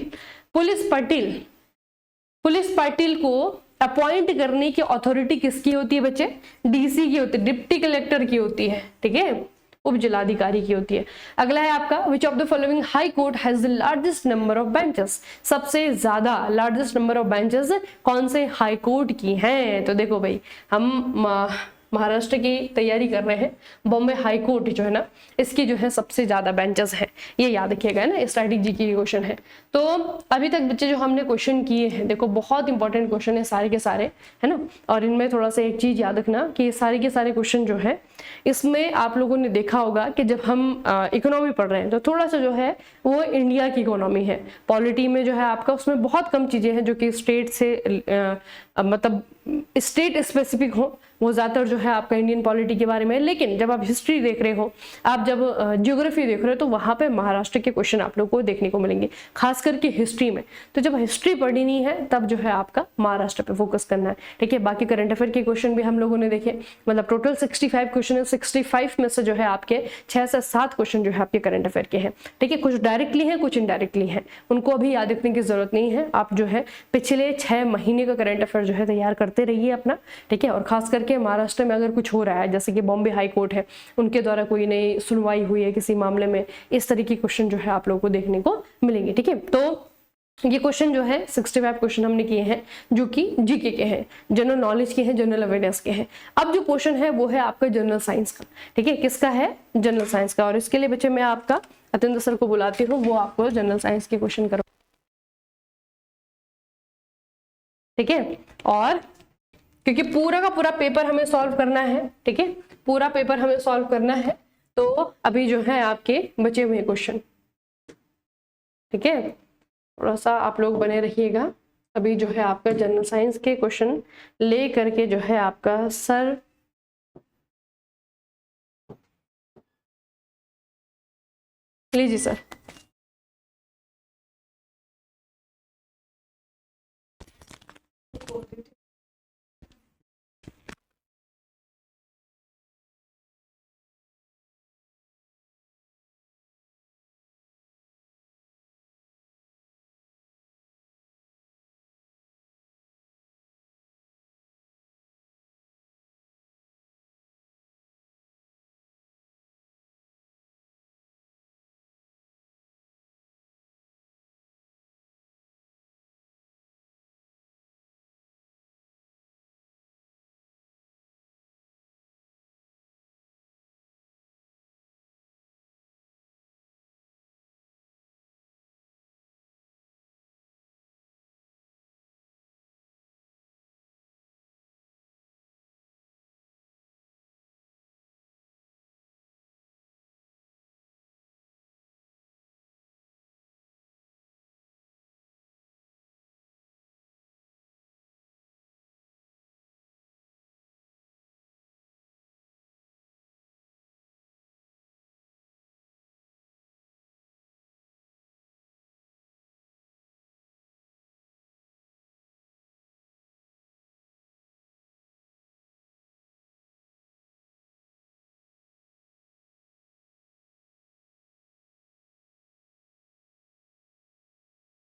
Police Patil को अपॉइंट करने की अथॉरिटी किसकी होती है बच्चे? डीसी की होती है, डिप्टी कलेक्टर की होती है, ठीक है, उप जिलाधिकारी की होती है। अगला है आपका which of the following high court has the largest number of benches. सबसे ज्यादा लार्जेस्ट नंबर ऑफ बेंचेस कौन से हाई कोर्ट की हैं? तो देखो भाई हम महाराष्ट्र की तैयारी कर रहे हैं, बॉम्बे हाई कोर्ट जो है ना, इसकी जो है सबसे ज्यादा बेंचेस हैं, ये याद रखिएगा ना, स्ट्रैटेजी की क्वेश्चन है। तो अभी तक बच्चे जो हमने क्वेश्चन किए हैं, देखो बहुत इंपॉर्टेंट क्वेश्चन है सारे के सारे, है ना। और इनमें थोड़ा सा एक चीज याद रखना कि सारे के सारे क्वेश्चन जो है, इसमें आप लोगों ने देखा होगा कि जब हम इकोनॉमी पढ़ रहे हैं तो थोड़ा सा जो है वो इंडिया की इकोनॉमी है, पॉलिटी में जो है आपका उसमें बहुत कम चीजें हैं जो कि स्टेट से मतलब स्टेट स्पेसिफिक हो, वो ज्यादातर जो है आपका इंडियन पॉलिटी के बारे में है। लेकिन जब आप हिस्ट्री देख रहे हो, आप जब ज्योग्राफी देख रहे हो, तो वहां पे महाराष्ट्र के क्वेश्चन आप लोग को देखने को मिलेंगे, खास करके हिस्ट्री में। तो जब हिस्ट्री पढ़नी है तब जो है आपका महाराष्ट्र पे फोकस करना है, ठीक है। बाकी करंट अफेयर के क्वेश्चन भी हम लोगों ने देखे, मतलब टोटल 65 क्वेश्चन है, 65 में से जो है आपके 6 से 7 क्वेश्चन जो है आपके करंट अफेयर के हैं, ठीक है। कुछ डायरेक्टली हैं, कुछ इनडायरेक्टली हैं, उनको अभी याद रखने की जरूरत नहीं है। आप जो है पिछले 6 महीने का करंट अफेयर जो है तैयार करते रहिए अपना, ठीक है। और खास करके महाराष्ट्र में अगर कुछ हो रहा है, जैसे कि बॉम्बे हाई कोर्ट है, उनके द्वारा कोई नई सुनवाई हुई है किसी मामले में, इस तरह के क्वेश्चन जो है आप लोगों को देखने को मिलेंगे, ठीक है। तो ये क्वेश्चन जो है 65 क्वेश्चन हमने किए हैं जो कि जीके के हैं, जनरल नॉलेज के हैं, जनरल अवेयरनेस के हैं। अब जो क्वेश्चन है वो है आपका जनरल साइंस का, ठीक है। किसका है? जनरल साइंस का। और इसके लिए बच्चे मैं आपका अतिंद्र सर को बुलाती हूँ, वो आपको जनरल साइंस के क्वेश्चन करो, ठीक है। और क्योंकि पूरा का पूरा पेपर हमें सॉल्व करना है, ठीक है, पूरा पेपर हमें सॉल्व करना है, तो अभी जो है आपके बचे हुए क्वेश्चन, ठीक है, थोड़ा सा आप लोग बने रहिएगा। अभी जो है आपका जनरल साइंस के क्वेश्चन ले करके जो है आपका सर लीजिए सर।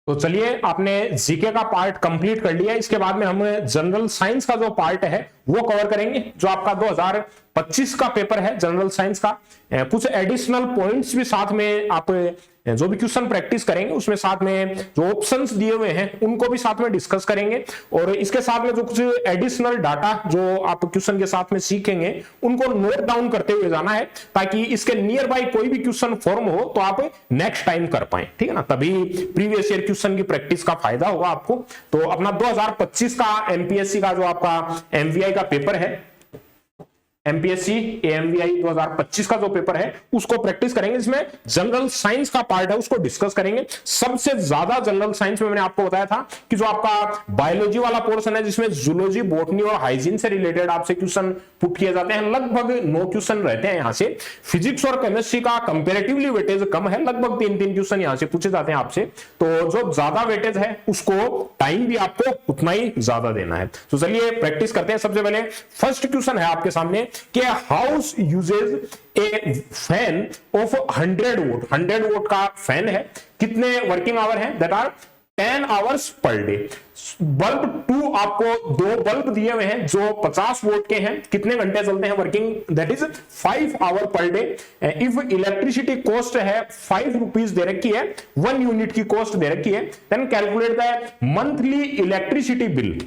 तो चलिए, आपने जीके का पार्ट कंप्लीट कर लिया। इसके बाद में हम जनरल साइंस का जो पार्ट है वो कवर करेंगे, जो आपका 2025 का पेपर है जनरल साइंस का। कुछ एडिशनल पॉइंट्स भी साथ में, आप जो भी क्वेश्चन प्रैक्टिस करेंगे उसमें साथ में जो ऑप्शंस दिए हुए हैं उनको भी साथ में डिस्कस करेंगे। और इसके साथ में जो कुछ एडिशनल डाटा जो आप क्वेश्चन के साथ में सीखेंगे उनको नोट डाउन करते हुए जाना है, ताकि इसके नियर बाय कोई भी क्वेश्चन फॉर्म हो तो आप नेक्स्ट टाइम कर पाए, ठीक है ना। तभी प्रीवियस ईयर क्वेश्चन की प्रैक्टिस का फायदा होगा आपको। तो अपना 2025 का एमपीएससी का जो आपका एमवीआई का पेपर है, एमपीएससी एएमवीआई 2025 का जो पेपर है उसको प्रैक्टिस करेंगे। इसमें जनरल साइंस का पार्ट है उसको डिस्कस करेंगे। सबसे ज्यादा जनरल साइंस में मैंने आपको बताया था कि जो आपका बायोलॉजी वाला पोर्शन है, जिसमें जूलॉजी, बॉटनी और हाइजीन से रिलेटेड आपसे क्वेश्चन पुट किए जाते हैं, लगभग 9 क्वेश्चन रहते हैं यहाँ से। फिजिक्स और केमिस्ट्री का कंपेरेटिवली वेटेज कम है, लगभग 3-3 क्वेश्चन यहाँ से पूछे जाते हैं आपसे। तो जो ज्यादा वेटेज है उसको टाइम भी आपको उतना ही ज्यादा देना है। तो चलिए प्रैक्टिस करते हैं। सबसे पहले फर्स्ट क्वेश्चन है आपके सामने कि house uses a fan of 100 watt. 100 watt का फैन है, कितने वर्किंग आवर है? That are 10 hours per day. Bulb 2 आपको 2 बल्ब दिए हुए हैं जो 50 वोट के हैं, कितने घंटे चलते हैं working? That is 5 hour per day. If electricity cost है 5 रुपीज दे रखी है, 1 यूनिट की कॉस्ट दे रखी है, then calculate the monthly electricity bill.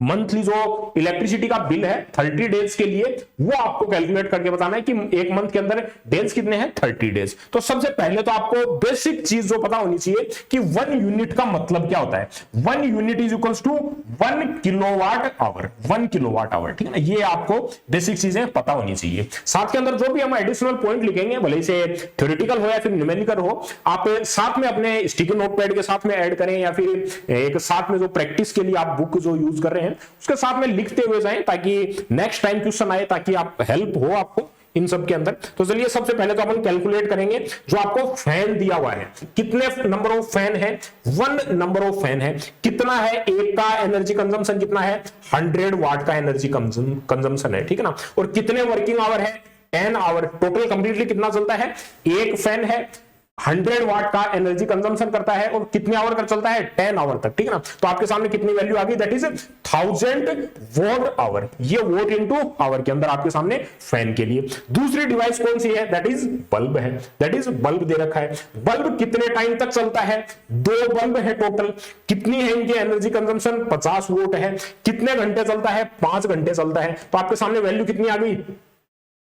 Monthly जो इलेक्ट्रिसिटी का बिल है 30 डेज के लिए, वो आपको कैलकुलेट करके बताना है कि एक मंथ के अंदर डेज कितने हैं, 30 डेज। तो सबसे पहले तो आपको बेसिक चीज जो पता होनी चाहिए कि 1 यूनिट का मतलब क्या होता है। 1 unit is equals to 1 kilowatt hour, 1 kilowatt hour, ठीक है ना। ये आपको बेसिक चीजें पता होनी चाहिए। साथ के अंदर जो भी हम एडिशनल पॉइंट लिखेंगे, भले से थ्योरेटिकल हो या फिर न्यूमेरिकल हो, आप साथ में अपने स्टिकी नोटपैड के साथ में ऐड करें या फिर एक साथ में जो प्रैक्टिस के लिए आप बुक जो यूज कर रहे हैं उसके साथ में लिखते हुए जाएं, ताकि नेक्स्ट टाइम क्वेश्चन आए, ताकि आप हेल्प हो आपको इन सब के अंदर। तो चलिए सबसे पहले तो अपन कैलकुलेट करेंगे जो आपको फैन दिया हुआ है, कितने नंबर ऑफ फैन है, 1 नंबर ऑफ फैन है, कितना है, एक का एनर्जी कंजम्पशन कितना है, 100 वाट का एनर्जी कंजम्पशन है, ठीक है ना। और कितने वर्किंग आवर है, 10 आवर। टोटल कंप्लीटली कितना चलता है, एक फैन है 100 वाट का एनर्जी कंजम्पशन करता है और कितने आवर का चलता है, 10 आवर तक, ठीक है ना। तो आपके सामने कितनी वैल्यू आ गई, दैट इज 1000 वॉट आवर। ये वोट इनटू आवर के अंदर आपके सामने फैन के लिए। दूसरी डिवाइस कौन सी है, दैट इज बल्ब है, दैट इज बल्ब दे रखा है। बल्ब कितने टाइम तक चलता है, 2 बल्ब है टोटल। कितनी है इनकी एनर्जी कंजम्पशन, 50 वोट है। कितने घंटे चलता है, 5 घंटे चलता है। तो आपके सामने वैल्यू कितनी आ गई,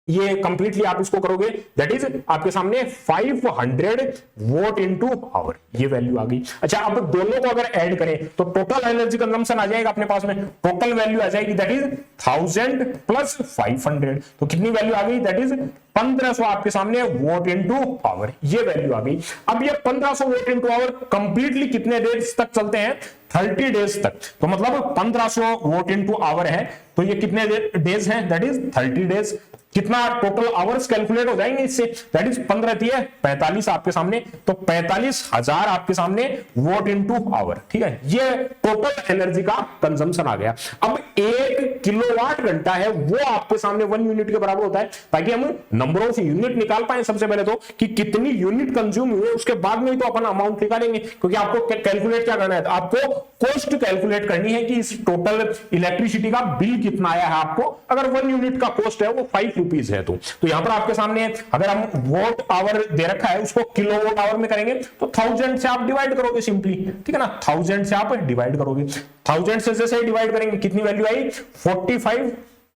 ये कंप्लीटली आप इसको करोगे, दैट इज आपके सामने 500 वोट इनटू आवर, ये वैल्यू आ गई। अच्छा, अब दोनों को अगर ऐड करें तो टोटल एनर्जी कंजम्पशन आ जाएगा अपने पास में, टोटल वैल्यू आ जाएगी दैट इज 1000 प्लस 500। तो कितनी वैल्यू आ गई, दैट इज 1500 आपके सामने वोट इनटू आवर, ये वैल्यू आ गई। अब ये 1500 वोट इनटू आवर कंप्लीटली कितने डेज तक चलते हैं, 30 डेज तक। तो मतलब 1500 वोट इनटू आवर है, तो ये कितने डेज हैं, दैट इज 30 डेज। कितना टोटल आवर्स कैलकुलेट हो जाएंगे इससे, दैट इज 15 45 आपके सामने। तो 45,000 आपके सामने वोट इनटू आवर, ठीक है। ये टोटल एनर्जी का कंजम्पशन आ गया। अब 1 किलोवाट घंटा है, वो आपके सामने 1 यूनिट के बराबर होता है, ताकि हम नंबर ऑफ यूनिट निकाल पाए सबसे पहले तो, कि कितनी यूनिट कंज्यूम हुए, उसके बाद में तो अपन अमाउंट निकालेंगे। क्योंकि आपको कैलकुलेट क्या करना है, आपको कॉस्ट कैलकुलेट करनी है कि इस टोटल इलेक्ट्रिसिटी का बिल कितना आया है आपको। अगर 1 यूनिट का कॉस्ट है वो 5 रुपीज है, तो यहां पर आपके सामने अगर हम वोट आवर दे रखा है उसको किलो वोट आवर में करेंगे तो 1000 से आप डिवाइड करोगे सिंपली, ठीक है ना। 1000 से आप डिवाइड करोगे, 1000 से जैसे डिवाइड करेंगे कितनी वैल्यू आई, 45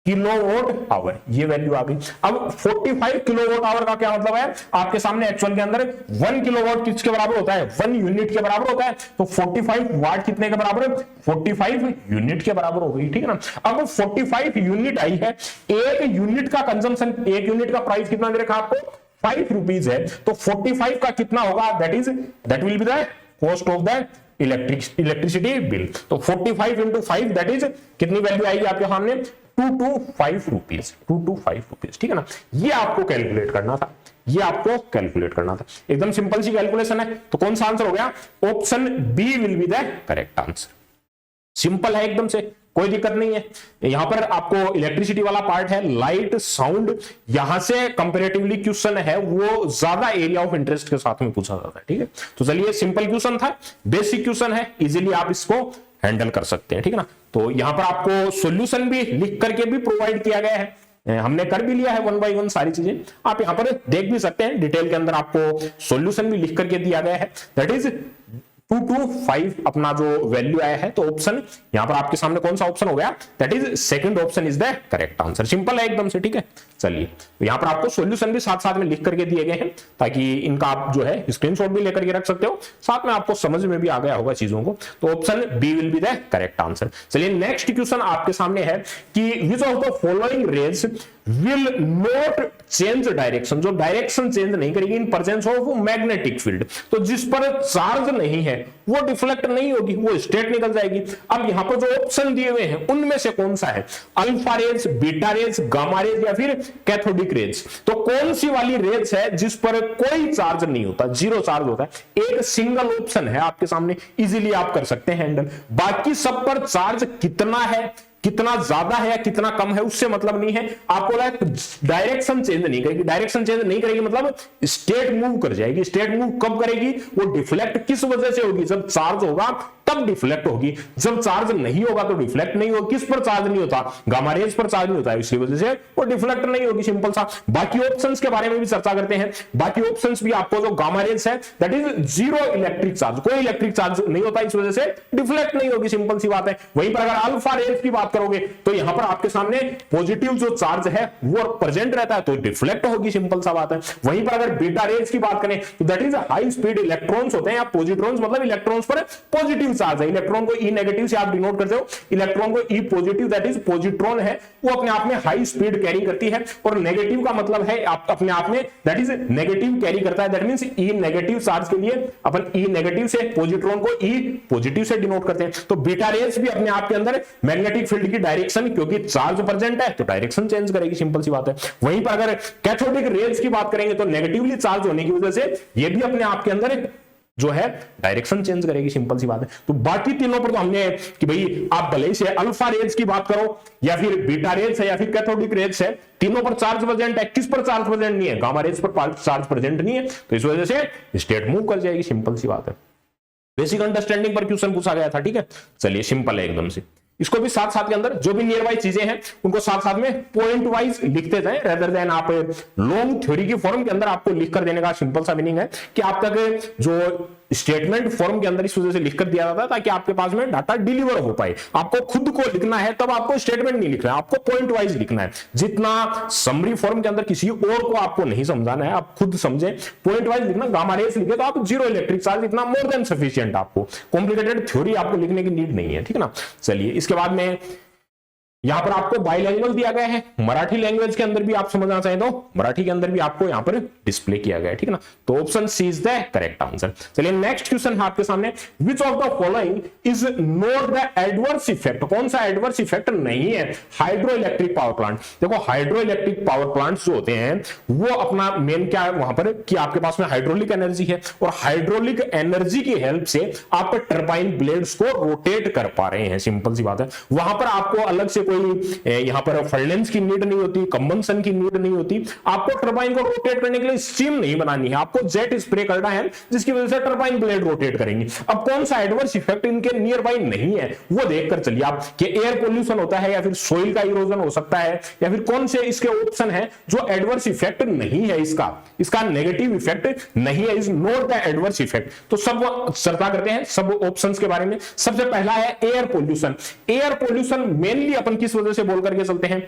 किलोवाट आवर, ये वैल्यू आ गई। अब 45 किलोवाट आवर का क्या मतलब है, आपके सामने एक्चुअल के अंदर 1 किलोवाट किसके बराबर होता है, 1 यूनिट के बराबर होता है। तो 45 वाट कितने के बराबर है, 45 यूनिट के बराबर हो गई, ठीक है ना। अब 45 यूनिट आई है, एक यूनिट का कंजम्पशन, एक यूनिट का प्राइस कितना दे रखा आपको, 5 रुपीज है। तो 45 का कितना होगा, that will be the cost of the electricity bill. तो 45 इंटू 5 दैट इज कितनी वैल्यू आएगी आपके सामने, 225 रुपीज, 225 रुपीज, ठीक है ना। ये आपको कैलकुलेट करना था, ये आपको कैलकुलेट करना था। एकदम सिंपल सी कैलकुलेशन है। तो कौन सा आंसर हो गया, option B will be the correct answer. Simple है एकदम से, कोई दिक्कत नहीं है। यहां पर आपको इलेक्ट्रिसिटी वाला पार्ट है, लाइट साउंड, यहां से कंपैरेटिवली क्वेश्चन है वो ज्यादा एरिया ऑफ इंटरेस्ट के साथ में पूछा जाता है, ठीक है। तो चलिए सिंपल क्वेश्चन था, बेसिक क्वेश्चन है, इजीली आप इसको हैंडल कर सकते हैं, ठीक है ना। तो यहां पर आपको सॉल्यूशन भी लिख करके भी प्रोवाइड किया गया है, हमने कर भी लिया है 1 बाय 1 सारी चीजें, आप यहां पर देख भी सकते हैं। डिटेल के अंदर आपको सॉल्यूशन भी लिख करके दिया गया है, दैट इज 225 अपना जो वैल्यू आया है। तो ऑप्शन यहां पर आपके सामने कौन सा ऑप्शन हो गया, that is second option is the correct answer. Simple है एकदम से, ठीक है। चलिए तो यहां पर आपको सॉल्यूशन भी साथ साथ में लिख करके दिए गए हैं, ताकि इनका आप जो है स्क्रीनशॉट भी लेकर के रख सकते हो, साथ में आपको समझ में भी आ गया होगा चीजों को। तो option B will be the correct answer. चलिए नेक्स्ट क्वेश्चन आपके सामने है कि which of the following rays will not change direction, जो डायरेक्शन चेंज नहीं करेगी in presence of magnetic field. तो जिस पर चार्ज नहीं है वो डिफ्लेक्ट नहीं होगी, वो स्ट्रेट निकल जाएगी। अब यहां पर जो ऑप्शन दिए हुए हैं उनमें से कौन सा है, alpha rays, beta rays, gamma rays या फिर कैथोडिक रेज। तो कौन सी वाली रेज है जिस पर कोई चार्ज नहीं होता, जीरो चार्ज होता है। एक सिंगल ऑप्शन है आपके सामने, इजीली आप कर सकते हैं हैंडल। बाकी सब पर चार्ज कितना है, कितना ज्यादा है या कितना कम है उससे मतलब नहीं है। आपको डायरेक्शन चेंज नहीं करेगी, डायरेक्शन चेंज नहीं करेगी मतलब स्टेट मूव कर जाएगी। स्टेट मूव कब करेगी, वो डिफ्लेक्ट किस वजह से होगी, जब चार्ज होगा तब डिफ्लेक्ट होगी। जब चार्ज नहीं होगा तो डिफ्लेक्ट नहीं होगी। किस पर चार्ज नहीं होता? गामा रेज पर चार्ज नहीं होता है, इसकी वजह से वो डिफ्लेक्ट नहीं होगी, सिंपल सा। बाकी ऑप्शंस के बारे में भी चर्चा करते हैं। बाकी ऑप्शंस भी आपको जो गामा रेज है that is zero electric charge, कोई इलेक्ट्रिक चार्ज नहीं होता, इस वजह से डिफ्लेक्ट नहीं होगी, सिंपल सी बात है। वहीं पर अगर अल्फा रेज की बात करोगे तो यहां पर आपके सामने पॉजिटिव जो चार्ज है वो प्रेजेंट रहता है तो डिफ्लेक्ट होगी, सिंपल सा बात है। वहीं पर अगर बीटा रेज की बात करें तो that is high speed electrons होते हैं या पॉजिट्रॉन्स, मतलब इलेक्ट्रॉन्स पर पॉजिटिव चार्ज है। इलेक्ट्रॉन को ई नेगेटिव से आप डिनोट करते हो, इलेक्ट्रॉन को ई पॉजिटिव दैट इज पॉजिट्रॉन है, वो अपने आप में हाई स्पीड कैरी करती है। और नेगेटिव का मतलब है आप अपने आप में दैट इज नेगेटिव कैरी करता है, that means E negative charge के लिए अपन ई नेगेटिव से पॉजिट्रॉन को ई पॉजिटिव से डिनोट करते हैं। तो बीटा रेज भी अपने आप के अंदर मैग्नेटिक फील्ड की डायरेक्शन, क्योंकि चार्ज प्रेजेंट है तो डायरेक्शन चेंज करेगी, सिंपल सी बात है। वहीं पर अगर कैथोडिक रेज की बात करेंगे तो नेगेटिवली चार्ज होने की वजह से ये भी अपने आप के अंदर जो है डायरेक्शन चेंज करेगी, सिंपल सी बात है। तो बाकी तीनों पर तो हमने कि भाई आप भले से अल्फा रेज की बात करो या फिर बीटा रेज है या फिर कैथोडिक रेज है, तीनों पर चार्ज प्रेजेंट है। किस पर चार्ज प्रेजेंट नहीं है? गामा रेज पर चार्ज प्रेजेंट नहीं है, तो इस वजह से स्टेट मूव कर जाएगी, सिंपल सी बात है। बेसिक अंडरस्टैंडिंग पर क्वेश्चन पूछा गया था, ठीक है। चलिए सिंपल है एकदम से। इसको भी साथ साथ के अंदर जो भी नियर बाई चीजें हैं उनको साथ साथ में पॉइंट वाइज लिखते जाएं, रेदर देन आप लॉन्ग थ्योरी की फॉर्म के अंदर आपको लिख कर देने का सिंपल सा मीनिंग है कि आप तक जो स्टेटमेंट फॉर्म के अंदर इस वजह से लिखकर दिया जाता है ताकि आपके पास में डाटा डिलीवर हो पाए। आपको खुद को लिखना है तब आपको स्टेटमेंट नहीं लिखना है, आपको पॉइंट वाइज लिखना है। जितना समरी फॉर्म के अंदर किसी और को आपको नहीं समझाना है, आप खुद समझे, पॉइंट वाइज लिखना। गामा रेज लिखे तो आप जीरो इलेक्ट्रिक चार्ज, इतना मोर देन सफिशिएंट, आपको कॉम्प्लिकेटेड थ्योरी आपको लिखने की नीड नहीं है, ठीक है ना। चलिए इसके बाद में यहां पर आपको बाइलैंग्वेज दिया गया है, मराठी लैंग्वेज के अंदर भी आप समझना चाहें तो मराठी के अंदर भी आपको यहां पर डिस्प्ले किया गया है, ठीक है ना। तो option C is the correct answer. चलिए नेक्स्ट क्वेश्चन है आपके सामने, which of the following is not the adverse effect? कौन सा एडवर्स इफेक्ट नहीं है हाइड्रो इलेक्ट्रिक पावर प्लांट? देखो हाइड्रो इलेक्ट्रिक पावर प्लांट जो होते हैं वो अपना मेन क्या है वहां पर कि आपके पास में हाइड्रोलिक एनर्जी है और हाइड्रोलिक एनर्जी की हेल्प से आप टरबाइन ब्लेड्स को रोटेट कर पा रहे हैं, सिंपल सी बात है। वहां पर आपको अलग से कोई यहां पर फर्नेस की नीड नहीं होती, कंबंशन की नीड नहीं होती। आपको टरबाइन को रोटेट करने के लिए स्टीम नहीं बनानी है, आपको जेट स्प्रे करना है जिसकी वजह से टरबाइन ब्लेड रोटेट करेंगे। अब कौन सा एडवर्स इफेक्ट इनके नियर बाई नहीं है वो देखकर चलिए आप कि एयर पोल्यूशन होता है या फिर सोइल का इरोजन हो सकता है या फिर कौन से इसके ऑप्शन है जो एडवर्स इफेक्ट नहीं है, इसका नेगेटिव इफेक्ट नहीं है, is not the adverse effect. तो सब चर्चा करते हैं सब ऑप्शंस के बारे में। सबसे पहला है air pollution. Air pollution mainly अपन किस वजह से बोल करके चलते हैं?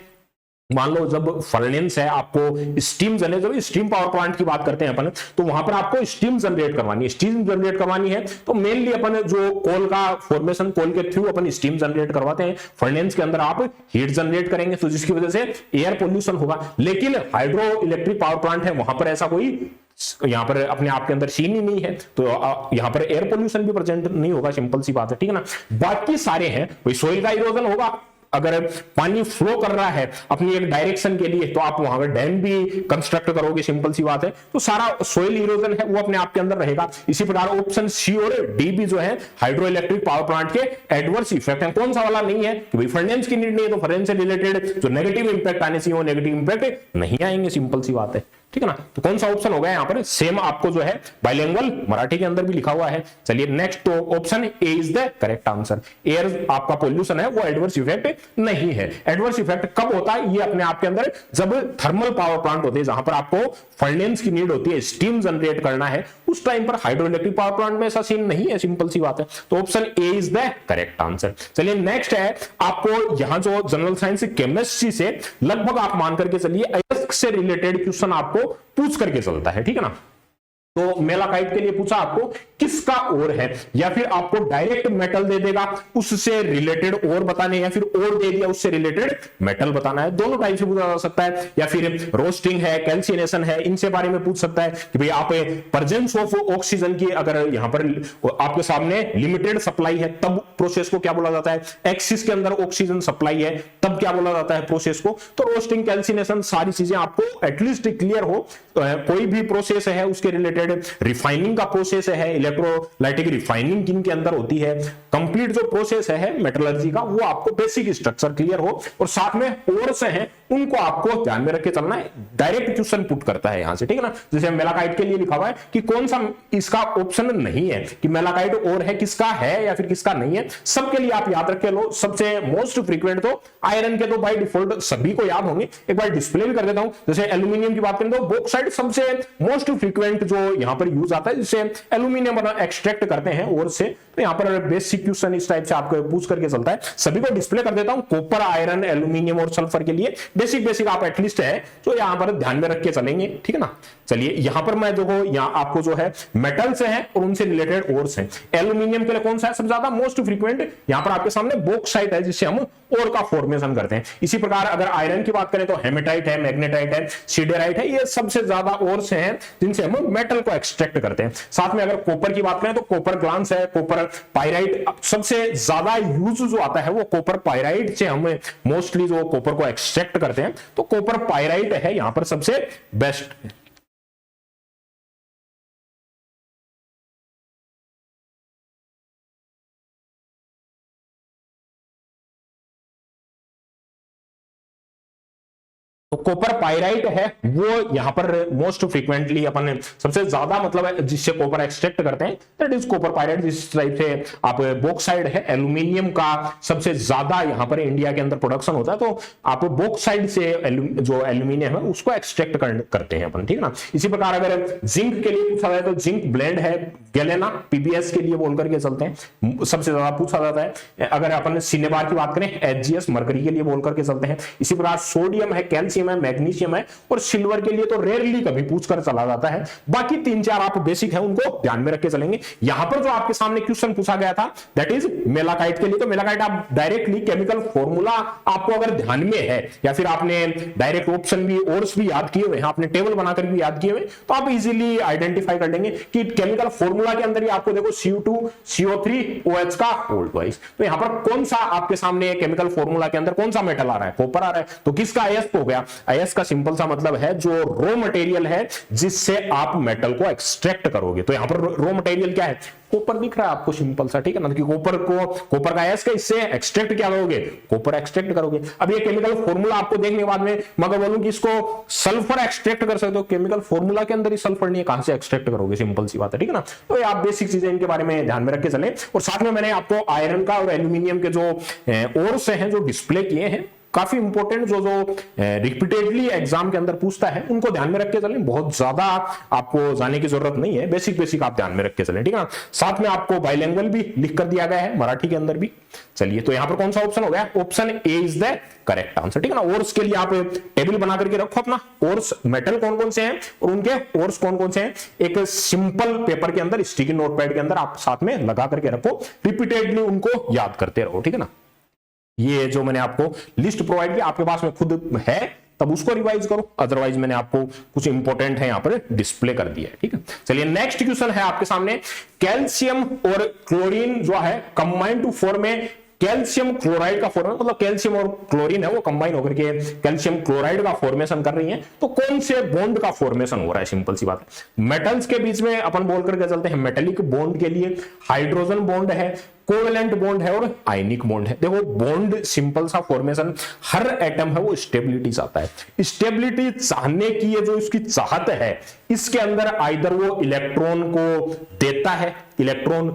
मान लो जब फर्नेस है, आपको स्टीम जनरेट, जब स्टीम पावर प्लांट की बात करते हैं अपन, तो वहां पर आपको स्टीम जनरेट करवानी है। स्टीम जनरेट करवानी है तो मेनली अपन जो कोल का फॉर्मेशन, कोल के थ्रू अपन स्टीम जनरेट करवाते हैं। फर्नेस के अंदर आप हीट जनरेट करेंगे तो जिसकी वजह से एयर पोल्यूशन होगा। लेकिन हाइड्रो इलेक्ट्रिक पावर प्लांट है वहां पर ऐसा कोई यहां पर अपने आप के अंदर सीन ही नहीं है, तो यहां पर एयर पोल्यूशन भी प्रेजेंट नहीं होगा, सिंपल सी बात है, ठीक है ना। बाकी सारे हैं, कोई सोइल का इरोजन होगा, अगर पानी फ्लो कर रहा है अपनी एक डायरेक्शन के लिए तो आप वहां पर डैम भी कंस्ट्रक्ट करोगे, सिंपल सी बात है। तो सारा सोइल इरोजन है वो अपने आप के अंदर रहेगा। इसी प्रकार ऑप्शन सी और डी भी जो है हाइड्रो इलेक्ट्रिक पावर प्लांट के एडवर्स इफेक्ट है। कौन सा वाला नहीं है कि भाई फर्नेस की नीड नहीं है, तो फर्नेस से रिलेटेड जो नेगेटिव इंपैक्ट आने चाहिए वो नेगेटिव इंपैक्ट नहीं आएंगे, सिंपल सी बात है, ठीक है ना। तो कौन सा ऑप्शन होगा यहाँ पर? सेम आपको जो है बाइलिंगुअल मराठी के अंदर भी लिखा हुआ है। चलिए नेक्स्ट, तो option A is the correct answer. Air आपका पोल्यूशन है वो एडवर्स इफेक्ट नहीं है। एडवर्स इफेक्ट कब होता है? ये अपने आप के अंदर जब थर्मल पावर प्लांट होते हैं जहां पर आपको फर्नेस की नीड होती है, स्टीम जनरेट करना है, उस टाइम पर हाइड्रो इलेक्ट्रिक पावर प्लांट में ऐसा सीन नहीं है, सिंपल सी बात है। तो option A is the correct answer. चलिए नेक्स्ट है, आपको यहां जो जनरल साइंस केमिस्ट्री से लगभग आप मान करके चलिए से रिलेटेड क्वेश्चन आपको पूछ करके चलता है, ठीक है ना। तो मेलाकाइट के लिए पूछा आपको किसका ओर है, या फिर आपको डायरेक्ट मेटल दे देगा उससे रिलेटेड ओर बताने, या फिर ओर दे दिया उससे रिलेटेड मेटल बताना है। दोनों टाइप से पूछा जा सकता है, या फिर रोस्टिंग है, कैल्सिनेशन है, इनसे बारे में पूछ सकता है कि भाई आप प्रेजेंस ऑफ ऑक्सीजन की अगर यहां पर आपके सामने लिमिटेड सप्लाई है तब प्रोसेस को क्या बोला जाता है, एक्सिस के अंदर ऑक्सीजन सप्लाई है तब क्या बोला जाता है प्रोसेस को। तो रोस्टिंग, कैल्सिनेशन सारी चीजें आपको एटलीस्ट क्लियर हो। कोई भी प्रोसेस है उसके रिलेटेड रिफाइनिंग का प्रोसेस है, इलेक्ट्रोलाइटिक रिफाइनिंग किन के अंदर होती है, कंप्लीट जो प्रोसेस है मेटलर्जी का वो आपको बेसिक स्ट्रक्चर क्लियर हो, और साथ में ओर्स हैं उनको आपको ध्यान में रख के चलना है। डायरेक्ट क्वेश्चन पुट करता है यहां से, ठीक है ना। जैसे मेलाकाइट के लिए लिखा हुआ है कि कौन सा इसका ऑप्शन नहीं है कि मेलाकाइट और है, किसका है या फिर किसका नहीं है, सबके लिए आप याद रख के लो। सबसे मोस्ट फ्रीक्वेंट तो आयरन के तो बाय डिफॉल्ट सभी को याद होंगे, एक बार डिस्प्ले भी कर देता हूं। जैसे एल्यूमिनियम की बात करें तो बॉक्साइट सबसे मोस्ट फ्रीक्वेंट जो यहां पर यूज आता है, जिससे एल्यूमिनियम एक्सट्रैक्ट करते हैं और से, तो यहां पर बेसिक क्वेश्चन इस टाइप से आपको पूछ करके चलता है। सभी को डिस्प्ले कर देता हूं, कॉपर, आयरन, एल्यूमिनियम और सल्फर के लिए बेसिक आप एटलीस्ट है तो यहां पर ध्यान में रख के चलेंगे, ठीक है ना। चलिए यहां पर मैं देखो, यहां आपको जो है मेटल से है और उनसे रिलेटेड ओर्स हैं। एल्यूमिनियम के लिए कौन सा है सबसे ज्यादा मोस्ट फ्रीक्वेंट, यहां पर आपके सामने बॉक्साइट है, जिससे हम ओर का फॉर्मेशन करते हैं। इसी प्रकार अगर आयरन की बात करें तो हेमेटाइट है, मैग्नेटाइट है, सीडेराइट है, ये सबसे ज्यादा ओर्स हैं जिनसे हम मेटल को एक्सट्रैक्ट करते हैं। साथ में अगर कॉपर की बात करें तो कॉपर ग्लांस है, कॉपर पाइराइट, सबसे ज्यादा यूज जो आता है वो कॉपर पाइराइट से हम मोस्टली जो कॉपर को एक्सट्रैक्ट करते हैं, तो कॉपर पाइराइट है यहां पर सबसे बेस्ट। तो कॉपर पाइराइट है वो यहां पर मोस्ट फ्रीक्वेंटली अपन सबसे ज्यादा मतलब है जिससे कॉपर एक्सट्रैक्ट करते हैं, दैट इज कॉपर पाइराइट। जिस टाइप से आप बॉक्साइट है, एल्यूमिनियम का सबसे ज्यादा यहां पर इंडिया के अंदर प्रोडक्शन होता है, तो आप बॉक्साइट से जो एल्यूमिनियम है उसको एक्सट्रैक्ट करते हैं अपन, ठीक है ना। इसी प्रकार अगर जिंक के लिए पूछा जाए तो जिंक ब्लेंड है, गैलेना, पीबीएस के लिए बोल करके चलते हैं, सबसे ज्यादा पूछा जाता है। अगर अपन सिनेबार की बात करें, एचजीएस, मरकरी के लिए बोल करके चलते हैं। इसी प्रकार सोडियम है, कैल्शियम है, मैग्नीशियम है, और सिल्वर के लिए तो रेयरली कभी पूछकर चला जाता है। बाकी 3-4 आप बेसिक है उनको ध्यान में रख के चलेंगे। यहां पर जो आपके सामने क्वेश्चन पूछा गया था दैट इज मेलाकाइट के लिए, तो मेलाकाइट आप डायरेक्टली केमिकल फॉर्मूला आपको अगर ध्यान में है या फिर आपने डायरेक्ट ऑप्शन भी ओर्स भी याद किए हुए हैं, आपने टेबल बनाकर भी याद किए हुए, तो आप इजीली आइडेंटिफाई कर लेंगे कि केमिकल फॉर्मूला के अंदर ही आपको देखो CO2 CO3 OH का ओल्ड वाइज, तो यहां पर कौन सा आपके सामने केमिकल फॉर्मूला के अंदर कौन सा मेटल आ रहा है, कॉपर आ रहा है, तो किसका आयस हो गया। आयस का सिंपल सा मतलब है जो रॉ मटेरियल है जिससे आप मेटल को एक्सट्रैक्ट करोगे, तो यहां पर रॉ मटेरियल क्या है, कॉपर दिख रहा है आपको सिंपल सा, ठीक है ना, कि कॉपर का आयस का इससे एक्सट्रैक्ट क्या करोगे, कॉपर एक्सट्रैक्ट करोगे। अब ये केमिकल फॉर्मूला आपको देखने के बाद में मगर बोलूं कि इसको सल्फर एक्सट्रैक्ट कर सकते हो, केमिकल फॉर्मूला के अंदर ही सल्फर नहीं है, कहां से एक्सट्रैक्ट करोगे, सिंपल सी बात है, ठीक है ना। तो ये आप बेसिक चीजें इनके बारे में ध्यान में रख के चले। और साथ में मैंने आपको आयरन का और एल्यूमिनियम के जो ओर्स हैं जो डिस्प्ले किए हैं, काफी इंपॉर्टेंट जो रिपीटेडली एग्जाम के अंदर पूछता है, उनको ध्यान में रख के चलें। बहुत ज्यादा आपको जाने की जरूरत नहीं है, बेसिक आप ध्यान में रख के चलें, ठीक है ना। साथ में आपको बाइलिंगुअल भी लिख कर दिया गया है मराठी के अंदर भी। चलिए तो यहां पर कौन सा ऑप्शन हो गया, option A is the correct answer, ठीक है ना। ओर्स के लिए आप टेबल बना करके रखो अपना, ओर्स मेटल कौन कौन से हैं और उनके ओर्स कौन कौन से हैं, एक सिंपल पेपर के अंदर स्टिकी नोटपैड के अंदर आप साथ में लगा करके रखो, रिपीटेडली उनको याद करते रहो, ठीक है ना। ये जो मैंने आपको लिस्ट प्रोवाइड किया आपके पास में खुद है, तब उसको रिवाइज करो, अदरवाइज मैंने आपको कुछ इंपॉर्टेंट है यहां पर डिस्प्ले कर दिया है, ठीक है। चलिए नेक्स्ट क्वेश्चन है आपके सामने, कैल्शियम और क्लोरीन जो है combine to form a calcium chloride का फॉर्मेशन, मतलब कैल्शियम और क्लोरीन है वो कंबाइन होकर के कैल्शियम क्लोराइड का फॉर्मेशन कर रही है, तो कौन से बॉन्ड का फॉर्मेशन हो रहा है, सिंपल सी बात है। मेटल्स के बीच में अपन बोल करके चलते हैं, मेटेलिक बॉन्ड के लिए हाइड्रोजन बॉन्ड है, कोवेलेंट बॉन्ड है और आयनिक बॉन्ड है। देखो बॉन्ड सिंपल सा फॉर्मेशन, हर एटम है वो स्टेबिलिटी चाहता है, स्टेबिलिटी चाहने की ये जो इसकी चाहत है, इसके अंदर आइदर वो इलेक्ट्रॉन को देता है, इलेक्ट्रॉन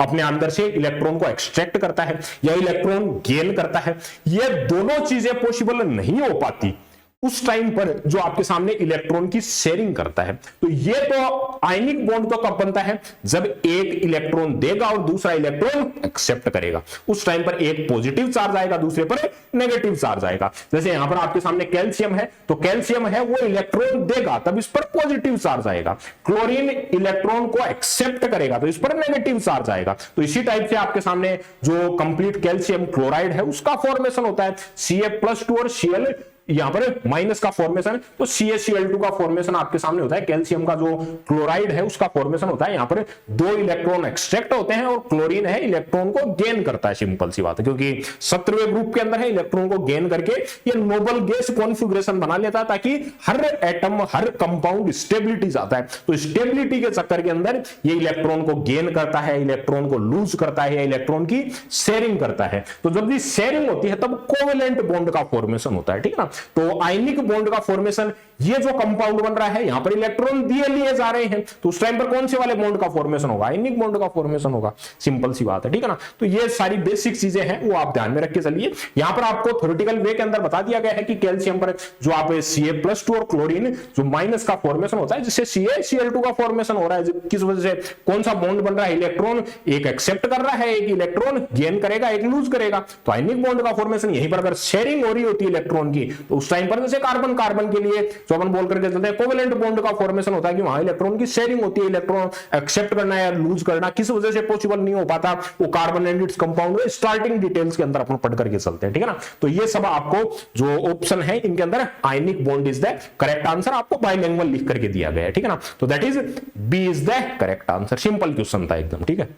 अपने अंदर से इलेक्ट्रॉन को एक्सट्रैक्ट करता है, या इलेक्ट्रॉन गेन करता है। ये दोनों चीजें पॉसिबल नहीं हो पाती उस टाइम पर जो आपके सामने इलेक्ट्रॉन की शेयरिंग करता है। तो ये तो आयनिक बॉन्ड तो कब बनता है, जब एक इलेक्ट्रॉन देगा और दूसरा इलेक्ट्रॉन एक्सेप्ट करेगा, उस टाइम पर एक पॉजिटिव चार्ज आएगा, दूसरे पर नेगेटिव चार्ज आएगा। जैसे यहां पर आपके सामने कैल्शियम है, तो कैल्शियम है वो इलेक्ट्रॉन देगा तब इस पर पॉजिटिव चार्ज आएगा, क्लोरीन इलेक्ट्रॉन को एक्सेप्ट करेगा तो इस पर नेगेटिव चार्ज आएगा। तो इसी टाइप से आपके सामने जो कंप्लीट कैल्शियम क्लोराइड है उसका फॉर्मेशन होता है, Ca+2 और Cl यहां पर माइनस का फॉर्मेशन, तो CaCl2 का फॉर्मेशन आपके सामने होता है। कैल्शियम का जो क्लोराइड है उसका फॉर्मेशन होता है, यहां पर 2 इलेक्ट्रॉन एक्सट्रैक्ट होते हैं और क्लोरीन है इलेक्ट्रॉन को गेन करता है, सिंपल सी बात है, क्योंकि 17वें ग्रुप के अंदर है, इलेक्ट्रॉन को गेन करके ये नोबल गैस कॉन्फ़िगरेशन बना लेता है, ताकि हर एटम हर कंपाउंड स्टेबिलिटी चाहता है। तो स्टेबिलिटी के चक्कर के अंदर ये इलेक्ट्रॉन को गेन करता है, इलेक्ट्रॉन को लूज करता है, इलेक्ट्रॉन की शेयरिंग करता है। तो जब भी शेयरिंग होती है तब कोवेलेंट बॉन्ड का फॉर्मेशन होता है, ठीक है ना। तो आयनिक बॉन्ड का फॉर्मेशन, ये जो कंपाउंड बन रहा है, यहां पर इलेक्ट्रॉन दिए लिए जा रहे हैं, तो उस टाइम पर कौन से वाले बॉन्ड का फॉर्मेशन होगा? आयनिक बॉन्ड का फॉर्मेशन होगा। सिंपल सी बात है, ठीक है ना। तो ये सारी बेसिक चीजें हैं, वो आप ध्यान में रख के चलिए। यहां पर आपको थ्योरेटिकल वे के अंदर बता दिया गया है कि कैल्शियम पर जो आप Ca+2 और क्लोरीन जो माइनस का फॉर्मेशन होता है, जिससे CaCl2 का फॉर्मेशन हो रहा है, किस वजह से, कौन सा बॉन्ड बन रहा है? इलेक्ट्रॉन एक एक्सेप्ट कर रहा है, एक इलेक्ट्रॉन गेन करेगा, एक लूज करेगा। तो आयनिक बॉन्ड का फॉर्मेशन यहीं पर अगर शेयरिंग हो रही होती है इलेक्ट्रॉन की, तो उस टाइम पर जैसे कार्बन कार्बन के लिए जो अपन बोल करके चलते हैं कोवेलेंट बॉन्ड का फॉर्मेशन होता है कि वहां इलेक्ट्रॉन की शेयरिंग होती है, इलेक्ट्रॉन एक्सेप्ट करना या लूज करना किस वजह से पॉसिबल नहीं हो पाता, वो कार्बन एंड इट्स कंपाउंड में स्टार्टिंग डिटेल्स के अंदर अपन पढ़ करके चलते हैं, ठीक है ना। तो ये सब आपको जो ऑप्शन है इनके अंदर ionic bond is the correct answer आपको बाइलिंगुअल लिख करके दिया गया है, ठीक है ना। तो that is B is the correct answer. Simple question था एकदम, ठीक है।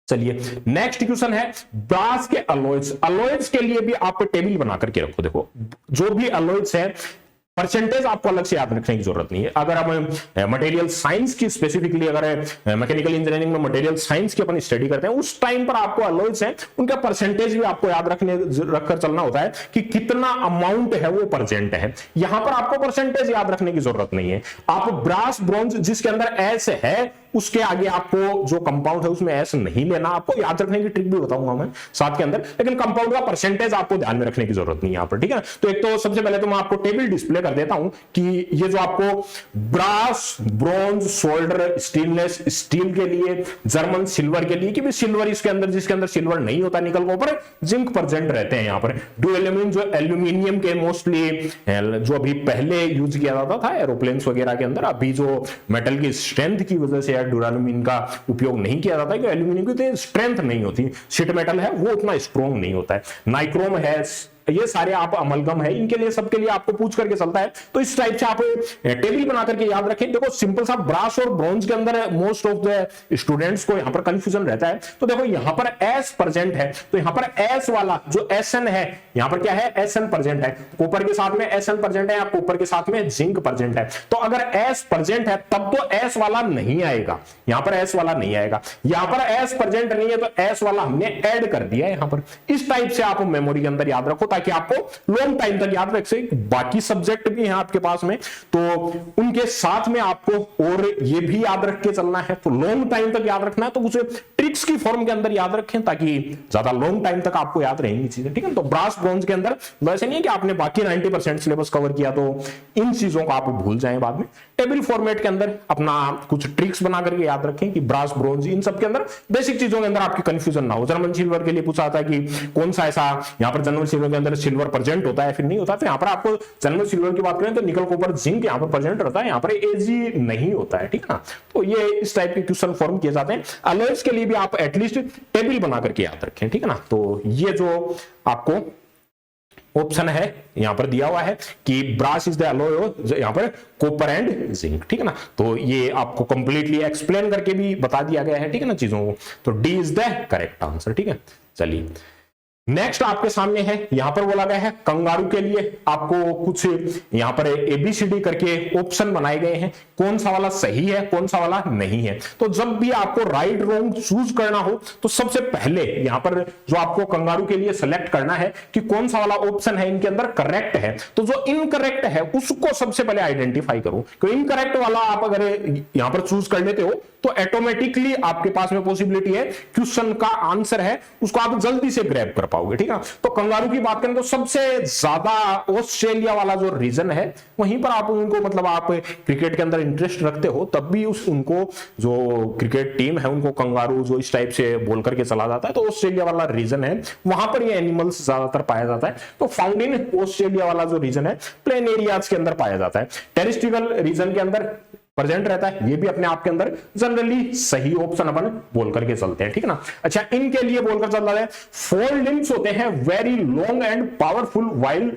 चलिए नेक्स्ट क्वेश्चन है ब्रास के अलॉयज। अलॉयज के लिए भी आप टेबल बना करके रखो। देखो जो भी अलॉयज है परसेंटेज आपको अलग से याद रखने की जरूरत नहीं है। अगर हम मटेरियल साइंस की स्पेसिफिकली, अगर मैकेनिकल इंजीनियरिंग में मटेरियल साइंस की अपन स्टडी करते हैं, उस टाइम पर आपको अलॉयज हैं उनका परसेंटेज भी आपको याद रखकर चलना होता है कि कितना अमाउंट है वो प्रेजेंट है। यहां पर आपको परसेंटेज याद रखने की जरूरत नहीं है। आप ब्रास ब्रॉन्ज जिसके अंदर एस है उसके आगे आपको जो कंपाउंड है उसमें एस नहीं लेना। आपको याद रखने की ट्रिक भी बताऊंगा मैं साथ के अंदर, लेकिन कंपाउंड का परसेंटेज आपको ध्यान में रखने की जरूरत नहीं है यहाँ पर, ठीक है। तो एक तो सबसे पहले तो मैं आपको टेबल डिस्प्ले कर देता हूं कि ये जो आपको brass, bronze, solder, stainless steel के लिए, जर्मन सिल्वर के लिए, कि भी सिल्वर इसके अंदर, जिसके अंदर सिल्वर नहीं होता, निकल के ऊपर जिंक प्रेजेंट रहते हैं। यहाँ पर ड्यूरेलियम जो एल्यूमिनियम के मोस्टली जो अभी पहले यूज किया जाता था एरोप्लेन्स वगैरह के अंदर, अभी जो मेटल की स्ट्रेंथ की वजह से ड्यूरेलियम का उपयोग नहीं किया जाता है, क्योंकि एल्यूमिनियम की स्ट्रेंथ नहीं होती, शीट मेटल है वो उतना स्ट्रॉन्ग नहीं होता है। नाइक्रोम है, ये सारे आप अमलगम है, इनके लिए सबके लिए आपको पूछ करके चलता है। तो इस टाइप से आप टेबल बना करके याद रखें। देखो सिंपल सा ब्रास और ब्रॉन्ज के अंदर मोस्ट ऑफ द स्टूडेंट्स को यहां पर कंफ्यूजन रहता है। तो देखो यहां पर एस प्रेजेंट है, तो यहां पर एस वाला जो एसएन है, यहां पर क्या है? एसएन प्रेजेंट है। कॉपर के साथ में एसएन प्रेजेंट है या कॉपर के साथ में जिंक प्रेजेंट है। तो अगर एस प्रेजेंट है तब तो एस वाला नहीं आएगा, यहां पर एस वाला नहीं आएगा। यहां पर एस प्रेजेंट नहीं है तो एस वाला हमने ऐड कर दिया है यहां पर। इस टाइप से आप मेमोरी के अंदर याद रखो ताकि आपको लॉन्ग टाइम तक याद रख सके। बाकी सब्जेक्ट भी हैं आपके पास में, तो उनके साथ में आपको और ये भी याद रख के चलना है। तो लॉन्ग टाइम तक याद रखना है तो उसे ट्रिक्स की फॉर्म के अंदर याद रखें ताकि ज्यादा लॉन्ग टाइम तक आपको याद रहेंगी चीजें, ठीक है। तो ब्रास ब्रॉन्ज के अंदर वैसे नहीं है कि आपने बाकी 90% सिलेबस कवर किया तो इन चीजों को आप भूल जाएं बाद में। टेबल फॉर्मेट के अंदर अपना कुछ ट्रिक्स बना करके याद रखें कि ब्रास ब्रॉन्ज इन सब के अंदर बेसिक चीजों के अंदर आपकी कंफ्यूजन ना हो। जर्मन सिल्वर के लिए पूछा था कि कौन सा ऐसा, यहां पर जर्मन सिल्वर के अंदर सिल्वर प्रेजेंट होता है फिर नहीं होता। तो यहां पर आपको जर्मन सिल्वर की बात करें तो निकल कॉपर जिंक यहां पर प्रेजेंट रहता है, यहां पर एजी नहीं होता है, ठीक है ना। तो ये इस टाइप के क्वेश्चन फॉर्म किए जाते हैं। अलॉयज के लिए भी आप एटलीस्ट टेबल बना करके याद रखें, ठीक है ना। तो ये जो आपको ऑप्शन है यहां पर दिया हुआ है कि ब्रास इज द अलॉय, यहां पर कॉपर एंड जिंक, ठीक है ना। तो ये आपको कंप्लीटली एक्सप्लेन करके भी बता दिया गया है, ठीक है ना चीजों को। तो D is the correct answer, ठीक है। चलिए नेक्स्ट आपके सामने है, यहां पर बोला गया है कंगारू के लिए आपको कुछ यहां पर एबीसीडी करके ऑप्शन बनाए गए हैं, कौन सा वाला सही है कौन सा वाला नहीं है। तो जब भी आपको राइट रॉन्ग चूज करना हो तो सबसे पहले यहां पर जो आपको कंगारू के लिए सेलेक्ट करना है कि कौन सा वाला ऑप्शन है इनके अंदर करेक्ट है। तो जो इनकरेक्ट है उसको सबसे पहले आइडेंटिफाई करो। तो इनकरेक्ट वाला आप अगर यहां पर चूज कर लेते हो तो ऑटोमेटिकली आपके पास में पॉसिबिलिटी है क्वेश्चन का आंसर है उसको आप जल्दी से ग्रैब कर पाओगे, ठीक है। तो कंगारू की बात करें तो सबसे ज्यादा ऑस्ट्रेलिया वाला जो रीजन है वहीं पर आप उनको, मतलब आप क्रिकेट के अंदर इंटरेस्ट रखते हो तब भी उनको जो क्रिकेट टीम है उनको कंगारू जो इस टाइप से बोल करके चला जाता है। तो ऑस्ट्रेलिया वाला रीजन है, वहां पर ये एनिमल्स ज्यादातर पाया जाता है। तो फाउंड इन ऑस्ट्रेलिया वाला जो रीजन है प्लेन एरियाज के अंदर पाया जाता है। टेरेस्ट्रियल रीजन के अंदर प्रेजेंट रहता है, ये भी अपने आप के अंदर जनरली सही ऑप्शन अपन बोल करके चलते हैं, ठीक है ना। अच्छा इनके लिए बोलकर चल रहा है फोर लिम्स होते हैं very long and powerful, while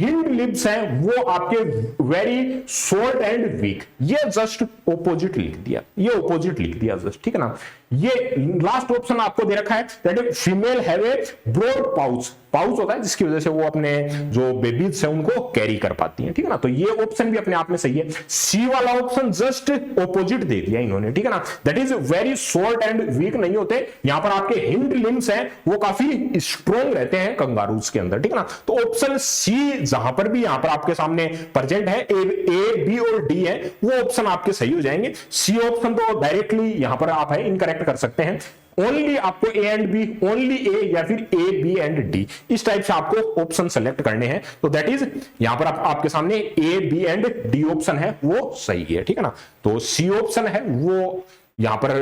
hind lips हैं वो आपके वेरी शॉर्ट एंड वीक। ये जस्ट ऑपोजिट लिख दिया, ये ऑपोजिट लिख दिया जस्ट, ठीक है ना। ये लास्ट ऑप्शन आपको दे रखा है that is female have a broad pouch, pouch होता है जिसकी वजह से वो अपने जो बेबीज है उनको कैरी कर पाती हैं, ठीक है ना। तो ये ऑप्शन भी अपने आप में सही है। सी वाला ऑप्शन जस्ट ऑपोजिट दे दिया इन्होंने, ठीक है ना। That is very short and weak नहीं होते, यहां पर आपके हिंड लिम्स हैं वो काफी स्ट्रॉन्ग रहते हैं कंगारूज के अंदर, ठीक है ना। तो ऑप्शन सी जहां पर भी यहां पर आपके सामने प्रेजेंट है ए बी और डी है वो ऑप्शन आपके सही हो जाएंगे। सी ऑप्शन तो डायरेक्टली यहां पर आप है इनकरेक्ट कर सकते हैं। ओनली आपको ए एंड बी, ओनली ए या फिर ए बी एंड डी, इस टाइप से आपको ऑप्शन सेलेक्ट करने हैं। तो दैट इज यहां पर आपके सामने A B and D option है वो सही है, ठीक है ना। तो सी ऑप्शन है वो यहां पर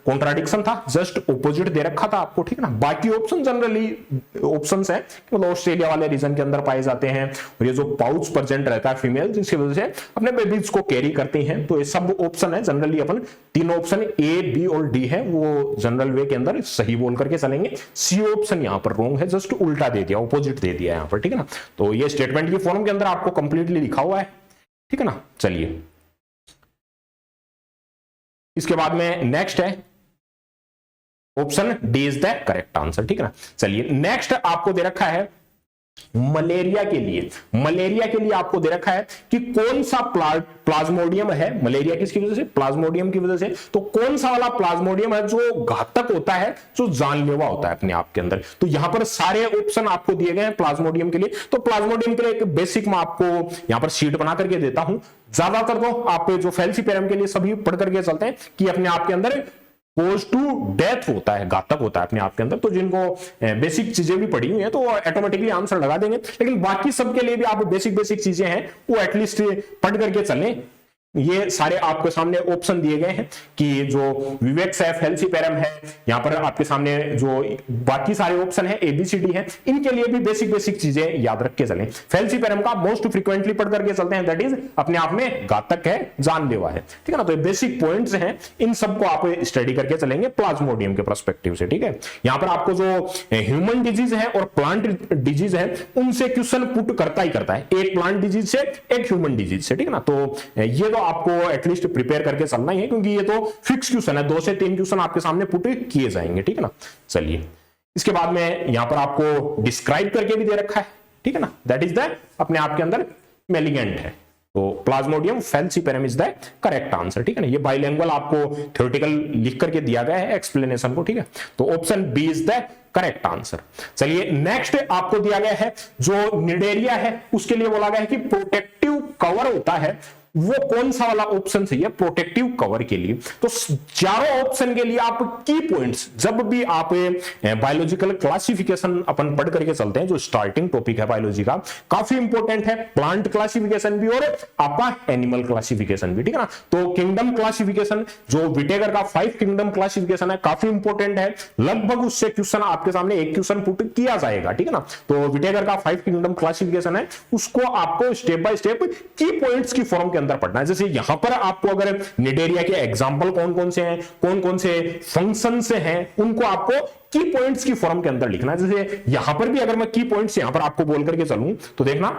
कॉन्ट्राडिक्शन था, जस्ट ऑपोजिट दे रखा था आपको, ठीक है ना। बाकी ऑप्शन जनरली ऑप्शंस है मतलब ऑस्ट्रेलिया वाले रीजन के अंदर पाए जाते हैं और ये जो पाउच प्रेजेंट रहता है फीमेल जिसकी वजह से अपने बेबीज को कैरी करती हैं, तो ये सब ऑप्शन है जनरली अपन तीन ऑप्शन ए बी और डी है वो जनरल वे के अंदर सही बोल करके चलेंगे। सी ऑप्शन यहां पर रॉन्ग है, जस्ट उल्टा दे दिया, ऑपोजिट दे दिया यहां पर, ठीक है ना। तो ये स्टेटमेंट की फॉर्म के अंदर आपको कंप्लीटली लिखा हुआ है, ठीक है ना। चलिए इसके बाद में नेक्स्ट है option D is the correct answer, ठीक है ना। चलिए नेक्स्ट आपको दे रखा है मलेरिया के लिए, मलेरिया के लिए आपको दे रखा है कि कौन सा प्लाज्मोडियम है, मलेरिया किसकी वजह से, प्लाज्मोडियम की वजह से, तो कौन सा वाला प्लाज्मोडियम है जो घातक होता है, जो जानलेवा होता है अपने आप के अंदर। तो यहां पर सारे ऑप्शन आपको दिए गए हैं प्लाज्मोडियम के लिए। तो प्लाज्मोडियम के लिए एक बेसिक मैं आपको यहां पर शीट बना करके देता हूं, ज्यादातर तो आप जो फैल्सीपेरम के लिए सभी पढ़ करके चलते हैं कि अपने आप के अंदर कोज टू डेथ होता है, घातक होता है अपने आप के अंदर। तो जिनको बेसिक चीजें भी पढ़ी हुई हैं तो ऑटोमेटिकली आंसर लगा देंगे, लेकिन बाकी सबके लिए भी आप बेसिक चीजें हैं वो एटलीस्ट पढ़ करके चलें। ये सारे आपके सामने ऑप्शन दिए गए हैं कि जो विवेक्स है, फैल्सीपेरम है, यहां पर आपके सामने जो बाकी सारे ऑप्शन है एबीसीडी है, इनके लिए भी बेसिक चीजें याद रख के चलें। फैल्सीपेरम का मोस्ट फ्रीक्वेंटली पढ़ करके चलते हैं, दैट इज अपने आप में घातक है, जानलेवा है, ठीक है ना। तो ये बेसिक पॉइंट्स हैं, इन सबको आप स्टडी करके चलेंगे प्लाज्मोडियम के पर्सपेक्टिव से, ठीक है। यहां पर आपको जो ह्यूमन डिजीज है और प्लांट डिजीज है उनसे क्वेश्चन पुट करता ही करता है, एक प्लांट डिजीज से एक ह्यूमन डिजीज से, ठीक है ना। तो ये आपको एटलीस्ट प्रिपेयर करके चलना ही है क्योंकि ये तो फिक्स क्वेश्चन है, 2 से 3 क्वेश्चन आपके सामने पुट किए जाएंगे, ठीक है ना। चलिए इसके बाद में यहां पर आपको डिस्क्राइब करके भी दे रखा है, ठीक है ना। दैट इज द अपने आप के अंदर मेलिगेंट है। तो Plasmodium falciparum is the correct answer, ठीक है ना। ये बाइलिंगुअल आपको थ्योरेटिकल लिख करके दिया गया है एक्सप्लेनेशन को, ठीक है। तो option B is the correct answer. चलिए नेक्स्ट आपको दिया गया है जो निडेरिया है उसके लिए बोला गया है कि प्रोटेक्टिव कवर होता है, वो कौन सा वाला ऑप्शन सही है प्रोटेक्टिव कवर के लिए। तो चारों ऑप्शन के लिए आप की पॉइंट्स, जब भी आप बायोलॉजिकल क्लासिफिकेशन अपन पढ़ करके चलते हैं, जो स्टार्टिंग टॉपिक है बायोलॉजी का काफी इंपॉर्टेंट है, प्लांट क्लासिफिकेशन भी और आपका एनिमल क्लासिफिकेशन भी, ठीक है ना। तो किंगडम क्लासिफिकेशन जो विटेगर का 5 किंगडम क्लासिफिकेशन है काफी इंपॉर्टेंट है, लगभग उससे क्वेश्चन आपके सामने एक क्वेश्चन पुट किया जाएगा, ठीक है ना। तो विटेगर का 5 किंगडम क्लासिफिकेशन है, उसको आपको स्टेप बाय स्टेप की पॉइंट्स की फॉर्म के अंदर पढ़ना है। जैसे यहां पर आपको अगर निडेरिया के एग्जांपल कौन कौन से हैं, कौन कौन से फंक्शन से हैं, उनको आपको की पॉइंट्स की फॉर्म के अंदर लिखना है। जैसे यहां पर भी अगर मैं की पॉइंट्स यहां पर आपको बोल करके चलूं तो देखना,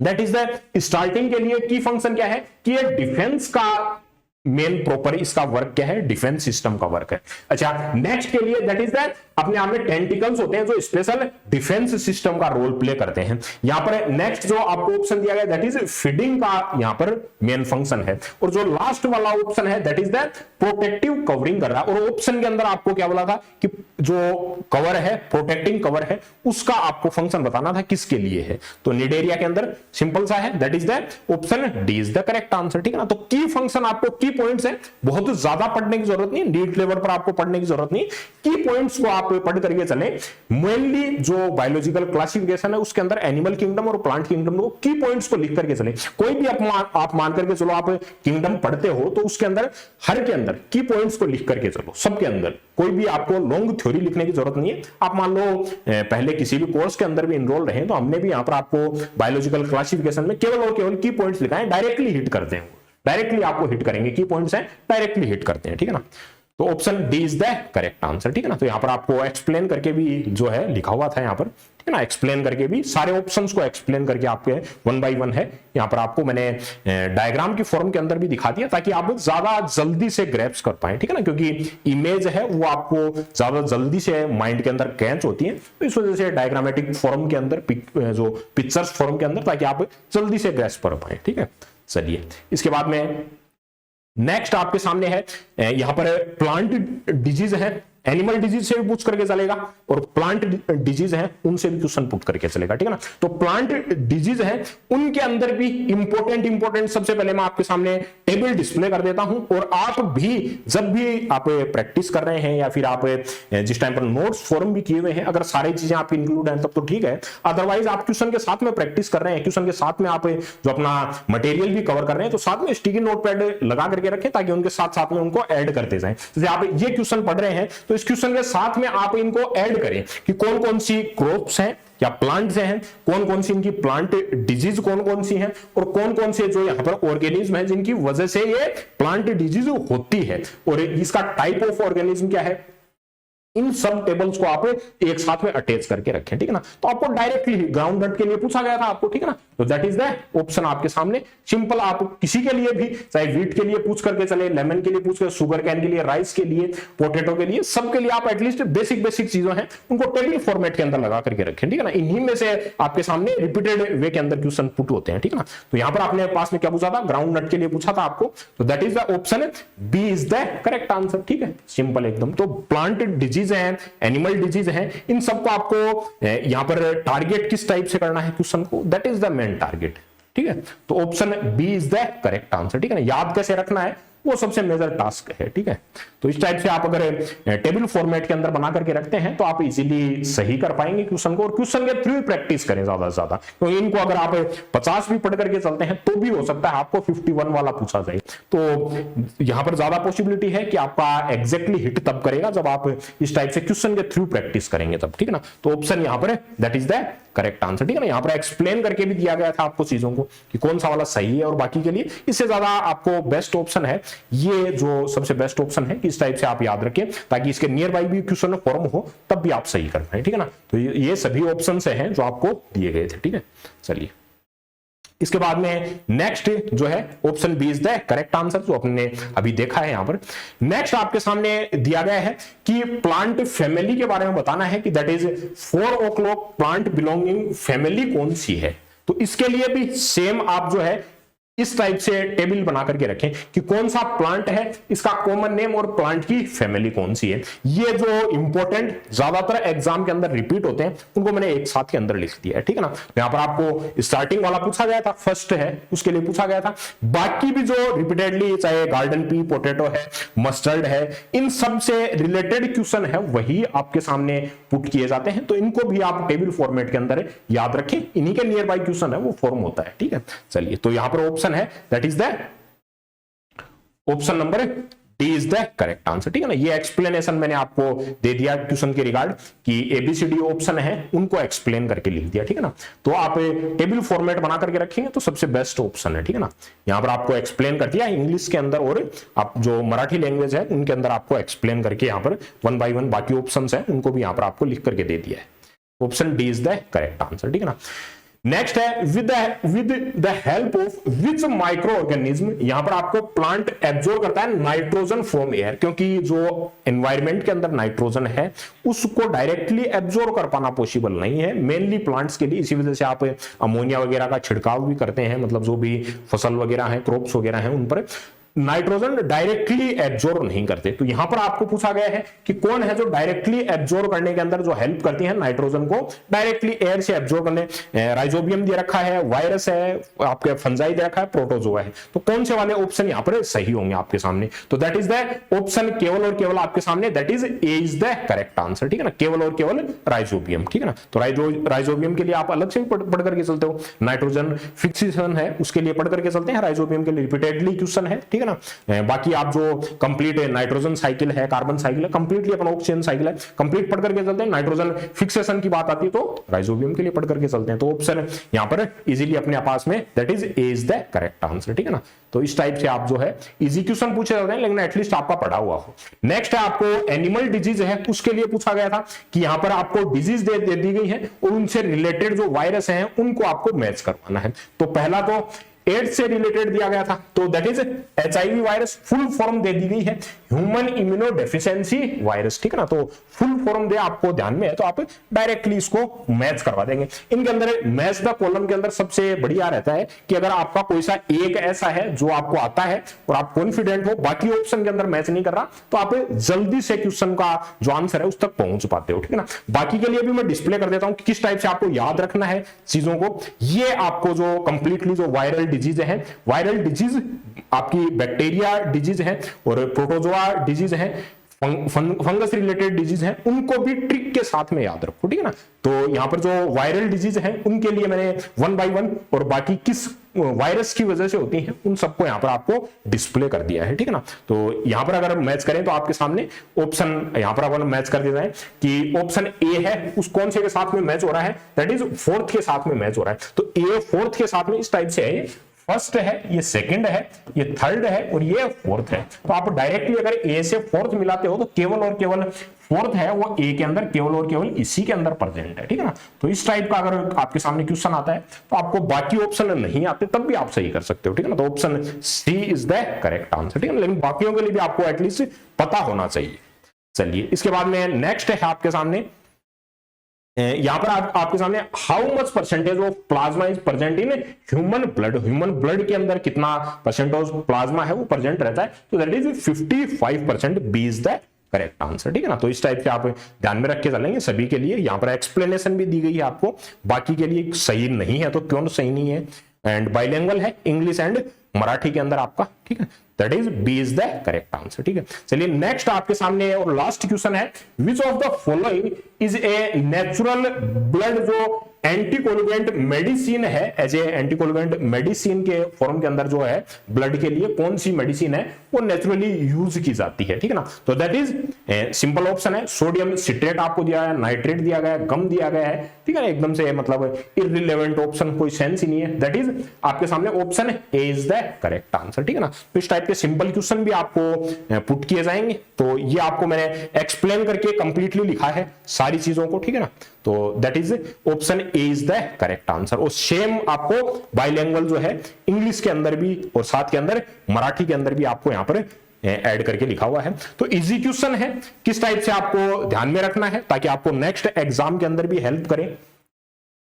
दैट इज द स्टार्टिंग के लिए की फंक्शन क्या है कि ये डिफेंस का मेन प्रॉपर इसका वर्क क्या है, डिफेंस सिस्टम का वर्क है। अच्छा नेक्स्ट के लिए दैट इज दैट अपने आप में टेंटिकल्स होते हैं जो स्पेशल डिफेंस सिस्टम का रोल प्ले करते हैं। यहां पर नेक्स्ट जो आपको ऑप्शन दिया गया दैट इज फीडिंग का यहां पर मेन फंक्शन है, और जो लास्ट वाला ऑप्शन है that is that protective covering कर रहा है। और ऑप्शन के अंदर आपको क्या बोला था कि जो कवर है, प्रोटेक्टिंग कवर है, उसका आपको फंक्शन बताना था किसके लिए है। तो निडेरिया के अंदर सिंपल सा है, that is that option D is the correct answer, ठीक है ना। तो की फंक्शन आपको की पॉइंट्स है, बहुत ज्यादा पढ़ने की जरूरत नहीं, नीट लेवल पर आपको पढ़ने की जरूरत नहीं, की पॉइंट्स को आप पढ़ करके चले। मेनली जो बायोलॉजिकल क्लासिफिकेशन है उसके अंदर एनिमल किंगडम और प्लांट किंगडम को की पॉइंट्स को लिख करके चले। कोई भी आप मान करके चलो आप किंगडम पढ़ते हो तो उसके अंदर हर के अंदर की पॉइंट्स को लिख करके चलो, सबके अंदर कोई भी आपको लॉन्ग थ्योरी लिखने की जरूरत नहीं है। आप मान लो पहले किसी भी कोर्स के अंदर भी इनरोल रहे तो हमने भी यहां पर आपको बायोलॉजिकल क्लासिफिकेशन में केवल और केवल की पॉइंट्स लिखाए, डायरेक्टली हिट करते हैं, डायरेक्टली आपको हिट करेंगे, की पॉइंट्स हैं डायरेक्टली हिट करते हैं, ठीक है ना। तो option D is the correct answer, ठीक है ना। तो यहां पर आपको एक्सप्लेन करके भी जो है लिखा हुआ था यहां पर, ठीक है ना, एक्सप्लेन करके भी सारे ऑप्शंस को एक्सप्लेन करके आपके 1 बाय 1 है यहां पर आपको मैंने डायग्राम की फॉर्म के अंदर भी दिखा दिया ताकि आप ज्यादा जल्दी से ग्रैप्स कर पाए, ठीक है ना, क्योंकि इमेज है वो आपको ज्यादा जल्दी से माइंड के अंदर कैच होती है, तो इस वजह से डायग्रामेटिक फॉर्म के अंदर जो पिक्चर्स फॉर्म के अंदर, ताकि आप जल्दी से ग्रैस्प कर पाए, ठीक है। चलिए इसके बाद में नेक्स्ट आपके सामने है यहां पर प्लांट डिजीज है, एनिमल डिजीज से भी पूछ करके चलेगा और प्लांट डिजीज है उनसे भी क्वेश्चन पुट करके चलेगा, ठीक है ना। तो प्लांट डिजीज है उनके अंदर भी इंपॉर्टेंट सबसे पहले मैं आपके सामने टेबल डिस्प्ले कर देता हूं, और आप भी जब भी आप प्रैक्टिस कर रहे हैं या फिर आप जिस टाइम पर नोट्स फॉर्म भी किए हुए हैं, अगर सारी चीजें आपकी इंक्लूड हैं तब तो ठीक है, अदरवाइज आप क्वेश्चन के साथ में प्रैक्टिस कर रहे हैं, क्वेश्चन के साथ में आप जो अपना मटेरियल भी कवर कर रहे हैं, तो साथ में स्टिकी नोटपैड लगा करके रखें ताकि उनके साथ साथ में उनको ऐड करते जाएं। जैसे आप ये क्वेश्चन पढ़ रहे हैं तो इस क्वेश्चन के साथ में आप इनको ऐड करें कि कौन कौन सी क्रॉप्स हैं या प्लांट्स हैं, कौन कौन सी इनकी प्लांट डिजीज कौन कौन सी हैं, और कौन कौन से जो यहां पर ऑर्गेनिज्म है जिनकी वजह से ये प्लांट डिजीज होती है, और इसका टाइप ऑफ ऑर्गेनिज्म क्या है, इन सब टेबल्स को आप एक साथ में अटैच करके रखें, ठीक है ना। तो आपको डायरेक्टली ग्राउंड नट के लिए पूछा गया था आपको, ठीक है ना, तो दैट इज द ऑप्शन आपके सामने सिंपल। आप किसी के लिए भी, चाहे व्हीट के लिए पूछ करके चले, लेमन के लिए पूछ कर, शुगर कैन के लिए, राइस के लिए, पोटैटो के लिए, सबके लिए आप एटलीस्ट बेसिक चीजें हैं उनको टेबल फॉर्मेट के अंदर लगा करके रखें, ठीक है ना। इन्हीं में से आपके सामने रिपीटेड वे के अंदर क्वेश्चन पुट होते हैं, ठीक है ना। तो यहां पर आपने पास में क्या पूछा था, ग्राउंड नट के लिए पूछा था आपको, तो that is the option B is the correct answer, ठीक है, सिंपल एकदम। तो प्लांट डिजीज है, एनिमल डिजीज है, इन सबको आपको यहां पर टारगेट किस टाइप से करना है क्वेश्चन को, that is the main target, ठीक है। तो option B is the correct answer, ठीक है ना। याद कैसे रखना है वो सबसे मेजर टास्क है, ठीक है। तो इस टाइप से आप अगर टेबल फॉर्मेट के अंदर बना करके रखते हैं तो आप इजीली सही कर पाएंगे क्वेश्चन को, और क्वेश्चन के थ्रू प्रैक्टिस करें ज्यादा से ज्यादा, तो इनको अगर आप 50 भी पढ़ करके चलते हैं तो भी हो सकता है आपको 51 वाला पूछा जाए। तो यहां पर ज्यादा पॉसिबिलिटी है कि आपका एग्जैक्टली हिट तब करेगा जब आप इस टाइप से क्वेश्चन के थ्रू प्रैक्टिस करेंगे तब, ठीक है ना। तो ऑप्शन यहां पर है that is the correct answer, ठीक है ना। यहां पर एक्सप्लेन करके भी दिया गया था आपको चीजों को कि कौन सा वाला सही है, और बाकी के लिए इससे ज्यादा आपको बेस्ट ऑप्शन है ये, जो सबसे बेस्ट ऑप्शन है कि इस टाइप से आप याद रखें ताकि इसके नियर बाई भी क्वेश्चन फॉर्म हो तब भी आप सही कर पाए, ठीक है ना। तो ये सभी ऑप्शन हैं जो आपको दिए गए थे, ठीक है। चलिए इसके बाद में नेक्स्ट जो है option B is the correct answer, जो आपने अभी देखा है यहां पर। नेक्स्ट आपके सामने दिया गया है कि प्लांट फैमिली के बारे में बताना है कि that is 4 o'clock plant belonging family कौन सी है। तो इसके लिए भी सेम आप जो है इस टाइप से टेबल बना करके रखें कि कौन सा प्लांट है, इसका कॉमन नेम और प्लांट की फैमिली कौन सी है। ये जो इंपॉर्टेंट ज्यादातर एग्जाम के अंदर रिपीट होते हैं उनको मैंने एक साथ के अंदर लिख दिया है, ठीक है ना। यहां पर आपको स्टार्टिंग वाला पूछा गया था, फर्स्ट है उसके लिए पूछा गया था, बाकी भी जो रिपीटेडली चाहे गार्डन पी, पोटैटो है, मस्टर्ड है, इन सब से रिलेटेड क्वेश्चन है वही आपके सामने पुट किए जाते हैं। तो इनको भी आप टेबल फॉर्मेट के अंदर याद रखें, इन्हीं के नियर बाई क्वेश्चन है वो फॉर्म होता है, ठीक है। चलिए तो यहां पर ऑप्शन है that is the option number D is the correct answer, ठीक है ना। ये एक्सप्लेनेशन मैंने आपको दे दिया क्वेश्चन के रिगार्ड कि एबीसीडी ऑप्शन है उनको एक्सप्लेन करके लिख दिया, ठीक है ना। तो आप टेबल फॉर्मेट बना करके रखेंगे तो सबसे बेस्ट ऑप्शन है, ठीक है ना। यहां पर आपको एक्सप्लेन कर दिया इंग्लिश के अंदर, और आप जो मराठी लैंग्वेज है उनके अंदर आपको एक्सप्लेन करके यहां पर 1 by 1 बाकी ऑप्शंस है उनको भी यहां पर आपको लिख करके दे दिया है। Option D is the correct answer, ठीक है ना। नेक्स्ट है with the help of which micro organism, यहां पर आपको प्लांट एब्जॉर्ब करता है नाइट्रोजन फ्रॉम एयर, क्योंकि जो एनवायरमेंट के अंदर नाइट्रोजन है उसको डायरेक्टली एब्जॉर्ब कर पाना पॉसिबल नहीं है मेनली प्लांट्स के लिए। इसी वजह से आप अमोनिया वगैरह का छिड़काव भी करते हैं, मतलब जो भी फसल वगैरह है, क्रॉप्स वगैरह है, उन पर नाइट्रोजन डायरेक्टली एब्जॉर्ब नहीं करते। तो यहां पर आपको पूछा गया है कि कौन है जो डायरेक्टली एब्जॉर्ब करने के अंदर जो हेल्प करती है नाइट्रोजन को डायरेक्टली एयर से एब्जॉर्ब करने। राइजोबियम दे रखा है, वायरस है, आपके फंजाई दे रखा है, प्रोटोजोआ है। तो कौन से वाले ऑप्शन यहां पर सही होंगे आपके सामने, तो दैट इज द ऑप्शन केवल और केवल आपके सामने that is a is the correct answer, ठीक है ना। केवल और केवल राइजोबियम, ठीक है ना। तो राइजोबियम के लिए आप अलग से पढ़ करके चलते हो, नाइट्रोजन फिक्सेशन है उसके लिए पढ़ करके चलते हैं, राइजोबियम के लिए रिपीटेडली क्वेश्चन है, ठीक है। है ना। बाकी आप जो कंप्लीट नाइट्रोजन साइकिल है, कार्बन साइकिल है, कंप्लीटली अपन ऑक्सीजन साइकिल है कंप्लीट पढ़ करके चलते हैं। नाइट्रोजन फिक्सेशन की बात आती है तो राइजोबियम के लिए पढ़ करके चलते हैं। तो ऑप्शन यहां पर इजीली अपने पास में that is a is the correct answer, ठीक है ना। तो इस टाइप से आप जो है इजी क्वेश्चन पूछे जाते हैं, लेकिन एटलीस्ट आपका पढ़ा हुआ हो। नेक्स्ट है आपको एनिमल डिजीज है, उसके लिए पूछा गया था कि यहां पर आपको डिजीज दे दी गई है और उनसे रिलेटेड जो वायरस हैं उनको आपको मैच करवाना है। तो पहला तो एड्स से रिलेटेड दिया गया था, तो that is HIV virus, full form दे दी गई है ह्यूमन इम्यूनो डेफिशिएंसी वायरस, ठीक है ना। तो फुल फॉर्म दे आपको ध्यान में है तो आप डायरेक्टली इसको मैच करवा देंगे। इनके अंदर मैच द कॉलम के अंदर सबसे बढ़िया रहता है कि अगर आपका कोई सा एक ऐसा है जो आपको आता है और आप कॉन्फिडेंट हो, बाकी ऑप्शन के अंदर मैच नहीं कर रहा, तो आप जल्दी से क्वेश्चन का जो आंसर है उस तक पहुंच पाते हो, ठीक है ना। बाकी के लिए भी मैं डिस्प्ले कर देता हूं कि किस टाइप से आपको याद रखना है चीजों को। ये आपको जो कंप्लीटली जो वायरल डिजीज है, वायरल डिजीज आपकी बैक्टीरिया डिजीज है और प्रोटोजोआ डिजीज है, फंगस रिलेटेड डिजीज है, उनको भी ट्रिक के साथ में याद रखो, ठीक है ना। तो यहां पर जो वायरल डिजीज है उनके लिए मैंने 1 बाय 1 और बाकी किस वायरस की वजह से होती हैं उन सबको यहां पर आपको डिस्प्ले कर दिया है, ठीक है ना। तो यहां पर अगर मैच करें तो आपके सामने ऑप्शन यहां पर अपन मैच कर देते हैं कि ऑप्शन ए है उस कौन से के साथ में मैच हो रहा है, दैट इज फोर्थ के साथ में मैच हो रहा है। तो ए फोर्थ के साथ में इस टाइप से है, फर्स्ट है, ये सेकंड है, ये थर्ड है और ये फोर्थ है। तो आप डायरेक्टली अगर ए से फोर्थ मिलाते हो तो केवल और केवल फोर्थ है वो ए के अंदर केवल और केवल इसी के अंदर प्रेजेंट है, ठीक है ना। तो इस टाइप का अगर आपके सामने क्वेश्चन आता है तो आपको बाकी ऑप्शन नहीं आते तब भी आप सही कर सकते हो, ठीक है ना। तो option C is the correct answer, ठीक है ना। लेकिन बाकियों के लिए भी आपको एटलीस्ट पता होना चाहिए। चलिए इसके बाद में नेक्स्ट है आपके सामने, यहां पर आपके सामने how much percentage of plasma is present in human blood, human blood के अंदर कितना परसेंटेज प्लाज्मा है वो प्रेजेंट रहता है, तो that is 55%, B is the correct answer, ठीक है ना। तो इस टाइप से आप ध्यान में रख के चलेंगे सभी के लिए। यहां पर एक्सप्लेनेशन भी दी गई है आपको, बाकी के लिए सही नहीं है तो क्यों सही नहीं है, एंड बाइलिंगुअल है इंग्लिश एंड मराठी के अंदर आपका, ठीक है। That is B is the correct answer, ठीक है। चलिए नेक्स्ट आपके सामने और लास्ट क्वेश्चन है, which of the following is a natural blood, जो एंटीकोलुगेंट मेडिसिन है, एज ए एंटीकोलुगेंट मेडिसिन के फॉर्म के अंदर जो है ब्लड के लिए कौन सी मेडिसिन है वो नेचुरली यूज की जाती है, ठीक है ना। तो दैट इज सिंपल ऑप्शन है, सोडियम सिट्रेट आपको दिया है, नाइट्रेट दिया गया है, गम दिया गया है, ठीक है ना। एकदम से मतलब इररिलेवेंट ऑप्शन, कोई सेंस ही नहीं है। दैट इज आपके सामने option A is the correct answer, ठीक है ना। तो इस टाइप के सिंपल क्वेश्चन भी आपको पुट किए जाएंगे। तो ये आपको मैंने एक्सप्लेन करके कंप्लीटली लिखा है सारी चीजों को, ठीक है ना। तो that is option A is the correct answer. और सेम आपको बाइलिंगुअल जो है इंग्लिश के अंदर भी और साथ के अंदर मराठी के अंदर भी आपको यहां पर ऐड करके लिखा हुआ है। तो इजी क्वेश्चन है, किस टाइप से आपको ध्यान में रखना है ताकि आपको नेक्स्ट एग्जाम के अंदर भी हेल्प करें।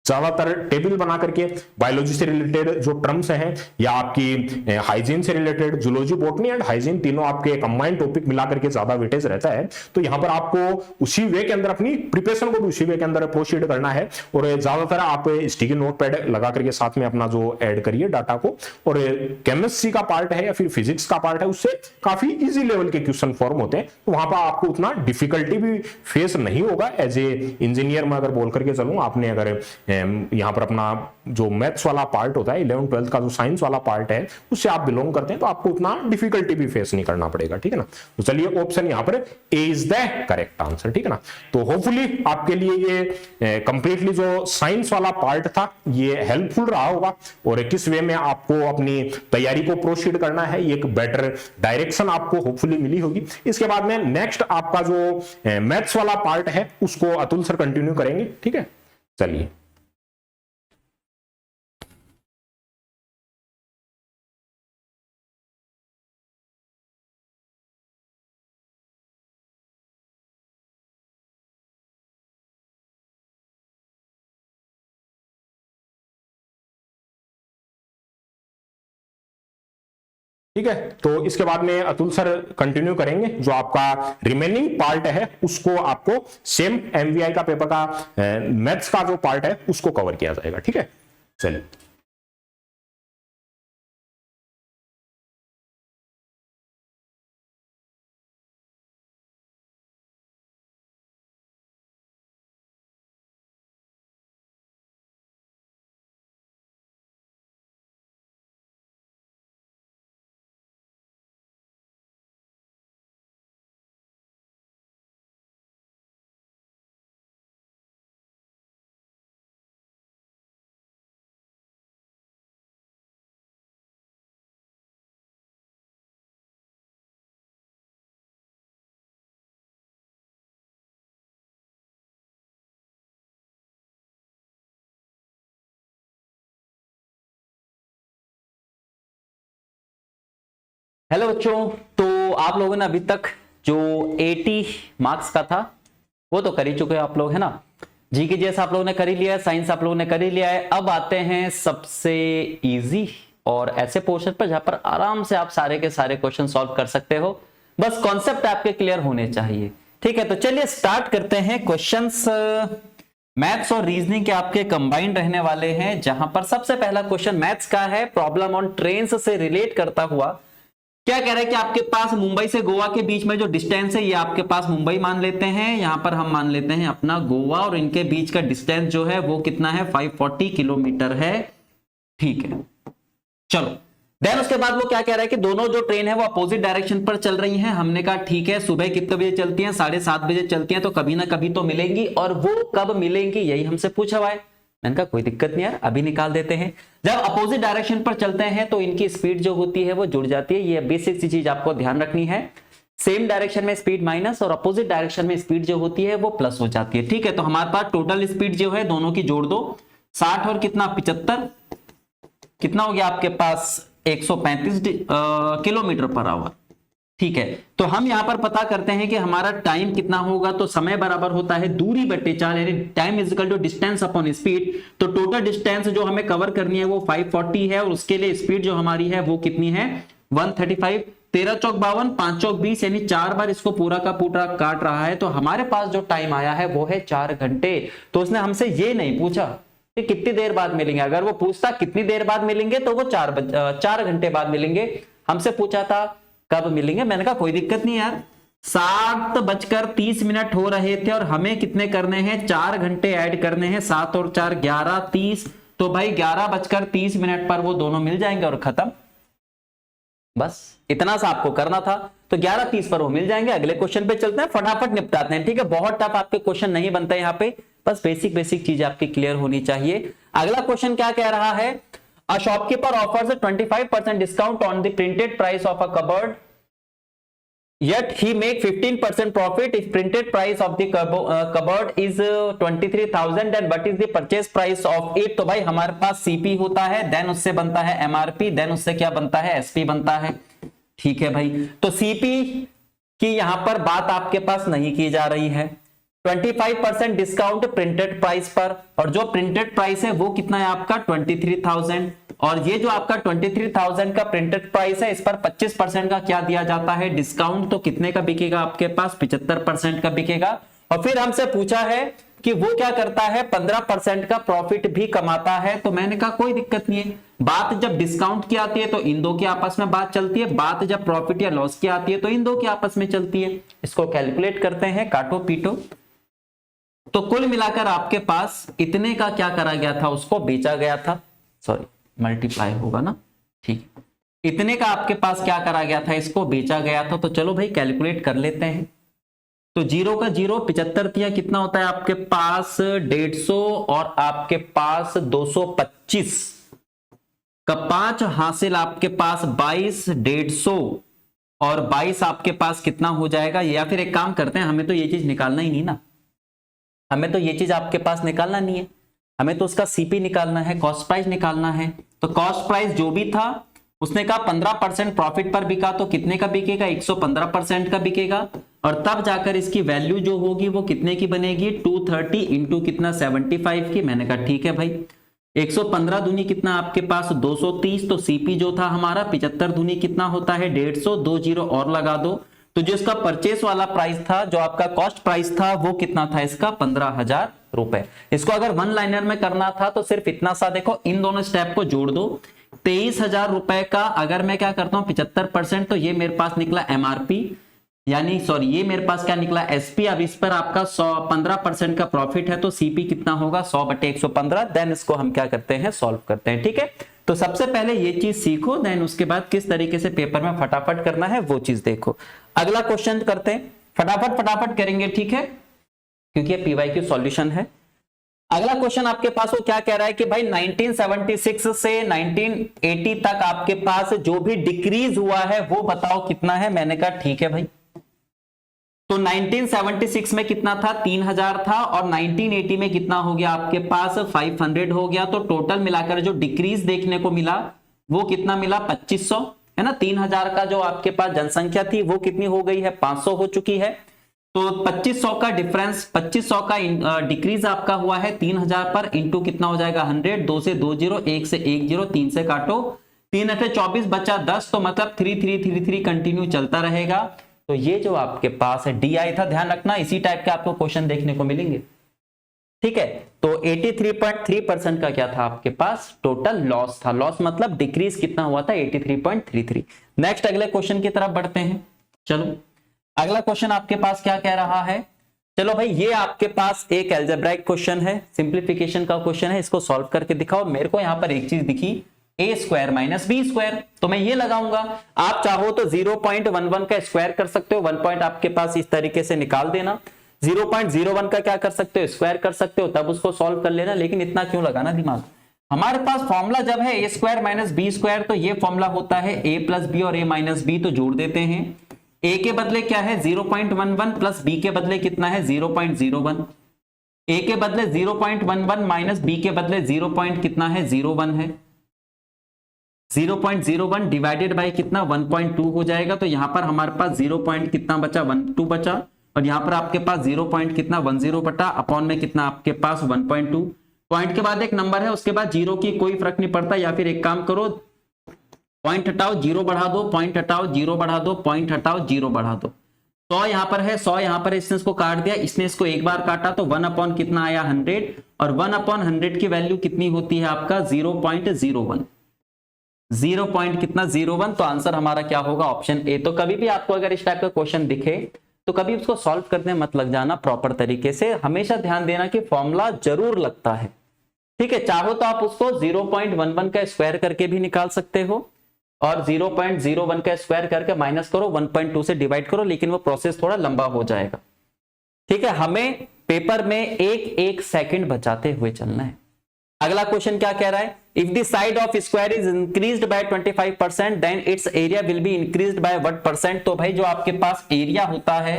ज्यादातर टेबल बना करके बायोलॉजी से रिलेटेड जो टर्म्स हैं या आपकी हाइजीन से related, zoology, botany and hygiene तीनों आपके कंबाइंड टॉपिक मिला करके ज्यादा वेटेज रहता है। तो यहां पर आपको उसी वे के अंदर अपनी प्रिपरेशन को भी उसी वे के अंदर प्रोसीड करना है और ज्यादातर आप स्टिकी नोट पैड लगा करके साथ में अपना जो ऐड करिए डाटा को। और केमिस्ट्री का पार्ट है या फिर फिजिक्स का पार्ट है उससे काफी इजी लेवल के क्वेश्चन फॉर्म होते हैं, तो वहां पर आपको उतना डिफिकल्टी भी फेस नहीं होगा। एज ए इंजीनियर में अगर बोल करके चलूं, आपने अगर यहां पर अपना जो मैथ्स वाला पार्ट होता है 11th 12th का जो साइंस वाला पार्ट है उससे आप बिलोंग करते हैं तो आपको उतना डिफिकल्टी भी फेस नहीं करना पड़ेगा, ठीक है ना। तो चलिए ऑप्शन यहां पर ए इज द करेक्ट आंसर, ठीक है ना। तो होपफुली आपके लिए ये कंप्लीटली जो साइंस वाला पार्ट था ये हेल्पफुल रहा होगा और किस वे में आपको अपनी तैयारी को प्रोसीड करना है एक बेटर डायरेक्शन आपको होपफुली मिली होगी। इसके बाद में नेक्स्ट आपका जो मैथ्स वाला पार्ट है उसको अतुल सर कंटिन्यू करेंगे, ठीक है। चलिए ठीक है। तो इसके बाद में अतुल सर कंटिन्यू करेंगे, जो आपका रिमेनिंग पार्ट है उसको आपको सेम एमवीआई का पेपर का मैथ्स का जो पार्ट है उसको कवर किया जाएगा, ठीक है। चलिए। हेलो बच्चों, तो आप लोगों ने अभी तक जो 80 मार्क्स का था वो तो कर ही चुके हो आप लोग, है ना। जीके जैसा आप लोगों ने कर ही लिया है, साइंस आप लोगों ने कर ही लिया है। अब आते हैं सबसे इजी और ऐसे पोर्शन पर जहां पर आराम से आप सारे के सारे क्वेश्चन सॉल्व कर सकते हो, बस कॉन्सेप्ट आपके क्लियर होने चाहिए। ठीक है, तो चलिए स्टार्ट करते हैं। क्वेश्चंस मैथ्स और रीजनिंग के आपके कंबाइंड रहने वाले हैं, जहां पर सबसे पहला क्वेश्चन मैथ्स का है, प्रॉब्लम ऑन ट्रेन्स से रिलेट करता हुआ। क्या कह रहा है कि आपके पास मुंबई से गोवा के बीच में जो डिस्टेंस है, ये आपके पास मुंबई मान लेते हैं, यहां पर हम मान लेते हैं अपना गोवा, और इनके बीच का डिस्टेंस जो है वो कितना है, 540 किलोमीटर है। ठीक है, चलो देन उसके बाद वो क्या कह रहा है कि दोनों जो ट्रेन है वो अपोजिट डायरेक्शन पर चल रही हैं। हमने कहा ठीक है, सुबह कितने बजे चलती हैं, 7:30 बजे चलती हैं, तो कभी ना कभी तो मिलेंगी, और वो कब मिलेंगी यही हमसे पूछा हुआ है। मैंने कहा कोई दिक्कत नहीं यार, अभी निकाल देते हैं। जब अपोजिट डायरेक्शन पर चलते हैं तो इनकी स्पीड जो होती है वो जुड़ जाती है। ये बेसिक सी चीज आपको ध्यान रखनी है। सेम डायरेक्शन में स्पीड माइनस और अपोजिट डायरेक्शन में स्पीड जो होती है वो प्लस हो जाती है। ठीक है, तो हमारे पास टोटल स्पीड जो है दोनों की जोड़ दो, 60 और कितना 75, कितना हो गया आपके पास 135 किलोमीटर पर आवर। ठीक है, तो हम यहां पर पता करते हैं कि हमारा टाइम कितना होगा, तो समय बराबर होता है दूरी बटे 4, यानी time is equal to distance upon speed. तो टोटल डिस्टेंस जो हमें कवर करनी है वो 540 है, और उसके लिए स्पीड जो हमारी है वो कितनी है, 135। 13 चौक 52, 5 चौक 20, यानी 4 बार इसको पूरा का पूरा काट रहा है। तो हमारे पास जो टाइम आया है वो है 4 घंटे। तो उसने हमसे ये नहीं पूछा कि कितनी देर बाद मिलेंगे। अगर वो पूछता कितनी देर बाद मिलेंगे तो वो 4 घंटे बाद मिलेंगे। हमसे पूछा था कब मिलेंगे, मैंने कहा कोई दिक्कत नहीं यार, 7:30 हो रहे थे और हमें कितने करने हैं, 4 घंटे ऐड करने हैं, 7 और 4 11, 30। तो भाई 11:30 पर वो दोनों मिल जाएंगे और खत्म। बस इतना सा आपको करना था, तो 11:30 पर वो मिल जाएंगे। अगले क्वेश्चन पे चलते हैं, फटाफट निपटाते हैं। ठीक है, बहुत टफ आपके क्वेश्चन नहीं बनते यहाँ पे, बस बेसिक चीज आपकी क्लियर होनी चाहिए। अगला क्वेश्चन क्या कह रहा है, a shopkeeper offers 25% discount on the printed price of a cupboard, yet he make 15% profit if printed price of the cupboard is 23,000, then what is the purchase price of it। तो भाई हमारे पास CP होता है, देन उससे बनता है MRP, देन उससे क्या बनता है, SP बनता है। ठीक है भाई, तो CP की यहां पर बात आपके पास नहीं की जा रही है। 25% डिस्काउंट प्रिंटेड प्राइस पर, और जो प्रिंटेड प्राइस है वो कितना है आपका 23,000, और ये जो आपका 23,000 का प्रिंटेड प्राइस है, इस पर 25% का क्या दिया जाता है, डिस्काउंट। तो कितने का बिकेगा आपके पास, 75% का बिकेगा। और फिर हमसे पूछा है कि वो क्या करता है, 15% का प्रॉफिट भी कमाता है। तो मैंने कहा कोई दिक्कत नहीं है, बात जब डिस्काउंट की आती है तो इन दो की आपस में बात चलती है, बात जब प्रॉफिट या लॉस की आती है तो इन दो की आपस में चलती है। इसको कैलकुलेट करते हैं, काटो पीटो। तो कुल मिलाकर आपके पास इतने का क्या करा गया था, उसको बेचा गया था, सॉरी मल्टीप्लाई होगा ना, ठीक, इतने का आपके पास क्या करा गया था, इसको बेचा गया था। तो चलो भाई कैलकुलेट कर लेते हैं। तो 0 का 0, 75 तिया कितना होता है आपके पास 150, और आपके पास 225 का 5 हासिल आपके पास 22, 150 और 22 आपके पास कितना हो जाएगा। या फिर एक काम करते हैं, हमें तो ये चीज निकालना ही नहीं ना, हमें तो ये चीज आपके पास निकालना नहीं है, हमें तो उसका सीपी निकालना है, कॉस्ट प्राइस निकालना है। तो कॉस्ट प्राइस जो भी था उसने कहा 15% प्रॉफिट पर बिका, तो कितने का बिकेगा, 115% का बिकेगा। और तब जाकर इसकी वैल्यू जो होगी वो कितने की बनेगी, 230 इंटू कितना 75 की। मैंने कहा ठीक है भाई, 115 दूनी कितना आपके पास 230, तो सीपी जो था हमारा 75 दूनी कितना होता है 150, 2 जीरो और लगा दो। तो जो इसका परचेस वाला प्राइस था, जो आपका कॉस्ट प्राइस था, वो कितना था इसका 15,000 रुपए। इसको अगर वन लाइनर में करना था तो सिर्फ इतना सा देखो, इन दोनों स्टेप को जोड़ दो, 23,000 रुपए का अगर मैं क्या करता हूं 75%, तो ये मेरे पास निकला एमआरपी, यानी सॉरी ये मेरे पास क्या निकला एसपी। अब इस पर आपका 15% का प्रॉफिट है, तो सीपी कितना होगा 100/115। देन इसको हम क्या करते हैं, सॉल्व करते हैं। ठीक है, तो सबसे पहले ये चीज सीखो, देन उसके बाद किस तरीके से पेपर में फटाफट करना है वो चीज देखो। अगला क्वेश्चन करते हैं, फटाफट करेंगे, ठीक है, क्योंकि ये पीवाईक्यू सॉल्यूशन है। अगला क्वेश्चन आपके पास वो क्या कह रहा है कि भाई 1976 से 1980 तक आपके पास जो भी डिक्रीज हुआ है वो बताओ कितना है। मैंने कहा ठीक है भाई, तो 1976 में कितना था 3,000 था, और 1980 में कितना हो गया आपके पास 500 हो गया। तो टोटल मिलाकर जो डिक्रीज देखने को मिला वो कितना मिला 2500। है ना। 3000 का जो आपके पास जनसंख्या थी वो कितनी हो गई है, 500 हो चुकी है। तो 2500 का डिफरेंस, 2500 का डिक्रीज आपका हुआ है 3000 पर, इंटू कितना हो जाएगा 100, 2 से 2 0, 1 से 1 0, 3 से काटो, 3 8 24 बचा 10, तो मतलब 3 3 3 3 कंटिन्यू चलता रहेगा। तो ये जो आपके पास है डी आई था, ध्यान रखना इसी टाइप के आपको क्वेश्चन देखने को मिलेंगे, ठीक है। तो 83.3% का क्या था आपके पास, टोटल लॉस था। लॉस मतलब डिक्रीज कितना हुआ था, 83.33। नेक्स्ट अगले क्वेश्चन की तरफ बढ़ते हैं। चलो अगला क्वेश्चन आपके पास क्या कह रहा है, चलो भाई ये आपके पास एक एल्जेब्राइक क्वेश्चन है, सिंप्लीफिकेशन का क्वेश्चन है, इसको सॉल्व करके दिखाओ। मेरे को यहां पर एक चीज दिखी, a square minus B square, तो मैं ये लगाऊंगा। आप चाहो तो 0.11 का स्क्वायर कर सकते हो, 1 पॉइंट आपके पास इस तरीके से निकाल देना, 0.01 का क्या कर सकते हो, स्क्वायर कर सकते हो, तब उसको सॉल्व कर लेना। लेकिन इतना क्यों लगाना दिमाग, हमारे पास फॉर्मूला जब है a square minus B square, तो ये फॉर्मूला होता है a प्लस बी और a माइनस बी, तो जोड़ देते हैं। a के बदले क्या है 0.11 प्लस b के बदले कितना है 0.01, a के बदले 0.11 माइनस b के बदले 0. कितना है 01 है, 0.01 डिवाइडेड बाय कितना 1.2 हो जाएगा। तो यहां पर हमारे पास 0. कितना बचा 12 बचा, और यहां पर आपके पास 0. कितना 10 बटा, अपॉन में कितना आपके पास 1.2। पॉइंट के बाद एक नंबर है, उसके बाद जीरो की कोई फर्क नहीं पड़ता, या फिर एक काम करो पॉइंट हटाओ जीरो बढ़ा दो, पॉइंट हटाओ जीरो बढ़ा दो, पॉइंट हटाओ जीरो बढ़ा दो। 100 यहां पर है, 100 यहां पर इसने इसको काट दिया, इसने इसको एक बार काटा, तो 1 अपॉन कितना आया 100, और 1 अपॉन 100 की वैल्यू कितनी होती है आपका 0.01, 0. कितना 01। तो आंसर हमारा क्या होगा ऑप्शन ए। तो कभी भी आपको अगर इस टाइप का क्वेश्चन दिखे तो कभी उसको सॉल्व करने मत लग जाना, प्रॉपर तरीके से हमेशा ध्यान देना कि फॉर्मूला जरूर लगता है, ठीक है। चाहो तो आप उसको 0.11 का स्क्वायर करके भी निकाल सकते हो, और 0.01 का स्क्वायर करके माइनस करो, 1.2 से डिवाइड करो, लेकिन वो प्रोसेस थोड़ा लंबा हो जाएगा, ठीक है। हमें पेपर में एक सेकंड बचाते हुए चलना है। अगला क्वेश्चन क्या कह रहा है, if the side of square is increased by 25% then its area will be increased by what percent. तो भाई जो आपके पास एरिया होता है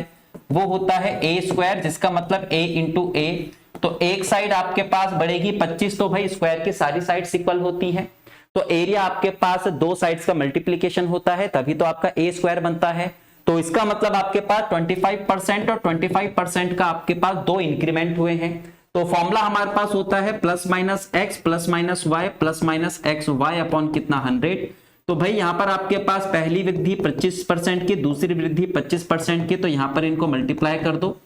वो होता है ए स्क्वायर, जिसका मतलब a इंटू ए। तो एक साइड आपके पास बढ़ेगी 25, तो भाई स्क्वायर की सारी साइड्स इक्वल होती हैं, तो एरिया आपके पास दो साइड्स का मल्टीप्लीकेशन होता है, तभी तो आपका ए स्क्वायर बनता है। तो इसका मतलब आपके पास 25% और 25% का आपके पास दो इंक्रीमेंट हुए हैं। तो फॉर्मूला हमारे पास होता है plus minus X plus minus Y plus minus X Y upon कितना 100। तो भाई यहां पर आपके पास पहली वृद्धि 25% की, दूसरी वृद्धि 25% की, तो यहां पर इनको मल्टीप्लाई कर दो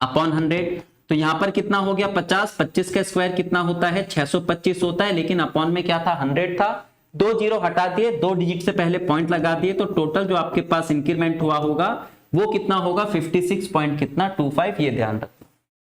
अपॉन 100। तो यहां पर कितना हो गया 50, 25 का स्क्वायर कितना होता है 625 होता है, लेकिन अपॉन में क्या था 100 था, 2 जीरो हटा दिए, 2 डिजिट से पहले पॉइंट लगा दिए, तो टोटल जो आपके पास इंक्रीमेंट हुआ होगा वो कितना होगा 56 पॉइंट कितना 25, ये ध्यान रखो,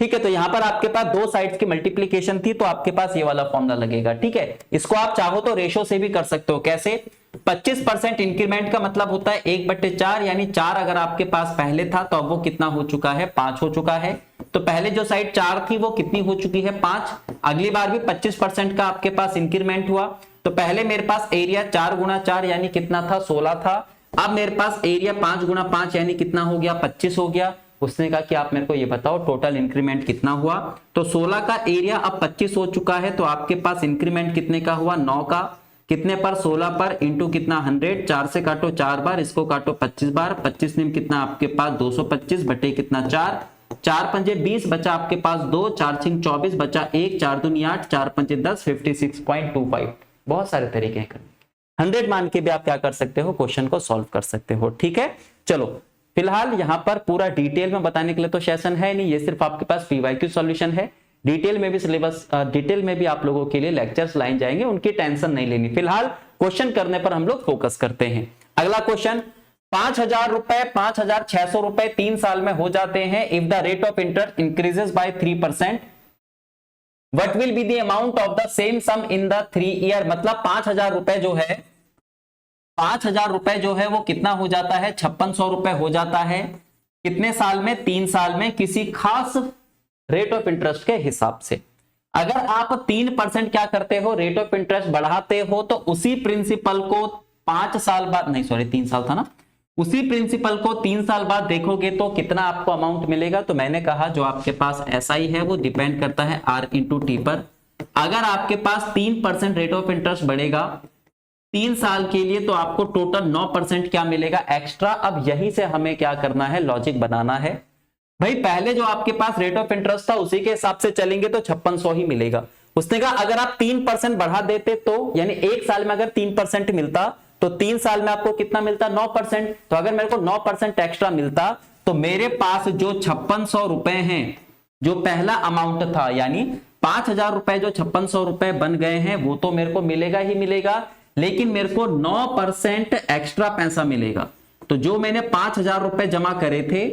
ठीक है। तो यहां पर आपके पास दो साइड्स की मल्टीप्लीकेशन थी, तो आपके पास ये वाला फॉर्मूला लगेगा, ठीक है। इसको आप चाहो तो रेशो से भी कर सकते हो, कैसे 25% इंक्रीमेंट का मतलब होता है 1/4, यानी 4 अगर आपके पास पहले था तो अब वो कितना हो चुका है 5 हो चुका है। तो पहले जो साइड 4 थी वो कितनी हो चुकी है 5, अगली बार भी 25% का आपके पास इंक्रीमेंट हुआ, तो पहले मेरे पास एरिया 4 गुना 4 यानी कितना था 16 था, अब मेरे पास एरिया 5 गुना 5 यानी कितना हो गया 25 हो गया। उसने कहा कि आप मेरे को ये बताओ टोटल इंक्रीमेंट कितना हुआ, तो 16 का एरिया अब 25 हो चुका है, तो आपके पास इंक्रीमेंट कितने का हुआ 9 का, कितने पर 16 पर इंटू कितना 100, 4 से काटो 4 बार, इसको काटो 25 बार, 25 में कितना आपके पास 225 बटे कितना 4, 4 पंजे 20 बचा आपके पास 2, 4 छिंग 24 बचा 1, 4 दूनी 8, 4 पंजे 10, 56.25। बहुत सारे तरीके हैं करने, 100 मान के भी आप क्या कर सकते हो क्वेश्चन को सॉल्व कर सकते हो, ठीक है। चलो फिलहाल यहां पर पूरा डिटेल में बताने के लिए तो सेशन है नहीं, ये सिर्फ आपके पास पीवाईक्यू सॉल्यूशन है। डिटेल में भी सिलेबस डिटेल में भी आप लोगों के लिए लेक्चर्स लाए जाएंगे, उनकी टेंशन नहीं लेनी। फिलहाल क्वेश्चन करने पर हम लोग फोकस करते हैं। अगला क्वेश्चन, 5,000 रुपए 5,600 रुपए 3 साल में हो जाते हैं if the rate of interest increases by 3%, what will be the amount of the same sum in the 3 year. मतलब 5,000 रुपए जो है 5,000 रुपए जो है वो कितना हो जाता है 5600 रुपए हो जाता है, कितने साल में 3 साल में, किसी खास रेट ऑफ इंटरेस्ट के हिसाब से। अगर आप 3% क्या करते हो रेट ऑफ इंटरेस्ट बढ़ाते हो, तो उसी प्रिंसिपल को 5 साल बाद, नहीं सॉरी 3 साल था ना, उसी प्रिंसिपल को 3 साल बाद देखोगे तो कितना आपको अमाउंट मिलेगा। तो मैंने कहा जो आपके पास एसआई है वो डिपेंड करता है R इंटू टी पर। अगर आपके पास 3% रेट ऑफ इंटरेस्ट बढ़ेगा 3 साल के लिए, तो आपको टोटल 9% क्या मिलेगा एक्स्ट्रा। अब यहीं से हमें क्या करना है, लॉजिक बनाना है। भाई पहले जो आपके पास रेट ऑफ इंटरेस्ट था उसी के हिसाब से चलेंगे तो 5600 ही मिलेगा। उसने कहा अगर आप 3% बढ़ा देते तो, यानी 1 साल में अगर 3% मिलता तो 3 साल में आपको कितना मिलता, 9%। तो अगर मेरे को 9% एक्स्ट्रा मिलता तो मेरे पास जो 5600 रुपए हैं, जो पहला अमाउंट था, यानी 5000 रुपए जो 5600 रुपए बन गए हैं, वो तो मेरे को मिलेगा ही मिलेगा, लेकिन मेरे को 9% एक्स्ट्रा पैसा मिलेगा। तो जो मैंने 5000 रुपए जमा करे थे,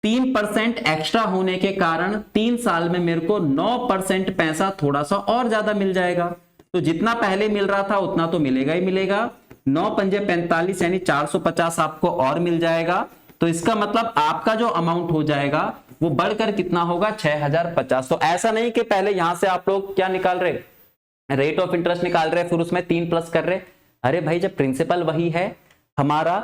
3% एक्स्ट्रा होने के कारण 3 साल में मेरे को 9% पैसा थोड़ा सा और ज्यादा मिल जाएगा। तो जितना पहले मिल रहा था उतना तो मिलेगा ही मिलेगा। 9 पंजे 45 यानी 450 आपको और मिल जाएगा। तो इसका मतलब आपका जो अमाउंट हो जाएगा वो बढ़कर कितना होगा, 6050। तो ऐसा नहीं कि पहले यहां से आप लोग क्या निकाल रहे, रेट ऑफ इंटरेस्ट निकाल रहे, फिर उसमें 3 प्लस कर रहे। अरे भाई जब प्रिंसिपल वही है, हमारा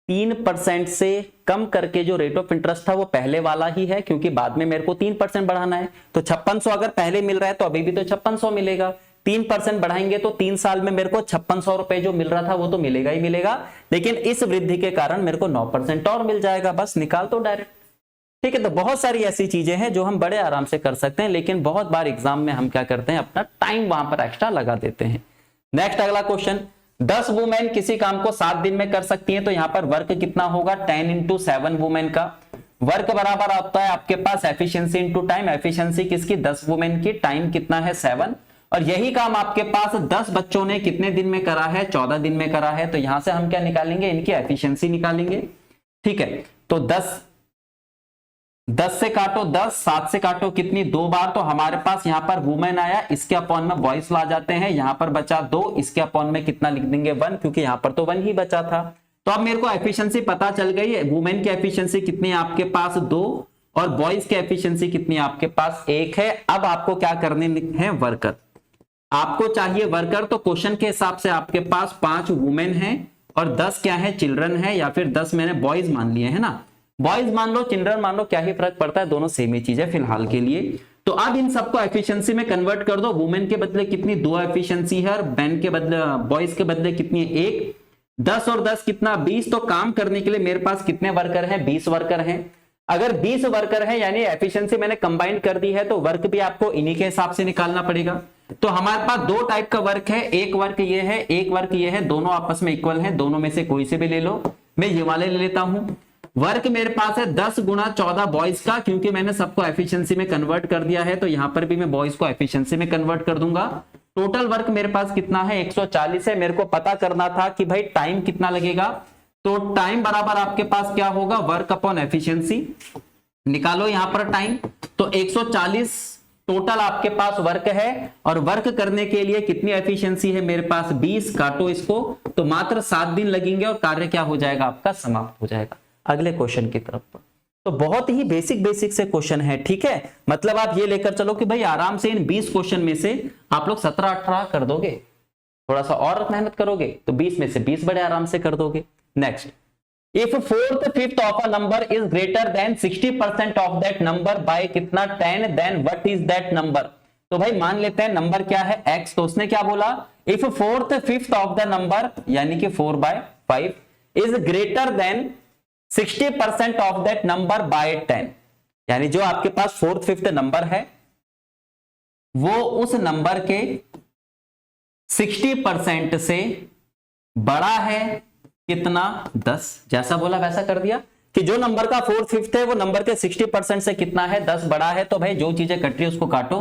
3% से कम करके जो रेट ऑफ इंटरेस्ट था वो पहले वाला ही है, क्योंकि बाद में मेरे को 3% बढ़ाना है। तो 5600 अगर पहले मिल रहा है तो अभी भी तो 5600 मिलेगा। 3% बढ़ाएंगे तो 3 साल में मेरे को 5600 रुपए जो मिल रहा था वो तो मिलेगा ही मिलेगा, लेकिन इस वृद्धि के कारण मेरे को 9% और मिल जाएगा। बस निकाल तो डायरेक्ट। ठीक है, तो बहुत सारी ऐसी चीजें हैं जो हम बड़े आराम से कर सकते हैं, लेकिन बहुत बार एग्जाम में हम क्या करते हैं, अपना टाइम वहां पर एक्स्ट्रा लगा देते हैं। नेक्स्ट अगला क्वेश्चन, 10 वुमेन किसी काम को 7 दिन में कर सकती हैं, तो यहां पर वर्क कितना होगा, 10 इंटू 7 वुमेन का वर्क बराबर आता है आपके पास एफिशिएंसी इंटू टाइम। एफिशिएंसी किसकी, 10 वुमेन की, टाइम कितना है 7, और यही काम आपके पास 10 बच्चों ने कितने दिन में करा है, 14 दिन में करा है। तो यहां से हम क्या निकालेंगे, इनकी एफिशिएंसी निकालेंगे। ठीक है, तो 10 से काटो 10, 7 से काटो कितनी, 2 बार, तो हमारे पास यहां पर वुमेन आया, इसके अपॉन में बॉयज ला जाते हैं, यहां पर बचा 2, इसके अपॉन में कितना लिख देंगे 1, क्योंकि यहां पर तो 1 ही बचा था। तो अब मेरे को एफिशिएंसी पता चल गई है, वुमेन की एफिशिएंसी कितनी है आपके पास 2, और बॉयज की एफिशिएंसी कितनी है आपके पास 1 है। अब आपको क्या करने हैं, वर्कर आपको चाहिए वर्कर। तो क्वेश्चन के हिसाब से आपके पास 5 वुमेन है और 10 क्या है, चिल्ड्रन है, या फिर 10 मैंने बॉयज मान लिए है ना, बॉयज मान लो चिल्ड्रन मान लो, क्या ही फर्क पड़ता है, दोनों सेम ही चीज है फिलहाल के लिए। तो अब इन सबको एफिशिएंसी में कन्वर्ट कर दो। वुमेन के बदले कितनी, 2 एफिशिएंसी है, और मैन के बदले बॉयज के बदले कितनी है 1, 10 और 10 कितना 20। तो काम करने के लिए मेरे पास कितने वर्कर हैं, 20 वर्कर हैं। अगर 20 वर्कर हैं यानी एफिशिएंसी मैंने कंबाइन कर दी है, तो वर्क भी आपको इन्हीं के हिसाब से निकालना पड़ेगा। तो हमारे पास 2 टाइप का वर्क है, एक वर्क ये है, एक वर्क ये है, दोनों आपस में इक्वल हैं, दोनों में से कोई से भी ले लो। मैं ये वाले ले लेता हूं। वर्क मेरे पास है 10 गुणा 14 बॉयज का, क्योंकि मैंने सबको एफिशिएंसी में कन्वर्ट कर दिया है, तो यहां पर भी मैं बॉयज को एफिशिएंसी में कन्वर्ट कर दूंगा। टोटल वर्क मेरे पास कितना है, 140 है। मेरे को पता करना था कि भाई टाइम कितना लगेगा, तो टाइम बराबर आपके पास क्या होगा, वर्क अपॉन एफिशिएंसी। निकालो यहां पर टाइम, तो 140 टोटल आपके पास वर्क है, और वर्क करने के लिए कितनी एफिशिएंसी है मेरे पास 20, काटो इसको, तो मात्र 7 दिन लगेंगे और कार्य क्या हो जाएगा आपका, समाप्त हो जाएगा। अगले क्वेश्चन की तरफ। तो बहुत ही बेसिक से क्वेश्चन है, ठीक है। मतलब आप ये लेकर चलो कि भाई आराम से इन 20 क्वेश्चन में से आप लोग 17-18 कर दोगे, थोड़ा सा और मेहनत करोगे तो 20 में से 20 बड़े आराम से कर दोगे। Next, if 4th 5th of a number is greater than 60% of that number by कितना 10, then what is that number. तो भाई मान लेते हैं नंबर क्या है x, तो उसने क्या बोला, if 4th 5th of the number यानी कि 4/5 is greater than 60% of that number bye 10, यानी जो आपके पास 4th 5th नंबर है वो उस नंबर के 60% से बड़ा है कितना, 10। जैसा बोला वैसा कर दिया कि जो नंबर का 4th 5th है वो नंबर के 60% से कितना है, 10 बड़ा है। तो भाई जो चीजें कट रही है उसको काटो,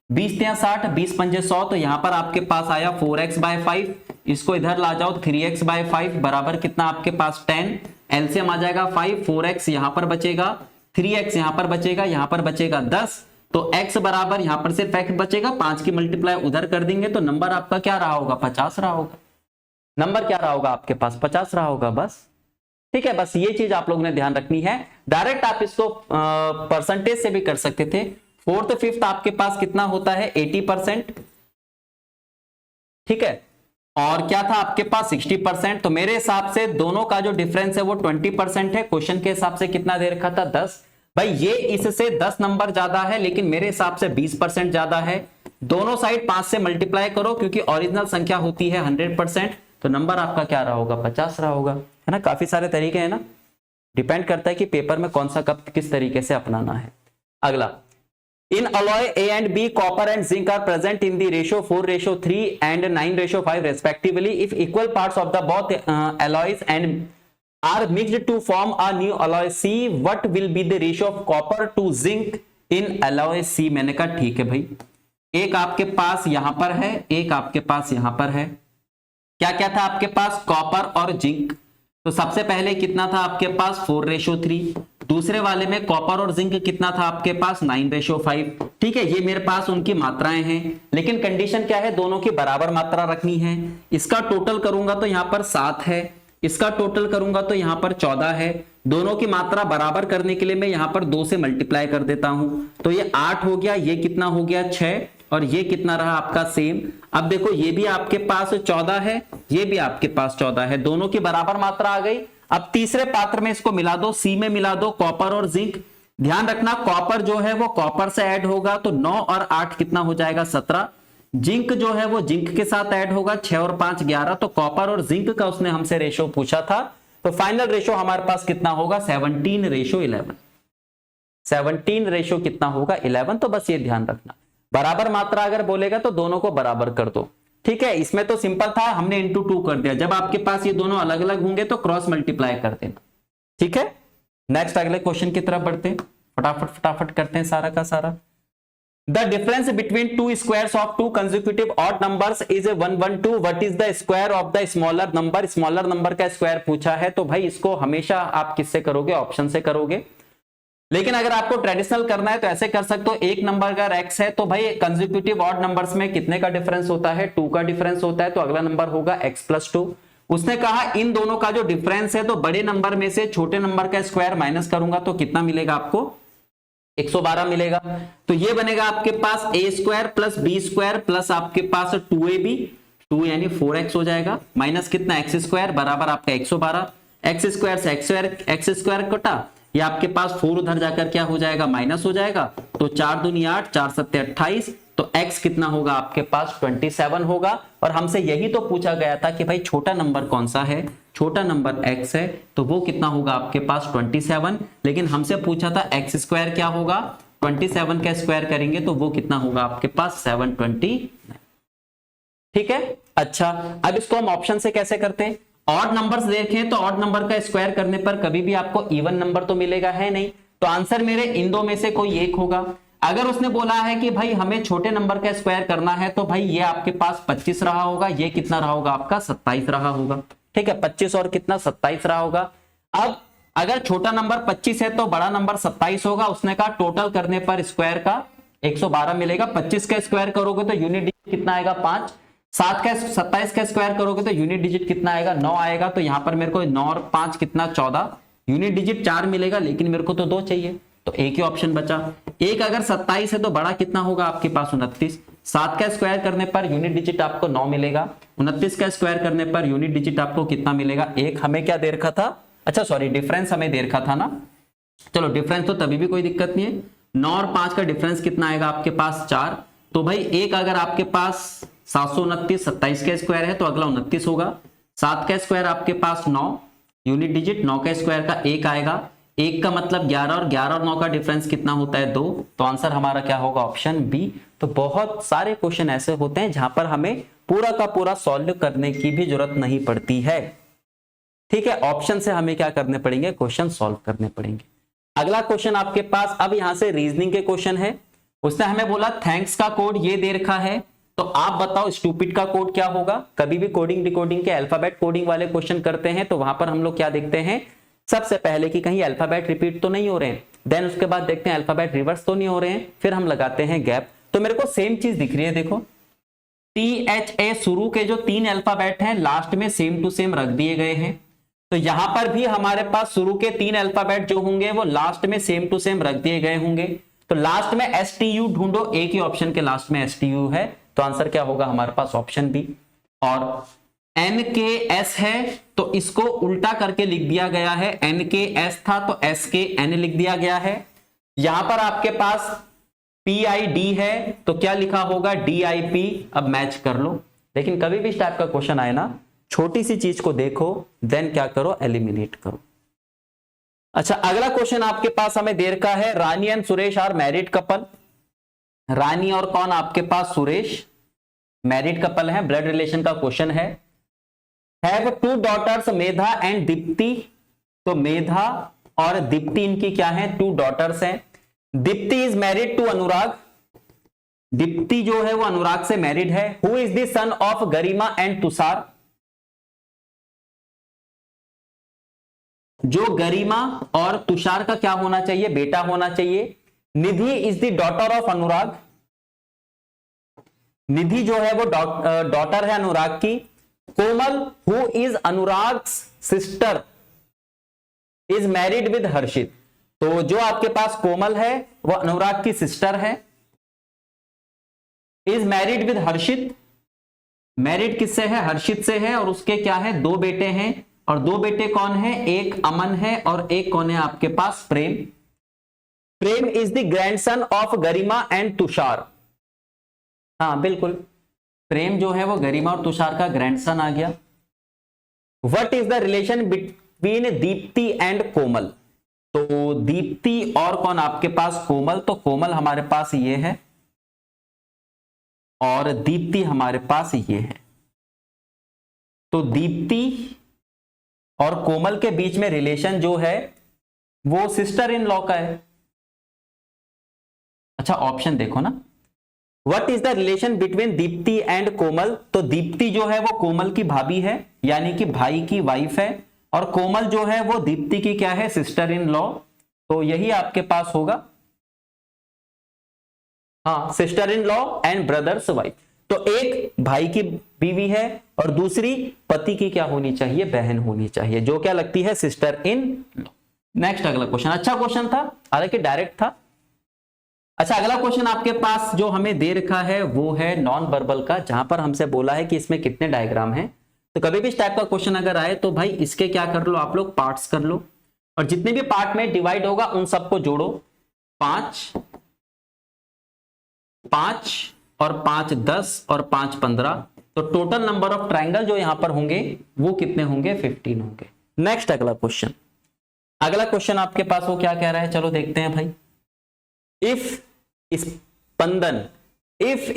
20 या 60, 20 पंजे 100, तो यहां पर आपके पास आया 4x/5, इसको इधर ला जाओ 3x/5 बराबर कितना आपके पास 10, एलसीएम आ जाएगा 5, 4x यहां पर बचेगा, 3x यहां पर बचेगा, यहां पर बचेगा 10, तो x बराबर यहां पर सिर्फ x बचेगा, 5 की मल्टीप्लाई उधर कर देंगे, तो नंबर आपका क्या रहा होगा, 50 रहा होगा। नंबर क्या रहा होगा आपके पास, 50 रहा होगा। बस ठीक है, बस ये चीज आप लोगों ने ध्यान रखनी है। डायरेक्ट आप इसको परसेंटेज से भी कर सकते थे। 4th 5th आपके पास कितना होता है 80%, ठीक है, और क्या था आपके पास 60%। तो मेरे हिसाब से दोनों का जो डिफरेंस है वो 20% है। क्वेश्चन के हिसाब से कितना दे रखा था 10, भाई ये इससे 10 नंबर ज्यादा है, लेकिन मेरे हिसाब से 20% ज्यादा है। दोनों साइड 5 से मल्टीप्लाई करो, क्योंकि ओरिजिनल संख्या होती है 100%, तो नंबर आपका क्या रहा होगा, 50 रहा होगा, है ना। काफी सारे तरीके हैं ना, डिपेंड करता है कि पेपर में कौन सा कप किस तरीके से अपनाना है। अगला, इन alloy A and B, copper and zinc are present in the ratio 4:3 and 9:5 respectively. If equal parts of the both alloys and are mixed to form a new alloy C, what will be the ratio of copper to zinc in alloy C? मैंने कहा ठीक है भाई, एक आपके पास यहां पर है, एक आपके पास यहां पर है। क्या क्या था आपके पास, कॉपर और जिंक। तो सबसे पहले कितना था आपके पास, 4:3। दूसरे वाले में कॉपर और जिंक कितना था आपके पास, 9:5। ठीक है, ये मेरे पास उनकी मात्राएं हैं, लेकिन कंडीशन क्या है, दोनों की बराबर मात्रा रखनी है। इसका टोटल करूंगा तो यहां पर 7 है, इसका टोटल करूंगा तो यहां पर 14 है। दोनों की मात्रा बराबर करने के लिए मैं यहां पर 2 से मल्टीप्लाई कर देता हूं, तो ये 8 हो गया, ये कितना हो गया 6, और ये कितना रहा आपका सेम। अब देखो ये भी आपके पास 14 है, ये भी आपके पास 14 है, दोनों की बराबर मात्रा आ गई। अब तीसरे पात्र में इसको मिला दो, सी में मिला दो कॉपर और जिंक। ध्यान रखना कॉपर जो है वो कॉपर से ऐड होगा, तो 9 और 8 कितना हो जाएगा, 17। जिंक जो है वो जिंक के साथ ऐड होगा, 6 और 5 11। तो कॉपर और जिंक का उसने हमसे रेशो पूछा था, तो फाइनल रेशो हमारे पास कितना होगा, 17:11। 17 रेशो कितना होगा, 11। तो बस ये ध्यान रखना, बराबर मात्रा अगर बोलेगा तो दोनों को बराबर कर दो। ठीक है, इसमें तो सिंपल था, हमने इंटू 2 कर दिया। जब आपके पास ये दोनों अलग अलग होंगे तो क्रॉस मल्टीप्लाई कर देना। ठीक है, नेक्स्ट अगले क्वेश्चन की तरफ बढ़ते हैं, फटाफट फटाफट करते हैं सारा का सारा। The difference between two squares of to consecutive odd numbers is 112। What is the square of the smaller number? Smaller number का स्क्वायर पूछा है, तो भाई इसको हमेशा आप किससे करोगे, ऑप्शन से करोगे। लेकिन अगर आपको ट्रेडिशनल करना है तो ऐसे कर सकते हो, एक नंबर अगर x है तो भाई कंसेक्यूटिव ऑड नंबर्स में कितने का डिफरेंस होता है, 2 का डिफरेंस होता है, तो अगला नंबर होगा x+2। उसने कहा इन दोनों का जो डिफरेंस है, तो बड़े नंबर में से छोटे नंबर का स्क्वायर माइनस करूंगा तो कितना मिलेगा आपको, 112 मिलेगा। तो ये बनेगा आपके पास a² + b² प्लस आपके पास 2ab, 2 यानी 4x हो जाएगा, माइनस कितना x² बराबर आपका 112। x² से x² कटा, ये आपके पास 4 उधर जाकर क्या हो जाएगा, माइनस हो जाएगा। तो 4 दूनी 8, 4 सत्ते 28, तो x कितना होगा आपके पास 27 होगा। और हमसे यही तो पूछा गया था कि भाई छोटा नंबर कौन सा है, छोटा नंबर x है, तो वो कितना होगा आपके पास 27। लेकिन हमसे पूछा था x² क्या होगा, 27 का स्क्वायर करेंगे तो वो कितना होगा आपके पास 729। ठीक है, अच्छा अब इसको हम ऑप्शन से कैसे करते हैं, ऑड नंबर्स देखें तो ऑड नंबर का स्क्वायर करने पर कभी भी आपको इवन नंबर तो मिलेगा है नहीं, तो आंसर मेरे इन दो में से कोई एक होगा। अगर उसने बोला है कि भाई हमें छोटे नंबर का स्क्वायर करना है, तो भाई ये आपके पास 25 रहा होगा, ये कितना रहा होगा आपका 27 रहा होगा। ठीक है, 25 और कितना 27 रहा होगा। अब अगर छोटा नंबर 25 है तो बड़ा नंबर 27 होगा। उसने कहा टोटल करने पर स्क्वायर का 112 मिलेगा। 25 का स्क्वायर करोगे तो यूनिट डिजिट कितना आएगा 5। 27 का स्क्वायर करोगे तो यूनिट डिजिट कितना आएगा 9 आएगा। तो यहां पर मेरे को 9 और 5 कितना 14, यूनिट डिजिट 4 मिलेगा, लेकिन मेरे को तो 2 चाहिए, तो एक ही ऑप्शन बचा। एक अगर 27 है तो बड़ा कितना होगा आपके पास 29। 7 का स्क्वायर करने पर यूनिट डिजिट आपको 9 मिलेगा। 29 का स्क्वायर करने पर यूनिट डिजिट आपको कितना मिलेगा, एक हमें क्या दे रखा था, अच्छा सॉरी डिफरेंस हमें दे रखा था ना, चलो डिफरेंस तो तभी भी कोई दिक्कत नहीं है। 9 और 5 का डिफरेंस कितना आएगा आपके पास 4। तो भाई एक अगर आपके पास 729 27 का स्क्वायर है तो अगला 29 होगा। 7 का स्क्वायर आपके पास 9, यूनिट डिजिट 9 का स्क्वायर का 1 आएगा। 1 का मतलब 11 और 11 और 9 का डिफरेंस कितना होता है 2। तो आंसर हमारा क्या होगा ऑप्शन बी। तो बहुत सारे क्वेश्चन ऐसे होते हैं जहां पर हमें पूरा का पूरा सॉल्व करने की भी जरूरत नहीं पड़ती है। ठीक है, ऑप्शन से हमें क्या करने पड़ेंगे, क्वेश्चन सॉल्व करने पड़ेंगे। अगला क्वेश्चन आपके पास अब यहां से रीजनिंग के क्वेश्चन है। उसने हमें बोला थैंक्स का कोड ये दे रखा है, तो आप बताओ स्टूपिड का कोड क्या होगा। कभी भी कोडिंग डिकोडिंग के अल्फाबेट कोडिंग वाले क्वेश्चन करते हैं तो वहां पर हम लोग क्या देखते हैं, सबसे पहले कि कहीं अल्फाबेट रिपीट तो नहीं हो रहे हैं, देन उसके बाद देखते हैं अल्फाबेट रिवर्स तो नहीं हो रहे हैं, फिर हम लगाते हैं गैप। तो मेरे को सेम चीज दिख रही है, देखो THA शुरू के जो 3 अल्फाबेट हैं लास्ट में सेम टू सेम रख दिए गए हैं। तो यहां पर भी हमारे पास शुरू के 3 अल्फाबेट जो होंगे वो लास्ट में सेम टू सेम रख दिए गए होंगे। तो लास्ट में STU ढूंढो, एक ही ऑप्शन के लास्ट में STU है, तो आंसर क्या होगा हमारे पास ऑप्शन बी। और NKS है तो इसको उल्टा करके लिख दिया गया है, NKS था तो SKN लिख दिया गया है। यहां पर आपके पास PID है तो क्या लिखा होगा DIP। अब मैच कर लो, लेकिन कभी भी इस टाइप का क्वेश्चन आए ना छोटी सी चीज को देखो, देन क्या करो, एलिमिनेट करो। अच्छा, अगला क्वेश्चन आपके पास हमें दे रखा है, Rani and Suresh are married couple. Rani और कौन आपके पास, सुरेश, मैरिड कपल है, ब्लड रिलेशन का क्वेश्चन है। Have two daughters Medha and Deepti. तो मेधा और दीप्ति इनकी क्या है, टू डॉटर्स हैं। दीप्ति इज मैरिड टू अनुराग। दीप्ति जो है वो अनुराग से मैरिड है। Who is the son of Garima and Tushar. जो गरिमा और तुषार का क्या होना चाहिए, बेटा होना चाहिए। Nidhi is the daughter of Anurag. Nidhi जो है वो डॉटर है अनुराग की। Komal who is Anurag sister is married with Harshit. तो जो आपके पास कोमल है वो अनुराग की सिस्टर है, is married with Harshit. Married किससे है, हर्षित से है, और उसके क्या है, दो बेटे हैं। और दो बेटे कौन है, एक अमन है और एक कौन है आपके पास, Prem. Prem is the grandson of Garima and Tushar. हाँ बिल्कुल, प्रेम जो है वो गरिमा और तुषार का ग्रैंडसन आ गया। What is the relation between Deepti and Komal. तो दीप्ति और कौन आपके पास, कोमल। तो कोमल हमारे पास ये है और दीप्ति हमारे पास ये है। तो दीप्ति और कोमल के बीच में रिलेशन जो है वो सिस्टर इन लॉ का है। अच्छा, ऑप्शन देखो ना, what is the relation between Deepti and Komal. तो दीप्ति जो है वो कोमल की भाभी है, यानी कि भाई की वाइफ है, और कोमल जो है वो दीप्ति की क्या है, सिस्टर इन लॉ। तो यही आपके पास होगा, हाँ, sister in law and brother's wife. तो एक भाई की बीवी है और दूसरी पति की क्या होनी चाहिए, बहन होनी चाहिए, जो क्या लगती है, सिस्टर इन लॉ। नेक्स्ट अगला क्वेश्चन, अच्छा क्वेश्चन था, हालांकि डायरेक्ट था। अच्छा, अगला क्वेश्चन आपके पास जो हमें दे रखा है वो है नॉन वर्बल का, जहां पर हमसे बोला है कि इसमें कितने डायग्राम हैं। तो कभी भी इस टाइप का क्वेश्चन अगर आए तो भाई इसके क्या कर लो, आप लोग पार्ट्स कर लो, और जितने भी पार्ट में डिवाइड होगा उन सबको जोड़ो। 5 और 5 10 और 5 15। तो टोटल नंबर ऑफ ट्राइंगल जो यहां पर होंगे वो कितने होंगे, 15 होंगे। नेक्स्ट अगला क्वेश्चन, अगला क्वेश्चन आपके पास वो क्या कह रहा है, चलो देखते हैं भाई। If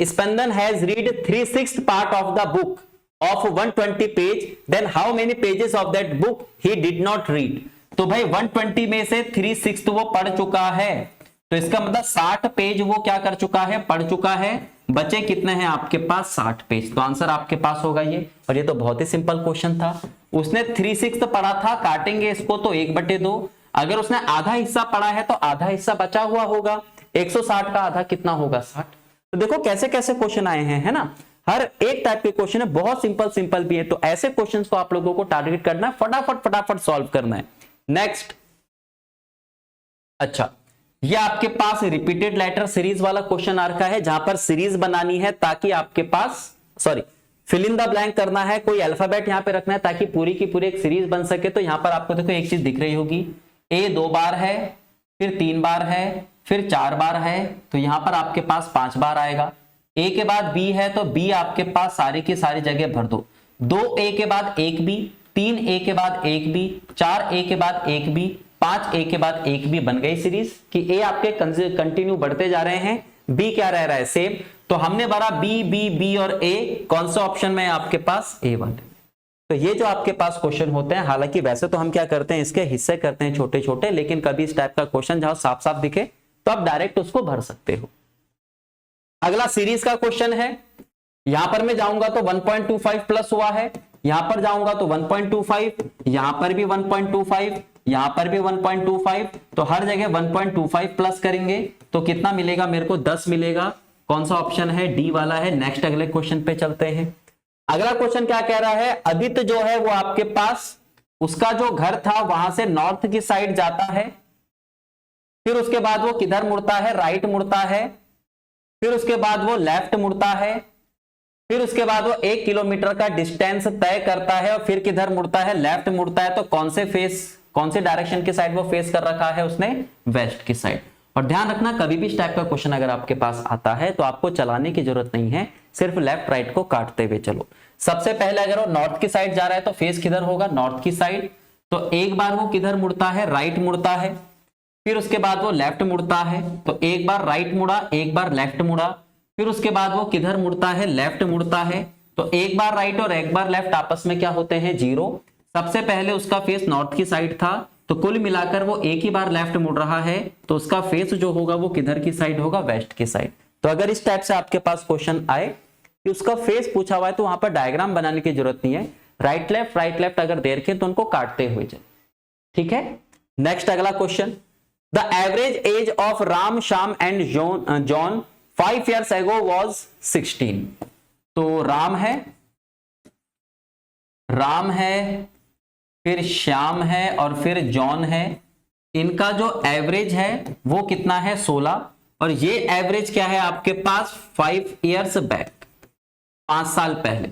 Spandan has read 3/6 part of the book of 120 page, then how many pages of that book he did not read. तो भाई 120 में से 3/6 वो पढ़ चुका है, तो इसका मतलब 60 पेज वो क्या कर चुका है, पढ़ चुका है। बचे कितने हैं आपके पास, 60 पेज। तो आंसर आपके पास होगा ये, और ये तो बहुत ही सिंपल क्वेश्चन था। उसने 3/6 पढ़ा था, काटेंगे इसको तो 1/2। अगर उसने आधा हिस्सा पढ़ा है तो आधा हिस्सा बचा हुआ होगा। 160 का आधा कितना होगा, 60। तो देखो कैसे कैसे क्वेश्चन आए हैं, है ना। हर एक टाइप के क्वेश्चन है, बहुत सिंपल भी है। तो ऐसे क्वेश्चंस को आप लोगों को टारगेट करना है, फटाफट सॉल्व करना है। नेक्स्ट, अच्छा, ये आपके पास रिपीटेड लेटर सीरीज वाला क्वेश्चन आ रखा है, जहां पर सीरीज बनानी है ताकि आपके पास, फिल इन द ब्लैंक करना है, कोई अल्फाबेट यहां पे रखना है ताकि पूरी की पूरी एक सीरीज बन सके। तो यहां पर आपको देखो एक चीज दिख रही होगी, ए 2 बार है, फिर 3 बार है, फिर 4 बार है, तो यहां पर आपके पास 5 बार आएगा। ए के बाद बी है तो बी आपके पास सारी की सारी जगह भर दो। 2 ए के बाद 1 बी, 3 ए के बाद 1 बी, 4 ए के बाद 1 बी, 5 ए के बाद 1 बी। बन गई सीरीज कि ए आपके कंटिन्यू बढ़ते जा रहे हैं, बी क्या रह रहा है, सेम। तो हमने भरा बी बी बी और ए, कौन सा ऑप्शन में है आपके पास, A1। तो ये जो आपके पास क्वेश्चन होते हैं, हालांकि वैसे तो हम क्या करते हैं, इसके हिस्से करते हैं छोटे छोटे, लेकिन कभी इस टाइप का क्वेश्चन जहां साफ साफ दिखे तो आप डायरेक्ट उसको भर सकते हो। अगला सीरीज का क्वेश्चन है, यहां पर मैं जाऊंगा तो 1.25 प्लस हुआ है, यहां पर जाऊंगा तो 1.25, यहां पर भी 1.25, यहां पर भी 1.25, तो हर जगह 1.25 प्लस करेंगे तो कितना मिलेगा मेरे को, 10 मिलेगा। कौन सा ऑप्शन है, डी वाला है। नेक्स्ट अगले क्वेश्चन पे चलते हैं। अगला क्वेश्चन क्या कह रहा है, आदित्य जो है वो आपके पास, उसका जो घर था वहां से नॉर्थ की साइड जाता है, फिर उसके बाद वो किधर मुड़ता है, राइट मुड़ता है, फिर उसके बाद वो लेफ्ट मुड़ता है, फिर उसके बाद वो 1 किलोमीटर का डिस्टेंस तय करता है और फिर किधर मुड़ता है, लेफ्ट मुड़ता है। तो कौन से डायरेक्शन की साइड वो फेस कर रखा है उसने, वेस्ट की साइड। और ध्यान रखना, कभी भी इस टाइप का क्वेश्चन अगर आपके पास आता है तो आपको चलाने की जरूरत नहीं है, सिर्फ लेफ्ट राइट को काटते हुए चलो। सबसे पहले अगर वो नॉर्थ की साइड जा रहा है तो फेस किधर होगा, नॉर्थ की साइड। तो एक बार वो किधर मुड़ता है, राइट मुड़ता है, फिर उसके बाद वो लेफ्ट मुड़ता है, तो एक बार राइट मुड़ा, एक बार लेफ्ट मुड़ा, फिर उसके बाद वो किधर मुड़ता है, लेफ्ट मुड़ता है। तो एक बार राइट और एक बार लेफ्ट आपस में क्या होते हैं, जीरो। सबसे पहले उसका फेस नॉर्थ की साइड था, तो कुल मिलाकर वो एक ही बार लेफ्ट मुड़ रहा है, तो उसका फेस जो होगा वो किधर की साइड होगा, वेस्ट की साइड। तो अगर इस टाइप से आपके पास क्वेश्चन आए कि उसका फेस पूछा हुआ है तो वहां पर डायग्राम बनाने की जरूरत नहीं है, राइट लेफ्ट अगर दे रखे तो उनको काटते हुए जाए, ठीक है। नेक्स्ट अगला question, the average age of Ram, Shyam and John 5 years ago was 16। तो राम है, फिर श्याम है और फिर जॉन है। इनका जो एवरेज है वो कितना है, 16, और ये एवरेज क्या है आपके पास, 5 years बैक, 5 साल पहले।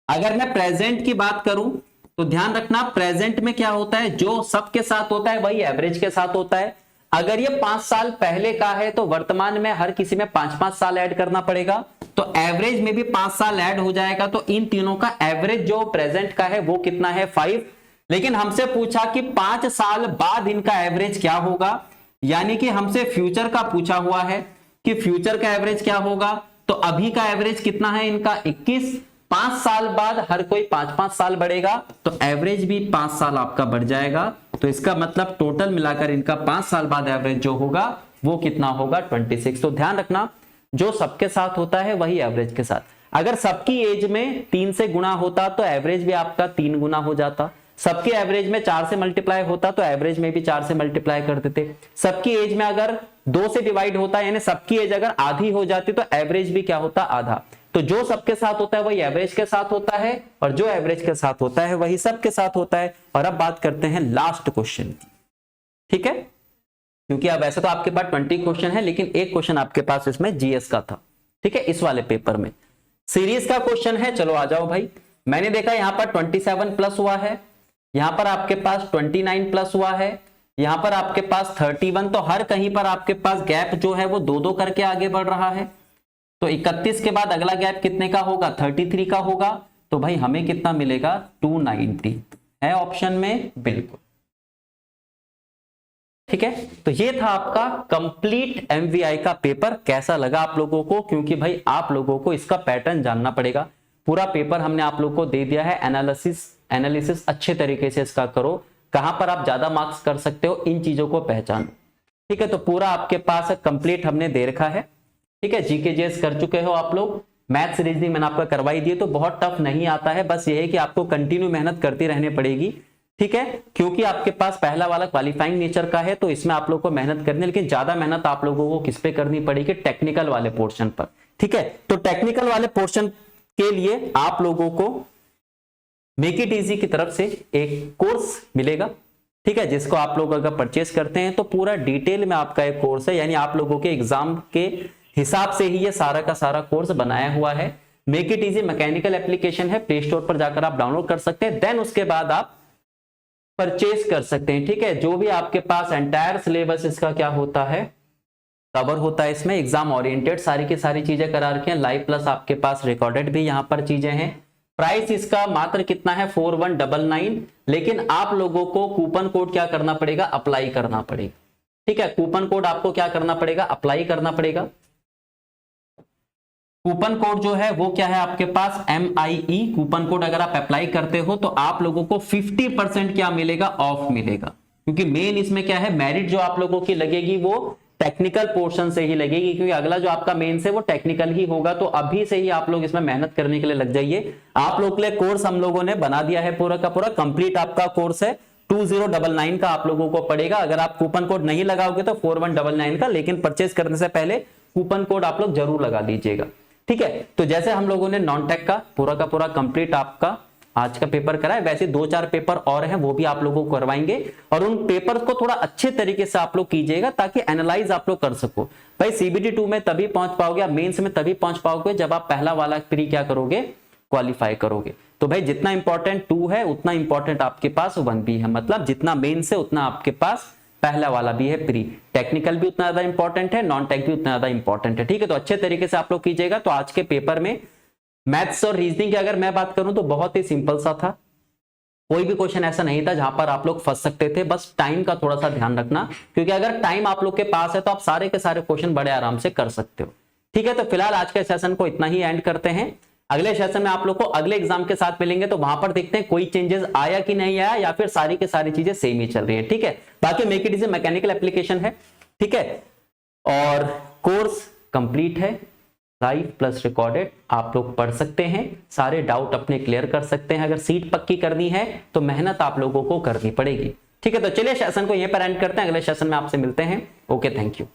अगर मैं प्रेजेंट की बात करूं तो ध्यान रखना, प्रेजेंट में क्या होता है, जो सबके साथ होता है वही एवरेज के साथ होता है। अगर ये 5 साल पहले का है तो वर्तमान में हर किसी में 5-5 साल ऐड करना पड़ेगा, तो एवरेज में भी 5 साल ऐड हो जाएगा। तो इन तीनों का एवरेज जो प्रेजेंट का है वो कितना है, 5। लेकिन हमसे पूछा कि 5 साल बाद इनका एवरेज क्या होगा, यानी कि हमसे फ्यूचर का पूछा हुआ है कि फ्यूचर का एवरेज क्या होगा। तो अभी का एवरेज कितना है इनका, 21। 5 साल बाद हर कोई 5-5 साल बढ़ेगा, तो एवरेज भी 5 साल आपका बढ़ जाएगा। तो इसका मतलब टोटल मिलाकर इनका 5 साल बाद एवरेज जो होगा वो कितना होगा, 26। तो ध्यान रखना, जो सबके साथ होता है वही एवरेज के साथ। अगर सबकी एज में 3 से गुणा होता तो एवरेज भी आपका 3 गुना हो जाता। सबके एवरेज में 4 से मल्टीप्लाई होता तो एवरेज में भी 4 से मल्टीप्लाई कर देते। सबकी एज में अगर 2 से डिवाइड होता, यानी सबकी एज अगर आधी हो जाती तो एवरेज भी क्या होता, आधा। तो जो सबके साथ होता है वही एवरेज के साथ होता है, और जो एवरेज के साथ होता है वही सबके साथ होता है। और अब बात करते हैं लास्ट क्वेश्चन की, ठीक है, क्योंकि अब वैसे तो आपके पास 20 क्वेश्चन है, लेकिन एक क्वेश्चन आपके पास इसमें जीएस का था, ठीक है, इस वाले पेपर में सीरीज का क्वेश्चन है। चलो आ जाओ भाई। मैंने देखा यहां पर 27 प्लस हुआ है, यहां पर आपके पास 29 प्लस हुआ है, यहां पर आपके पास 31। तो हर कहीं पर आपके पास गैप जो है वो 2-2 करके आगे बढ़ रहा है। तो 31 के बाद अगला गैप कितने का होगा, 33 का होगा। तो भाई हमें कितना मिलेगा, 290 है ऑप्शन में, बिल्कुल ठीक है। तो ये था आपका कंप्लीट एमवीआई का पेपर। कैसा लगा आप लोगों को, क्योंकि भाई आप लोगों को इसका पैटर्न जानना पड़ेगा। पूरा पेपर हमने आप लोगों को दे दिया है, एनालिसिस अच्छे तरीके से इसका करो, कहां पर आप ज्यादा मार्क्स कर सकते हो इन चीजों को पहचानो, ठीक है। तो पूरा आपके पास कंप्लीट हमने दे रखा है, ठीक है। जीके जीएस कर चुके हो आप लोग, मैथ्स रीजनिंग मैंने आपका करवाई दी है, तो बहुत टफ नहीं आता है। बस ये है कि आपको कंटिन्यू मेहनत करती रहनी पड़ेगी, ठीक है, क्योंकि आपके पास पहला वाला क्वालिफाइंग नेचर का है, तो इसमें आप लोगों को मेहनत करनी है। लेकिन ज्यादा मेहनत आप लोगों को किस पे करनी पड़ेगी, टेक्निकल वाले पोर्शन पर, ठीक है। तो टेक्निकल वाले पोर्शन के लिए आप लोगों को मेक इट इजी की तरफ से एक कोर्स मिलेगा, ठीक है, जिसको आप लोग अगर परचेस करते हैं तो पूरा डिटेल में आपका एक कोर्स है, यानी आप लोगों के एग्जाम के हिसाब से ही ये सारा का सारा कोर्स बनाया हुआ है। Make it easy mechanical application है, प्ले स्टोर पर जाकर आप डाउनलोड कर सकते हैं, देन उसके बाद आप परचेस कर सकते हैं, ठीक है। जो भी आपके पास एंटायर सिलेबस इसका क्या होता है, कवर होता है, इसमें एग्जाम ओरिएंटेड सारी की सारी चीजें करा रखी हैं, लाइव प्लस आपके पास रिकॉर्डेड भी यहाँ पर चीजें हैं। प्राइस इसका मात्र कितना है, 4199। लेकिन आप लोगों को कूपन कोड क्या करना पड़ेगा, अप्लाई करना पड़ेगा, ठीक है। कूपन कोड आपको क्या करना पड़ेगा, अप्लाई करना पड़ेगा। कूपन कोड जो है वो क्या है आपके पास, MIE कूपन कोड अगर आप अप्लाई करते हो तो आप लोगों को 50% क्या मिलेगा, ऑफ मिलेगा। क्योंकि मेन इसमें क्या है, मेरिट जो आप लोगों की लगेगी वो टेक्निकल पोर्शन से ही लगेगी, क्योंकि अगला जो आपका मेन से वो टेक्निकल ही होगा। तो अभी से ही आप लोग इसमें मेहनत करने के लिए लग जाइए। आप लोग के लिए कोर्स हम लोगों ने बना दिया है, पूरा का पूरा कंप्लीट आपका कोर्स है, 2099 का आप लोगों को पड़ेगा। अगर आप कूपन कोड नहीं लगाओगे तो 4199 का, लेकिन परचेज करने से पहले कूपन कोड आप लोग जरूर लगा दीजिएगा, ठीक है। तो जैसे हम लोगों ने नॉन टेक का पूरा कंप्लीट आपका आज का पेपर कराए, वैसे 2-4 पेपर और हैं, वो भी आप लोगों को करवाएंगे। और उन पेपर को थोड़ा अच्छे तरीके से आप लोग कीजिएगा ताकि एनालाइज आप लोग कर सको। भाई CBT 2 में तभी पहुंच पाओगे, आप मेंस में तभी पहुंच पाओगे जब आप पहला वाला प्री क्या करोगे, क्वालिफाई करोगे। तो भाई जितना इंपॉर्टेंट 2 है उतना इंपॉर्टेंट आपके पास 1 भी है, मतलब जितना मेन से उतना आपके पास पहला वाला भी है प्री। टेक्निकल भी उतना ज्यादा इंपॉर्टेंट है, नॉन टेक भी उतना ज्यादा इंपॉर्टेंट है, ठीक है। तो अच्छे तरीके से आप लोग कीजिएगा। तो आज के पेपर में मैथ्स और रीजनिंग की अगर मैं बात करूं तो बहुत ही सिंपल सा था, कोई भी क्वेश्चन ऐसा नहीं था जहां पर आप लोग फंस सकते थे। बस टाइम का थोड़ा सा ध्यान रखना, क्योंकि अगर टाइम आप लोग के पास है तो आप सारे के सारे क्वेश्चन बड़े आराम से कर सकते हो। ठीक है, तो फिलहाल आज के सेशन को इतना ही एंड करते हैं। अगले सेशन में आप लोग को अगले एग्जाम के साथ मिलेंगे, तो वहां पर देखते हैं कोई चेंजेस आया कि नहीं आया, या फिर सारी की सारी चीजें सेम ही चल रही है। ठीक है, बाकी make it easy mechanical application है। ठीक है, और कोर्स कंप्लीट है, लाइव प्लस रिकॉर्डेड, आप लोग पढ़ सकते हैं, सारे डाउट अपने क्लियर कर सकते हैं। अगर सीट पक्की करनी है तो मेहनत आप लोगों को करनी पड़ेगी। ठीक है, तो चलिए सेशन को यहीं पर एंड करते हैं, अगले सेशन में आपसे मिलते हैं। Okay, thank you.